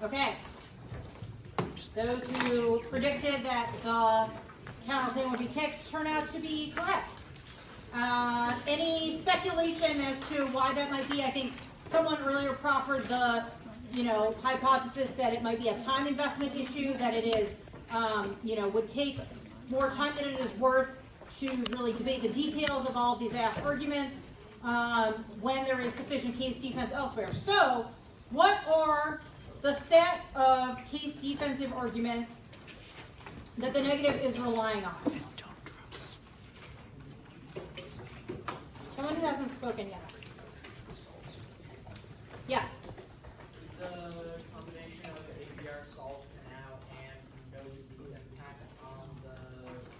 S1: Okay. Those who predicted that the counterclaim would be kicked turn out to be correct. Any speculation as to why that might be? I think someone earlier proffered the, hypothesis that it might be a time investment issue, that it is, would take more time than it is worth to really debate the details of all of these arguments when there is sufficient case defense elsewhere. So, what are the set of case defensive arguments that the negative is relying on? Someone who hasn't spoken yet. Yeah.
S6: The combination of APR solved now and no disease impact on the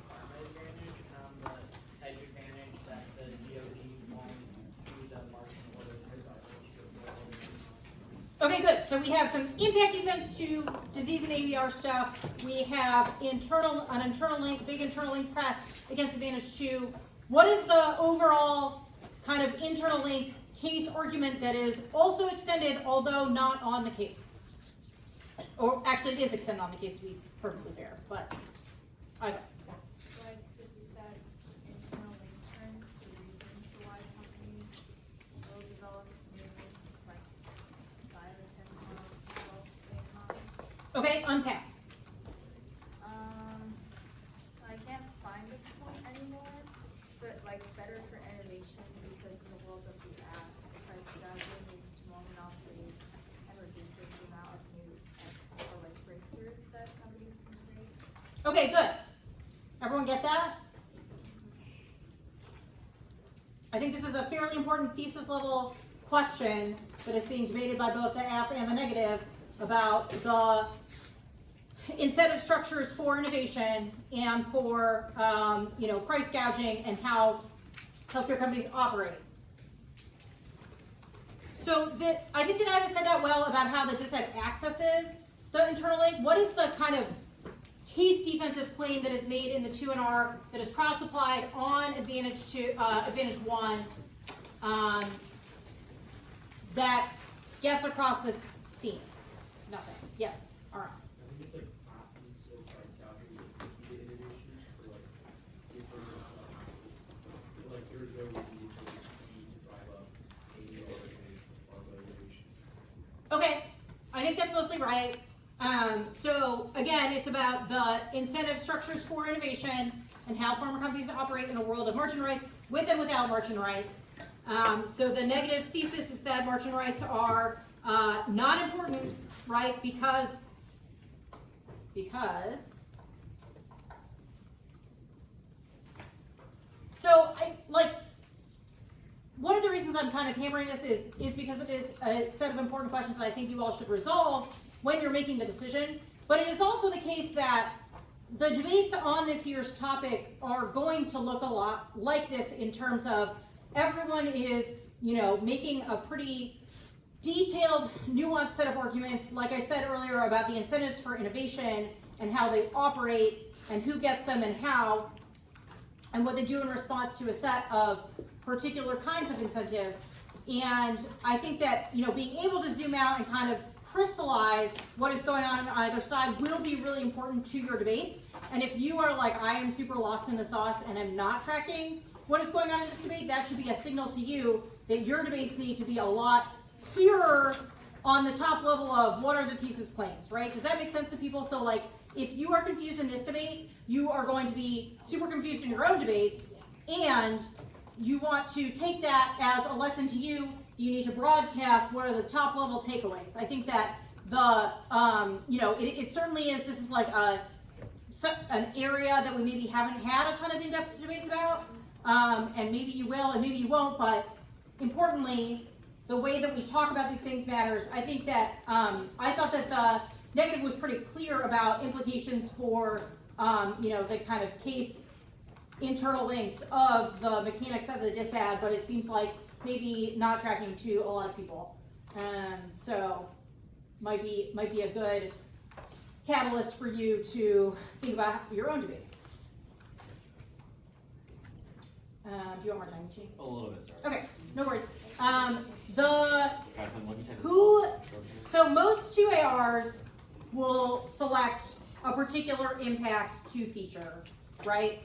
S6: pharma advantage and on the hedge advantage that the DoD won't do the margin orders regardless.
S1: Okay, good. So we have some impact defense to disease and AVR stuff. We have an internal link, big internal link press against advantage 2. What is the overall kind of internal link case argument that is also extended, although not on the case? Or actually it is extended on the case, to be perfectly fair, but I don't.
S13: Like 50 said, internal link terms, the reason for why companies will develop new, like, biotechnology,
S1: Okay, unpack.
S19: I can't find the point anymore, but like better for innovation because in the world of the app, the price gouging leads to more monopolies and reduces the amount of new tech or like breakthroughs that companies can create.
S1: Okay, good. Everyone get that? I think this is a fairly important thesis level question that is being debated by both the F and the negative about the incentive structures for innovation and for price gouging and how healthcare companies operate. So I think that I have said that well about how the DSAD accesses the internal link. What is the kind of case defensive claim that is made in the 2NR that is cross-applied on Advantage 1 that gets across this theme? Nothing. Yes. All right.
S16: I think it's like patents or price gouging is the innovation. So like if there's access, like there's no reason to drive up any or innovation.
S1: Okay, I think that's mostly right. So again, it's about the incentive structures for innovation and how pharma companies operate in a world of margin rights with and without margin rights. So the negative thesis is that margin rights are not important, right? Because so one of the reasons I'm kind of hammering this is because it is a set of important questions that I think you all should resolve when you're making the decision. But it is also the case that the debates on this year's topic are going to look a lot like this in terms of everyone is, making a pretty detailed, nuanced set of arguments, like I said earlier, about the incentives for innovation and how they operate and who gets them and how, and what they do in response to a set of particular kinds of incentives. And I think that, being able to zoom out and kind of crystallize what is going on either side will be really important to your debates. And if you are like, I am super lost in the sauce and I'm not tracking what is going on in this debate, that should be a signal to you that your debates need to be a lot clearer on the top level of what are the thesis claims, right? Does that make sense to people? So like, if you are confused in this debate, you are going to be super confused in your own debates, and you want to take that as a lesson to you. You need to broadcast what are the top level takeaways. I think that it certainly is, this is like an area that we maybe haven't had a ton of in-depth debates about, and maybe you will and maybe you won't, but importantly, the way that we talk about these things matters. I think that, I thought that the negative was pretty clear about implications for, the kind of case internal links of the mechanics of the DSAD, but it seems like maybe not tracking to a lot of people. So might be a good catalyst for you to think about your own debate. Do you want more time, Michi?
S3: A little bit, sorry.
S1: Okay, no worries. So most 2ARs will select a particular impact to feature, right?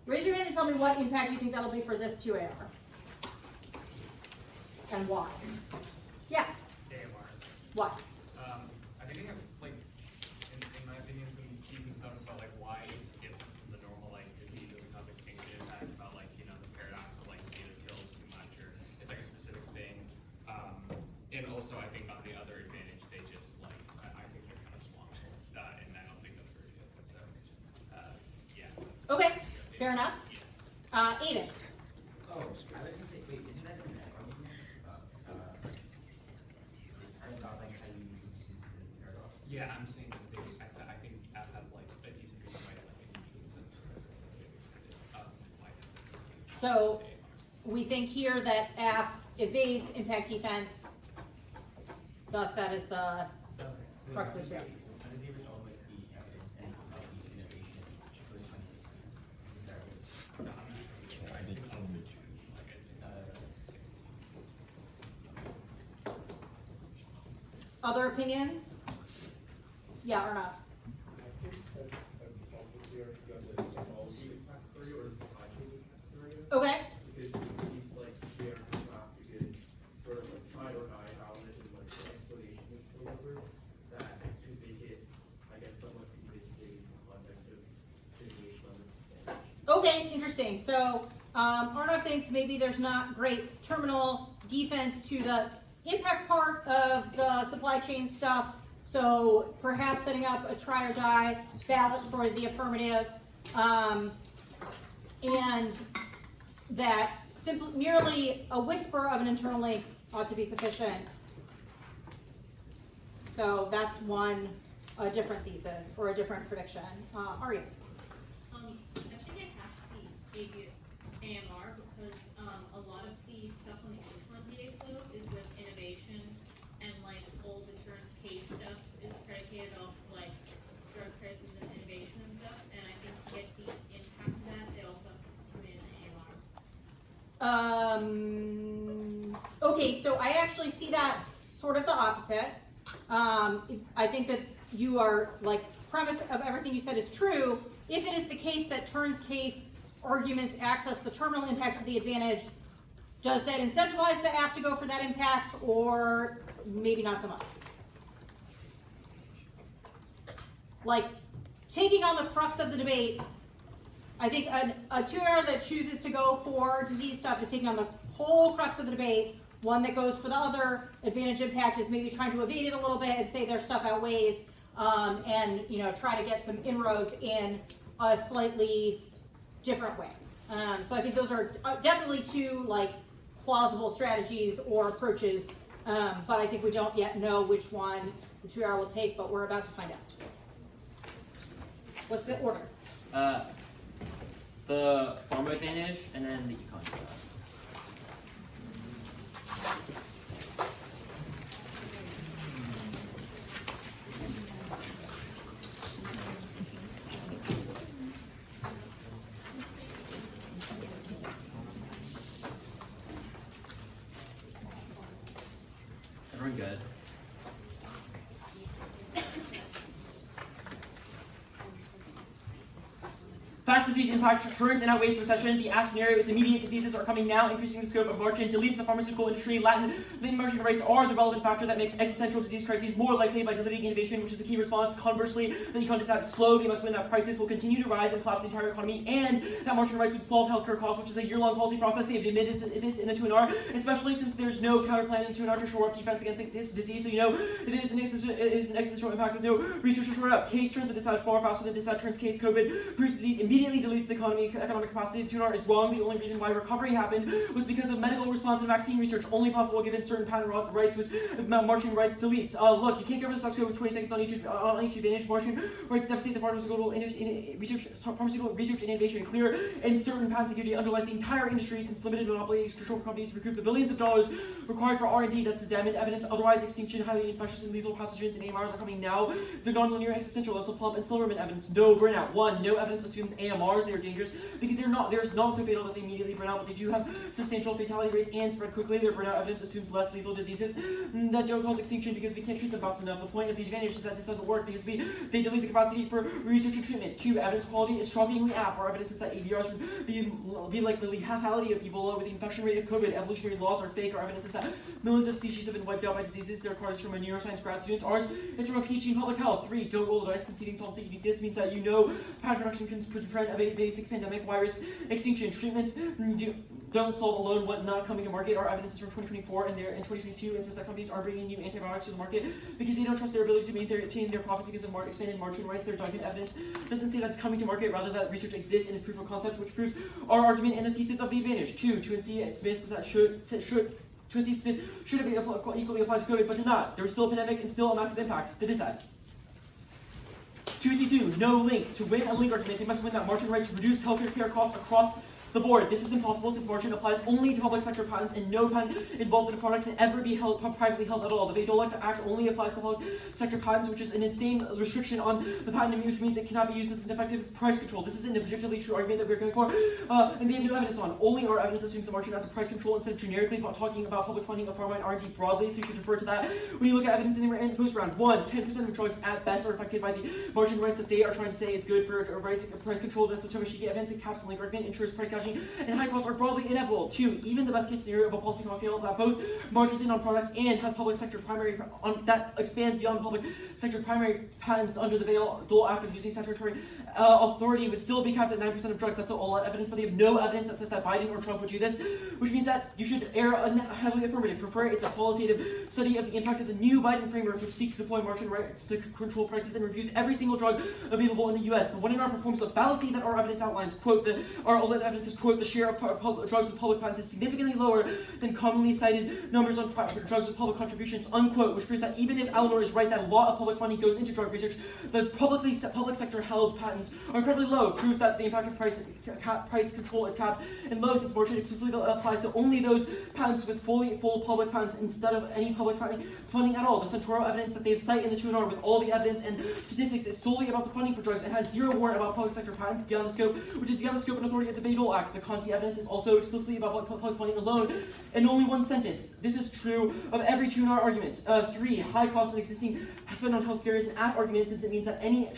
S1: Raise your hand and tell me what impact you think that'll be for this 2AR. And why? Yeah.
S18: AMRs.
S1: Why?
S18: I think it has, like, in my opinion, some keys and stuff about, like, why skip the normal, like, diseases and cause extinction impact, about, like, the paradox of, like, either kills too much or it's, like, a specific thing. And also, I think on the other advantage, they just, like, I think they're kind of swamped, and I don't think that's very good. So, yeah.
S1: Okay, fair enough. Aiden.
S7: Oh, I was gonna say, wait, isn't that an
S18: Yeah, I'm saying that I think F has like a decent reason why it's like an equal sense of
S1: So we think here that F evades impact defense, thus that is the crux of the trap. Other opinions? Yeah or not?
S16: I think that probably clear if you got the technology impact scenario or the supply chain impact scenario.
S1: Okay.
S16: Because it seems like they are not good, sort of like try or die how it and like the explanation is delivered that could make it, I guess, somewhat convincing in the context of mitigation limits.
S1: Okay, interesting. So Arnav thinks maybe there's not great terminal defense to the impact part of the supply chain stuff. So perhaps setting up a try or die ballot for the affirmative. And that merely a whisper of an internal link ought to be sufficient. So that's a different thesis or a different prediction. Arya.
S14: I think it has to be AMR because a lot of the stuff on the Econ DA flow is with innovation, and like all the turns case stuff is predicated off like drug prices and innovation and stuff. And I think to get the impact of that, they also have to put in AMR.
S1: Okay, so I actually see that sort of the opposite. I think that you are, like, premise of everything you said is true. If it is the case that turns case arguments access the terminal impact to the advantage, does that incentivize the app to go for that impact, or maybe not so much? Like, taking on the crux of the debate, I think a tuner that chooses to go for disease stuff is taking on the whole crux of the debate. One that goes for the other advantage impact is maybe trying to evade it a little bit and say their stuff outweighs, and try to get some inroads in a slightly different way. So I think those are definitely two plausible strategies or approaches, but I think we don't yet know which one the 2R will take, but we're about to find out. What's the order?
S3: The pharma advantage and then the econ stuff. Everyone good? Fast disease impact turns and outweighs recession. The app scenario is immediate diseases are coming now, increasing the scope of margin, deletes the pharmaceutical industry. Latin margin rates are the relevant factor that makes existential disease crises more likely by deleting innovation, which is the key response. Conversely, the econ is slow. They must win that prices will continue to rise and collapse the entire economy, and that margin rates would solve healthcare costs, which is a year-long policy process. They have admitted this in the 2R, especially since there's no counterplan in 2R to shore up defense against this disease. So it is an existential impact with no research to shore it up. Case turns that decide far faster than decide turns case COVID. Proves disease immediately deletes the economic capacity. The 2R is wrong. The only reason why recovery happened was because of medical response and vaccine research, only possible given certain patent rights, which margin rights deletes. Look, you can't get rid of the scope with 20 seconds on each advantage. Margin rights devastate the pharmaceutical research and innovation. Clear and certain patent security underlies the entire industry, since limited monopoly control companies to recoup the billions of dollars required for R&D. That's the damage evidence. Otherwise, extinction, highly infectious and lethal pathogens and AMRs are coming now. The nonlinear existential, also Plump and Silverman evidence. No burnout. One, no evidence assumes AMRs. They are dangerous because they're not so fatal that they immediately burn out, but they do have substantial fatality rates and spread quickly. Their burnout evidence assumes less lethal diseases that don't cause extinction because we can't treat them fast enough. The point of the advantage is that this doesn't work because they delete the capacity for research and treatment. Two, evidence quality is shockingly app. Our evidence is that AVRs would be like the lethality of Ebola with the infection rate of COVID. Evolutionary laws are fake. Our evidence is that millions of species have been wiped out by diseases. Their card is from a neuroscience grad student. Ours is from a PhD in public health. Three, don't roll the dice conceding solvency. This means that patent production can prevent a basic pandemic virus extinction. Treatments don't solve alone what not coming to market. Our evidence is from 2024 and in 2022 and says that companies are bringing new antibiotics to the market because they don't trust their ability to maintain their profits because of expanded margin rights. Their document evidence doesn't say that's coming to market, rather that research exists and is proof of concept, which proves our argument and the thesis of the advantage. Two, Truancy Smith says that Truancy Smith should have been equally applied to COVID, but did not. There was still a pandemic and still a massive impact. That is that. 2C2, no link. To win a link argument, they must win that margin rights reduce healthcare care costs across the board. This is impossible since margin applies only to public sector patents and no patent involved in a product can ever be privately held at all. The Bayh-Dole Act only applies to public sector patents, which is an insane restriction on the patent, which means it cannot be used as an effective price control. This is an objectively true argument that we're going for, and they have no evidence on. Only our evidence assumes the margin as a price control instead of generically talking about public funding of pharma and R&D broadly, so you should refer to that when you look at evidence in the post round. 1, 10% of drugs at best are affected by the margin rights that they are trying to say is good for price control. That's the Tomashiki evidence and caps and link argument ensures price gouging and high costs are broadly inevitable. 2, even the best case scenario of a policy cocktail that both margins in on products and has public sector primary that expands beyond public sector primary patents under the Bayh-Dole Act of using statutory authority would still be capped at 9% of drugs. That's a lot of evidence, but they have no evidence that says that Biden or Trump would do this, which means that you should err heavily affirmative. Prefer it's a qualitative study of the impact of the new Biden framework, which seeks to deploy Martian rights to control prices and reviews every single drug available in the U.S. The one in our performs the fallacy that our evidence outlines. Quote, our evidence is, quote, the share of drugs with public patents is significantly lower than commonly cited numbers on drugs with public contributions, unquote, which proves that even if Eleanor is right that a lot of public funding goes into drug research, the public sector held patents are incredibly low. Proves that the impact of price control is capped and low, since Martian exclusively applies to only those patents with full public patents instead of any public funding at all. The Centauro evidence that they cite in the 2NR with all the evidence and statistics is solely about the funding for drugs and has zero warrant about public sector patents beyond the scope, which is beyond the scope and authority of the Bayh-Dole Act. The Conti evidence is also exclusively about public funding alone, and only one sentence. This is true of every 2NR argument. 3. High cost of existing spend on healthcare is an apt argument, since it means that any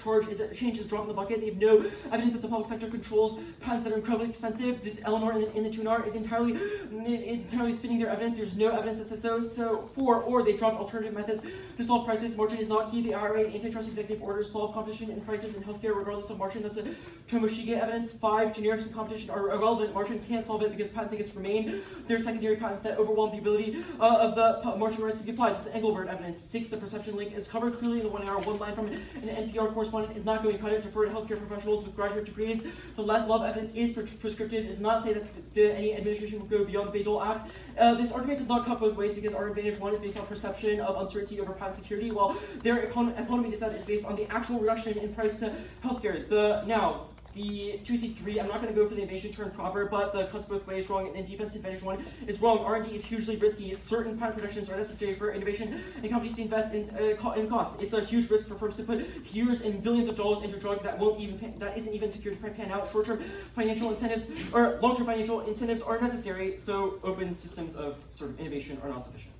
S3: change is a drop in the bucket. They have no evidence that the public sector controls patents that are incredibly expensive. Eleanor in the 2NR is entirely spinning their evidence. There's no evidence that says so. So 4. Or they dropped alternative methods to solve prices. Martian is not key. The IRA and antitrust executive orders solve competition in prices in healthcare regardless of Martian. That's a Tomoshige evidence. 5. Generics and competition are irrelevant. Martian can't solve it because patent tickets remain. There are secondary patents that overwhelm the ability of the Martian rights to be applied. This is Engelbert evidence. 6. The perception link is covered clearly in the 1 hour. One line from an NPR correspondent is not going to cut it. Defer to healthcare professionals with graduate degrees. The love evidence is prescriptive. It does not say that any administration will go beyond the Bayh-Dole Act. This argument does not cut both ways, because our advantage 1 is based on perception of uncertainty over patent security, while their economy dissent is based on the actual reduction in price to healthcare. The 2C3, I'm not going to go for the innovation term proper, but the cuts both ways wrong, and defense advantage 1 is wrong. R&D is hugely risky. Certain patent protections are necessary for innovation and companies to invest in costs. It's a huge risk for firms to put years and billions of dollars into a drug that isn't even secured to pan out. Short-term financial incentives or long-term financial incentives are necessary, so open systems of sort of innovation are not sufficient.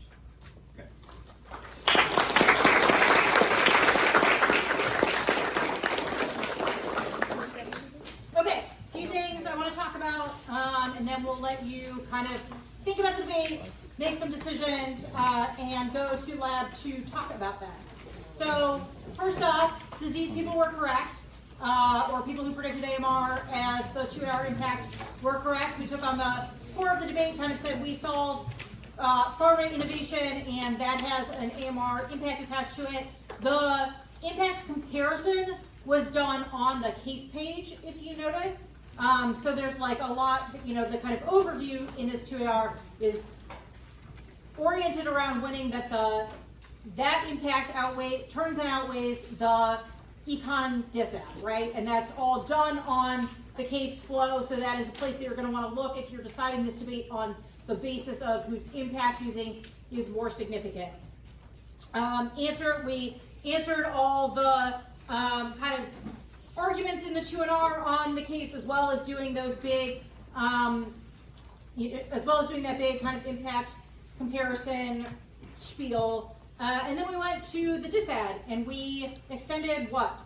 S3: Okay.
S1: Okay, a few things I want to talk about, and then we'll let you kind of think about the debate, make some decisions, and go to lab to talk about that. So, first off, disease people were correct, or people who predicted AMR as the 2-hour impact were correct. We took on the core of the debate, kind of said we solved pharma innovation, and that has an AMR impact attached to it. The impact comparison was done on the case page, if you notice. So there's like a lot, the kind of overview in this 2AR is oriented around winning that that impact turns and outweighs the econ disad, right? And that's all done on the case flow, so that is a place that you're going to want to look if you're deciding this debate on the basis of whose impact you think is more significant. We answered all the kind of arguments in the 2NR on the case, as well as doing those big, as well as doing that big kind of impact comparison spiel. And then we went to the disad, and we extended what?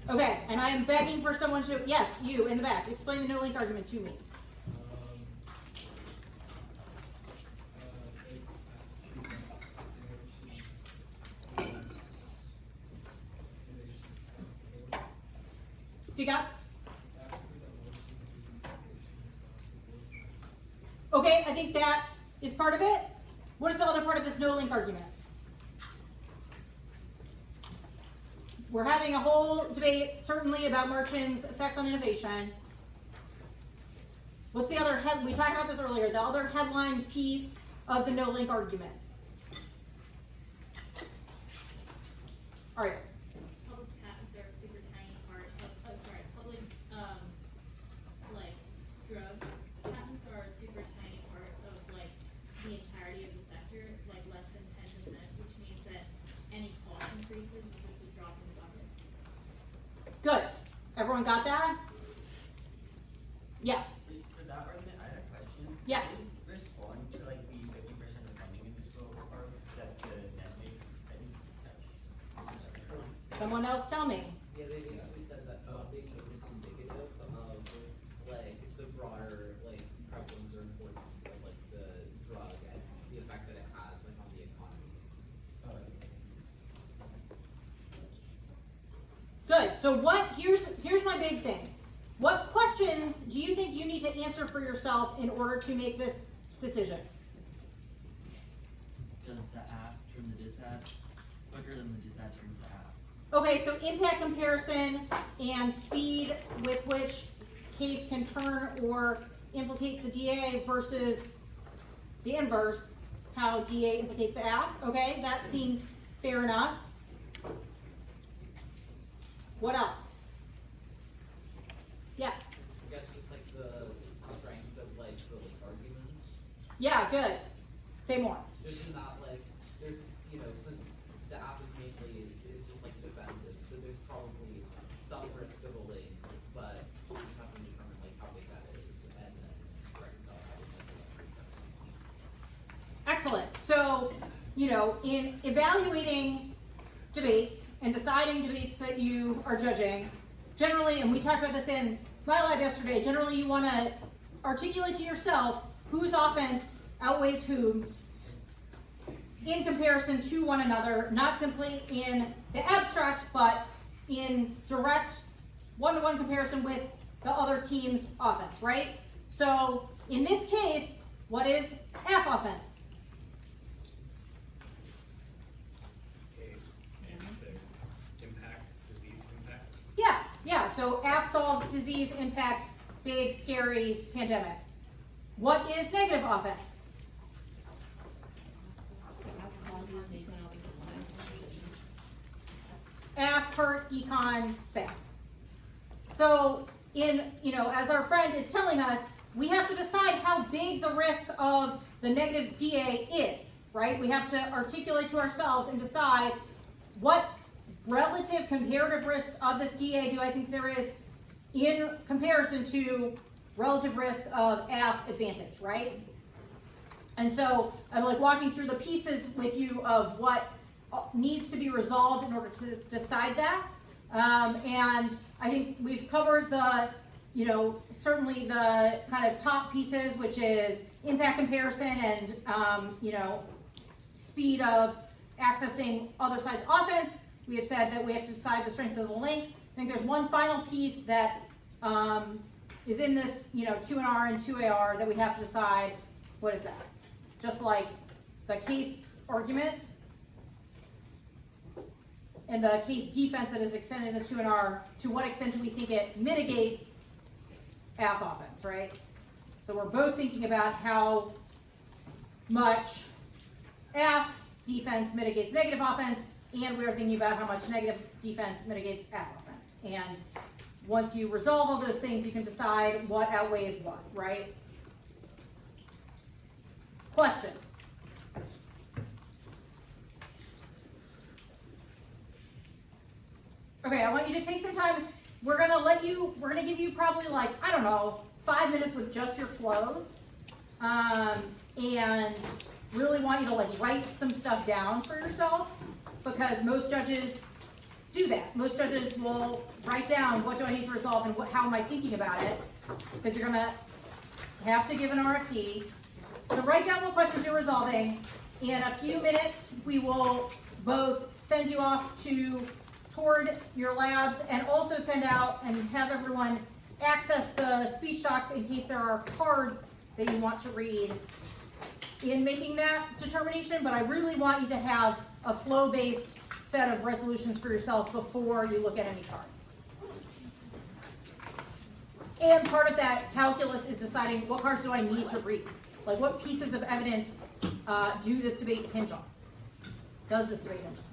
S1: Okay, and I am begging for someone to, yes, you in the back, explain the no link argument to me. Speak up. Okay, I think that is part of it. What is the other part of this no link argument? We're having a whole debate, certainly, about Marchand's effects on innovation. What's the other we talked about this earlier, the other headline piece of the no link argument? All right.
S14: Public patents are a super tiny part of, public, drug patents are a super tiny part of, the entirety of the sector, less than 10%, which means that any cost increases is just a drop in the bucket.
S1: Good. Everyone got that? Yeah.
S20: For that argument, I had a question.
S1: Yeah.
S20: Did it respond to the 50% of funding in this bill, or that the net make didn't touch?
S1: Someone else tell me.
S6: Yeah, they basically said that funding isn't indicative of the broader prevalence or importance of the drug and the effect that it has on the economy.
S1: Good. So here's my big thing. What questions do you think you need to answer for yourself in order to make this decision?
S20: Does the app turn the disatt quicker than the disatt turns the app?
S1: Okay, so impact comparison and speed with which case can turn or implicate the DA versus the inverse, how DA implicates the app. Okay, that seems fair enough. What else? Yeah.
S6: I guess just like the strength of like the like arguments.
S1: Yeah, good. Say more.
S6: Just in that like there's since the app is mainly is just like defensive, so there's probably some risk of a link, but you have to determine like how big that is and then reconcile that with like the stuff.
S1: Excellent. So, in evaluating debates and deciding debates that you are judging, generally, and we talked about this in my lab yesterday, generally you want to articulate to yourself whose offense outweighs whose in comparison to one another, not simply in the abstract, but in direct one-to-one comparison with the other team's offense, right? So, in this case, what is F offense?
S18: Case and the impact, disease impact.
S1: Yeah, so F solves disease impact, big, scary pandemic. What is negative offense? F, hurt, econ, sale. So, as our friend is telling us, we have to decide how big the risk of the negative's DA is, right? We have to articulate to ourselves and decide what relative comparative risk of this DA do I think there is in comparison to relative risk of F advantage, right? And so I'm like walking through the pieces with you of what needs to be resolved in order to decide that. And I think we've covered the, certainly the kind of top pieces, which is impact comparison and, speed of accessing other side's offense. We have said that we have to decide the strength of the link. I think there's one final piece that is in this, 2NR and 2AR that we have to decide. What is that? Just like the case argument and the case defense that is extended in the 2NR, to what extent do we think it mitigates F offense, right? So we're both thinking about how much F defense mitigates negative offense, and we're thinking about how much negative defense mitigates F offense. And once you resolve all those things, you can decide what outweighs what, right? Questions? Okay, I want you to take some time. We're gonna give you probably 5 minutes with just your flows. And really want you to write some stuff down for yourself, because most judges do that. Most judges will write down, what do I need to resolve and how am I thinking about it, because you're gonna have to give an RFD. So write down what questions you're resolving. In a few minutes, we will both send you off toward your labs and also send out and have everyone access the speech docs in case there are cards that you want to read in making that determination. But I really want you to have a flow-based set of resolutions for yourself before you look at any cards. And part of that calculus is deciding what cards do I need to read? What pieces of evidence do this debate hinge on? Does this debate hinge on?